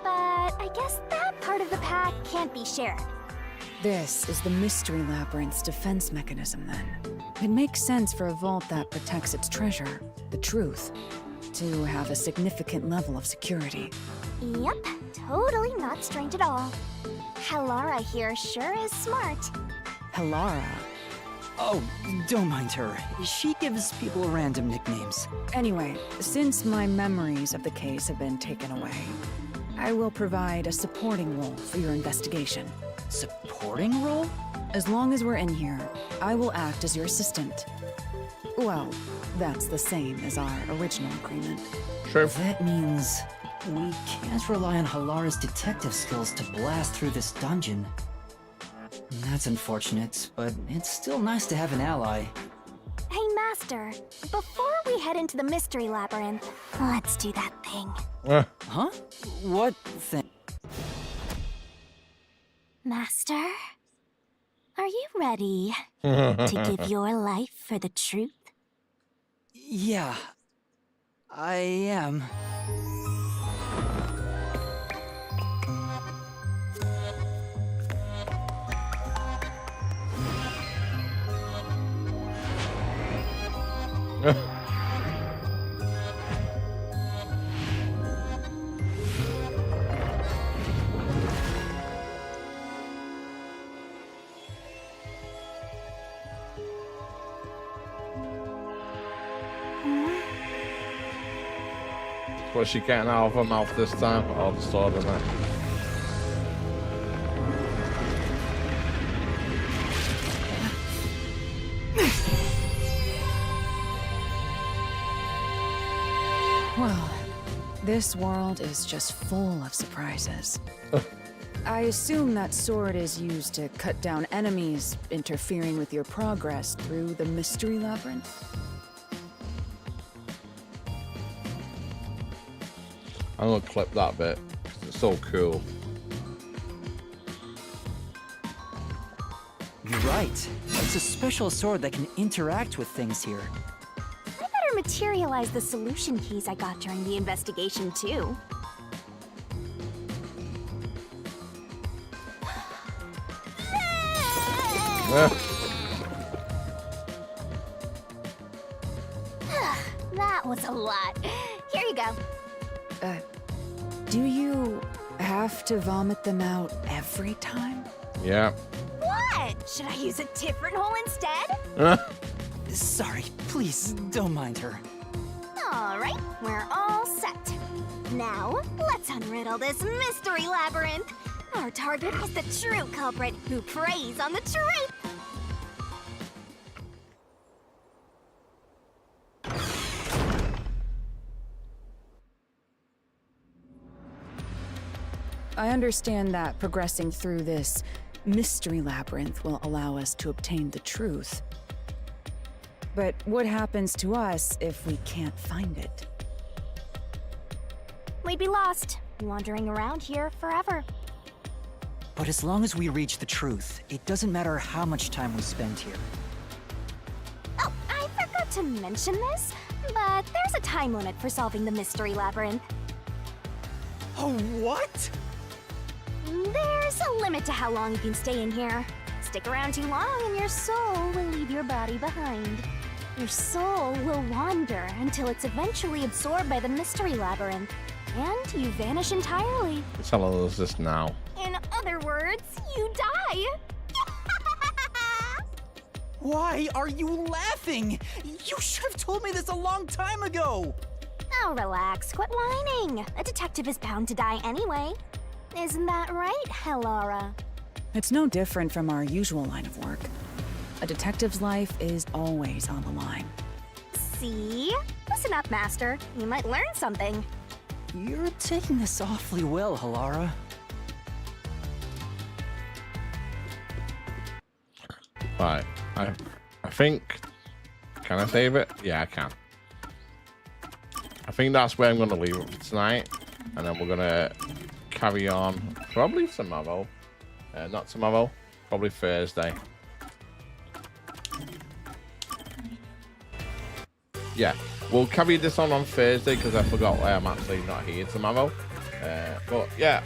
But I guess that part of the pact can't be shared. This is the Mystery Labyrinth's defense mechanism, then. It makes sense for a vault that protects its treasure, the truth, to have a significant level of security. Yep, totally not strange at all. Halara here sure is smart. Halara? Oh, don't mind her. She gives people random nicknames. Anyway, since my memories of the case have been taken away, I will provide a supporting role for your investigation. Supporting role? As long as we're in here, I will act as your assistant. Well, that's the same as our original agreement. Sure. That means we can't rely on Halara's detective skills to blast through this dungeon. That's unfortunate, but it's still nice to have an ally. Hey, Master, before we head into the Mystery Labyrinth, let's do that thing. Huh? What thing? Master, are you ready to give your life for the truth? Yeah, I am. What's she getting out of her mouth this time? I'll just order that. Well, this world is just full of surprises. I assume that sword is used to cut down enemies interfering with your progress through the Mystery Labyrinth. I'm gonna clip that bit because it's so cool. You're right. It's a special sword that can interact with things here. I better materialize the solution keys I got during the investigation, too. That was a lot. Here you go. Do you have to vomit them out every time? Yeah. What? Should I use a different hole instead? Sorry, please don't mind her. All right, we're all set. Now, let's unriddle this mystery labyrinth. Our target is the true culprit who preys on the truth. I understand that progressing through this mystery labyrinth will allow us to obtain the truth. But what happens to us if we can't find it? We'd be lost, wandering around here forever. But as long as we reach the truth, it doesn't matter how much time we spend here. Oh, I forgot to mention this, but there's a time limit for solving the mystery labyrinth. Oh, what? There's a limit to how long you can stay in here. Stick around too long and your soul will leave your body behind. Your soul will wander until it's eventually absorbed by the mystery labyrinth, and you vanish entirely. Tell us this now. In other words, you die. Why are you laughing? You should have told me this a long time ago! Oh, relax. Quit whining. A detective is bound to die anyway. Isn't that right, Helora? It's no different from our usual line of work. A detective's life is always on the line. See? Listen up, Master. You might learn something. You're taking this awfully well, Helora. Right. I think... Can I save it? Yeah, I can. I think that's where I'm going to leave it for tonight. And then we're going to carry on probably tomorrow. Not tomorrow. Probably Thursday. Yeah. We'll carry this on Thursday because I forgot why I'm actually not here tomorrow. But yeah,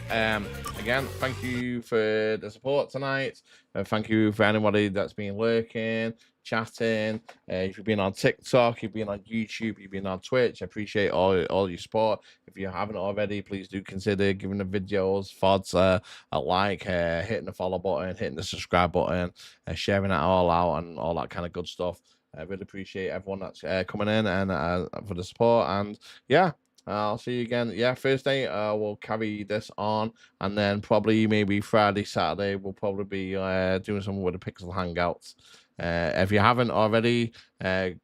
again, thank you for the support tonight. Thank you for anybody that's been lurking, chatting. If you've been on TikTok, you've been on YouTube, you've been on Twitch, I appreciate all your support. If you haven't already, please do consider giving the videos, VODs a like, hitting the follow button, hitting the subscribe button, sharing that all out and all that kind of good stuff. I really appreciate everyone that's coming in and for the support. And yeah, I'll see you again. Yeah, Thursday we'll carry this on, and then probably maybe Friday, Saturday we'll probably be doing something with the Pixel Hangouts. If you haven't already, go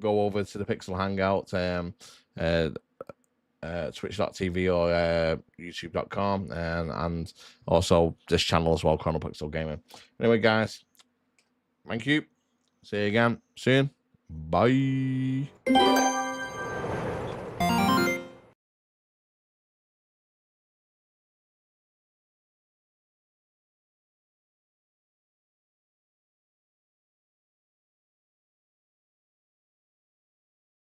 over to the Pixel Hangout, twitch.tv or youtube.com, and also this channel as well, Chronopixel Gaming. Anyway, guys, thank you. See you again soon. Bye.